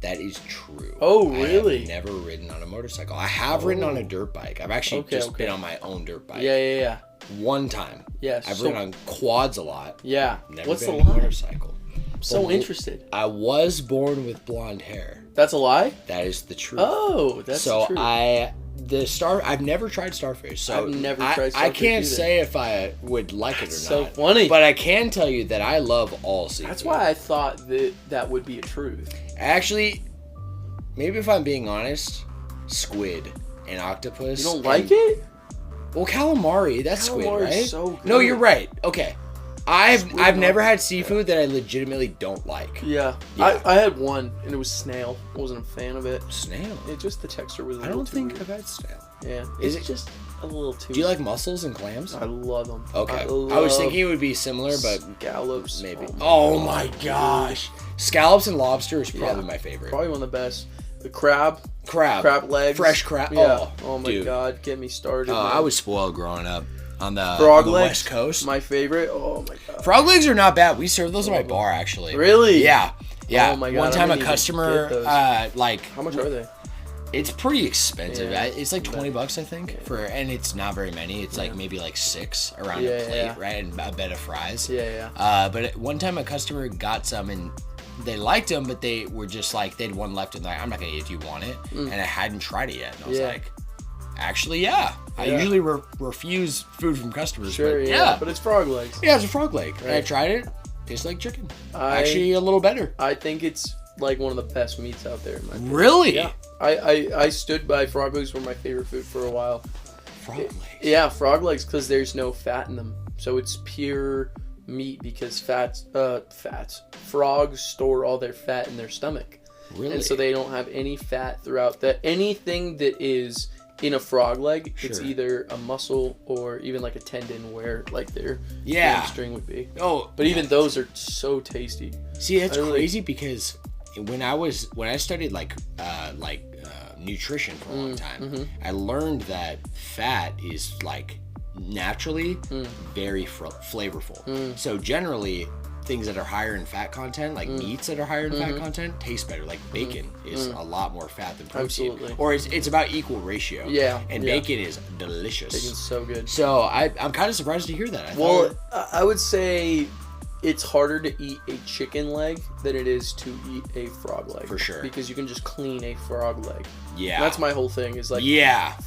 That is true. Oh, really? I have never ridden on a motorcycle. I have ridden on a dirt bike. I've actually been on my own dirt bike. Yeah. One time. Yes. I've ridden on quads a lot. Yeah. Never What's been the on a lie? motorcycle. I'm so interested. I was born with blonde hair. That's a lie? That is the truth. Oh, that's so true. I've never tried starfish. So I've never tried starfish I can't either. say if I would like it or not. So funny. But I can tell you that I love all seafood. That's why I thought that would be a truth. Actually, maybe if I'm being honest, squid and octopus. You don't like it? Well, calamari, that's squid, right? So good. No, you're right. Okay. I've never had seafood that I legitimately don't like. Yeah. I had one, and it was snail. I wasn't a fan of it. Snail? Just the texture was a I little don't too think weird. I've had snail. Yeah. Is It's it just a little too... Do you like mussels and clams? I love them. Okay. I was thinking it would be similar, but scallops. maybe. Oh my gosh. Scallops and lobster is probably my favorite. Probably one of the best. The crab legs. Fresh crab. Yeah. Oh my dude. God, get me started. I was spoiled growing up on the frog on the legs, West Coast. My favorite. Oh my God. Frog legs are not bad. We serve those at my bar actually. Really? Yeah. Oh my God. One time I a didn't even customer get those. How much are they? It's pretty expensive. Yeah. It's like $20, I think, and it's not very many. It's like maybe like 6 around a plate, right, and a bed of fries. Yeah. But one time a customer got some and they liked them, but they were just like they had one left and they're like, I'm not gonna eat it if you want it, and I hadn't tried it yet. And I was like, actually, yeah. I usually refuse food from customers. Sure, but but it's frog legs. Yeah, it's a frog leg. Right. And I tried it. Tastes like chicken. Actually, a little better. I think it's like one of the best meats out there. In my opinion. Really? Yeah. I stood by frog legs were my favorite food for a while. Frog legs? Yeah, frog legs because there's no fat in them. So it's pure meat because frogs store all their fat in their stomach. Really? And so they don't have any fat throughout anything that is in a frog leg, it's either a muscle or even like a tendon where like their hamstring would be. Oh, but even those are so tasty. See, that's crazy because when I studied nutrition for a long time, I learned that fat is like naturally very flavorful. So generally, things that are higher in fat content, like meats that are higher in fat content, taste better. Like bacon is a lot more fat than protein. Absolutely. Or it's about equal ratio. Yeah. And bacon is delicious. Bacon's so good. So I'm kind of surprised to hear that. I would say it's harder to eat a chicken leg than it is to eat a frog leg. For sure. Because you can just clean a frog leg. Yeah. And that's my whole thing is like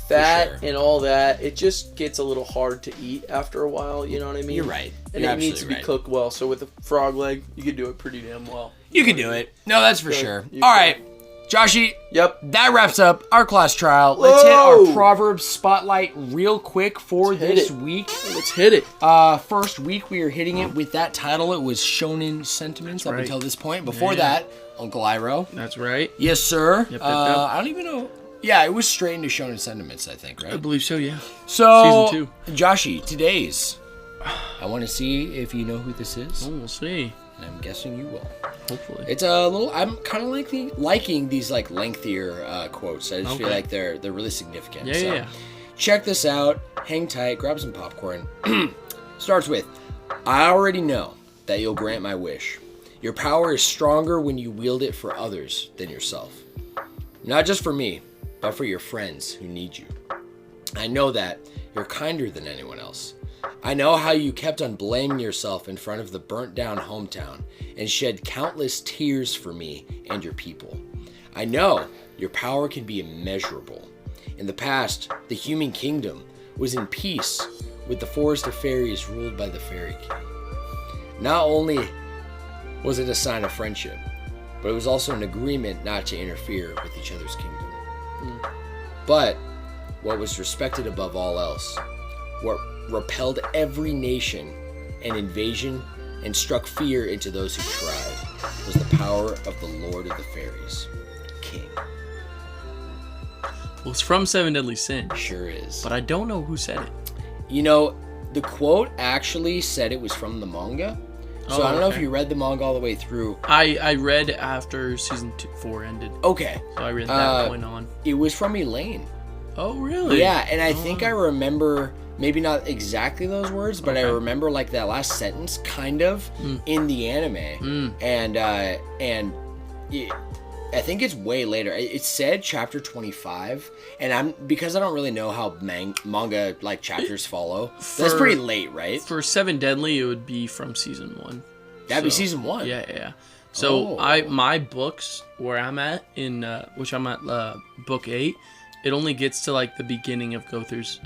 fat and all that. It just gets a little hard to eat after a while. You know what I mean? You're right. And it needs to be cooked well. So with a frog leg, you could do it pretty damn well. You can do it. No, that's for sure. All right. Joshy, yep. That wraps up our class trial. Let's hit our Proverb Spotlight real quick for this week. Let's hit it. First week, we are hitting it with that title. It was Shonen Sentiments up until this point. Before that, Uncle Iroh. That's right. Yes, sir. Yep. I don't even know. Yeah, it was straight into Shonen Sentiments, I think, right? I believe so, yeah. So, Season 2. Joshy, today's. I want to see if you know who this is. Oh, we'll see. And I'm guessing you will. Hopefully. It's a little. I'm kind of liking these like lengthier quotes. I just feel like they're really significant. Yeah. Check this out. Hang tight. Grab some popcorn. Starts with, I already know that you'll grant my wish. Your power is stronger when you wield it for others than yourself. Not just for me, but for your friends who need you. I know that you're kinder than anyone else. I know how you kept on blaming yourself in front of the burnt down hometown and shed countless tears for me and your people. I know your power can be immeasurable. In the past, the human kingdom was in peace with the forest of fairies ruled by the Fairy King. Not only was it a sign of friendship, but it was also an agreement not to interfere with each other's kingdom. But what was respected above all else, what repelled every nation and invasion and struck fear into those who tried, was the power of the Lord of the Fairies, King. Well, it's from Seven Deadly Sins. Sure is. But I don't know who said it. You know, the quote actually said it was from the manga, So I don't know if you read the manga all the way through. I read after season 4 ended. Okay. So I read that point on. It was from Elaine. Oh, really? Yeah, and I think I remember, maybe not exactly those words, but I remember like that last sentence kind of in the anime. And I think it's way later. It said chapter 25, and because I don't really know how manga like chapters follow. That's pretty late, right? For Seven Deadly, it would be from season 1. That'd be season 1. Yeah. So my books where I'm at in which I'm at book 8, it only gets to like the beginning of Gother's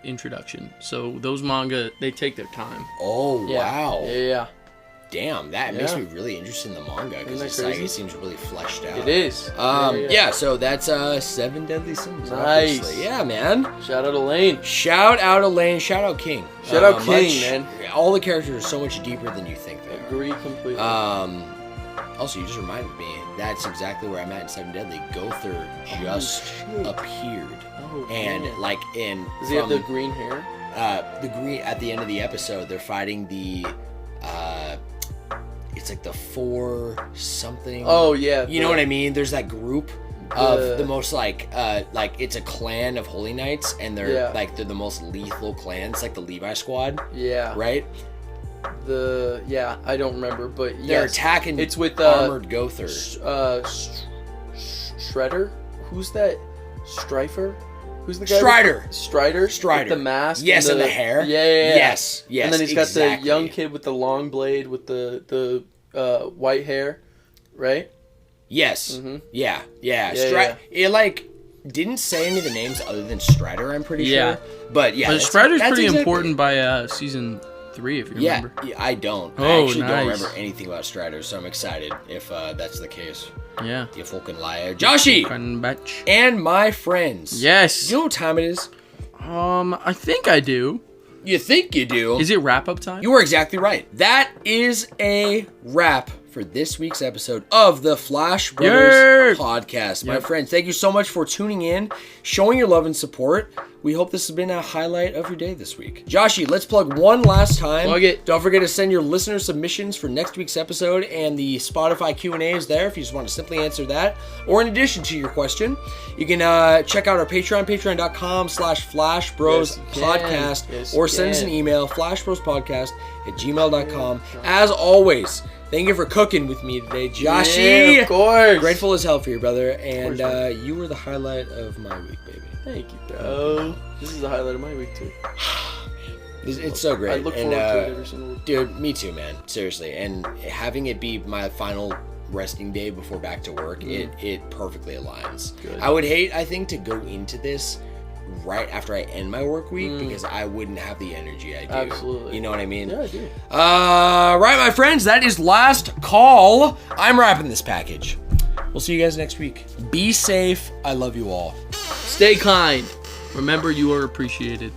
introduction. So those manga, they take their time. Oh wow. Yeah. Damn, that makes me really interested in the manga because it seems really fleshed out. It is. Yeah, so that's 7 Deadly Sins. Nice. Obviously. Yeah, man. Shout out Elaine. Shout out Elaine. Shout out King. Shout out King, man. All the characters are so much deeper than you think they are. Agree completely. Also, you just reminded me, that's exactly where I'm at in 7 Deadly. Gother just appeared. And like in... Does he have the green hair? The green, at the end of the episode, they're fighting the... it's like the 4 something. Oh yeah. You know what I mean? There's that group of the most like it's a clan of Holy Knights, and they're they're the most lethal clans, like the Levi Squad. Yeah. Right? I don't remember, but they're attacking. It's with armored Gother. Shredder. Who's that? Strifer. Who's the guy? Strider. With the mask. Yes, and the hair. Yeah. Yes. And then he's got the young kid with the long blade with the white hair, right? Yes. Mm-hmm. Yeah. It like didn't say any of the names other than Strider, I'm pretty sure. But But Strider's pretty important by season 3, if you remember. Yeah, I don't. I actually don't remember anything about Strider, so I'm excited if that's the case. Yeah. You fucking liar. Joshi! And my friends. Yes. You know what time it is? I think I do. You think you do? Is it wrap-up time? You are exactly right. That is a wrap for this week's episode of the Flash Brothers podcast. My friends, thank you so much for tuning in, showing your love and support. We hope this has been a highlight of your day this week. Joshi, let's plug one last time. Plug it. Don't forget to send your listener submissions for next week's episode, and the Spotify Q&A is there if you just want to simply answer that. Or in addition to your question, you can check out our Patreon, patreon.com/flashbrospodcast, or send us an email, flashbrospodcast@gmail.com. As always, thank you for cooking with me today, Joshi. Yeah, of course. Grateful as hell for you, brother. And you were the highlight of my week, baby. Thank you, bro. This is the highlight of my week, too. It's so great. I look forward to it every single week. Dude, me too, man. Seriously. And having it be my final resting day before back to work, it perfectly aligns. Good. I would hate, I think, to go into this right after I end my work week because I wouldn't have the energy I do. Absolutely. You know what I mean? Yeah, I do. Right, my friends, that is last call. I'm wrapping this package. We'll see you guys next week. Be safe. I love you all. Stay kind. Remember, you are appreciated.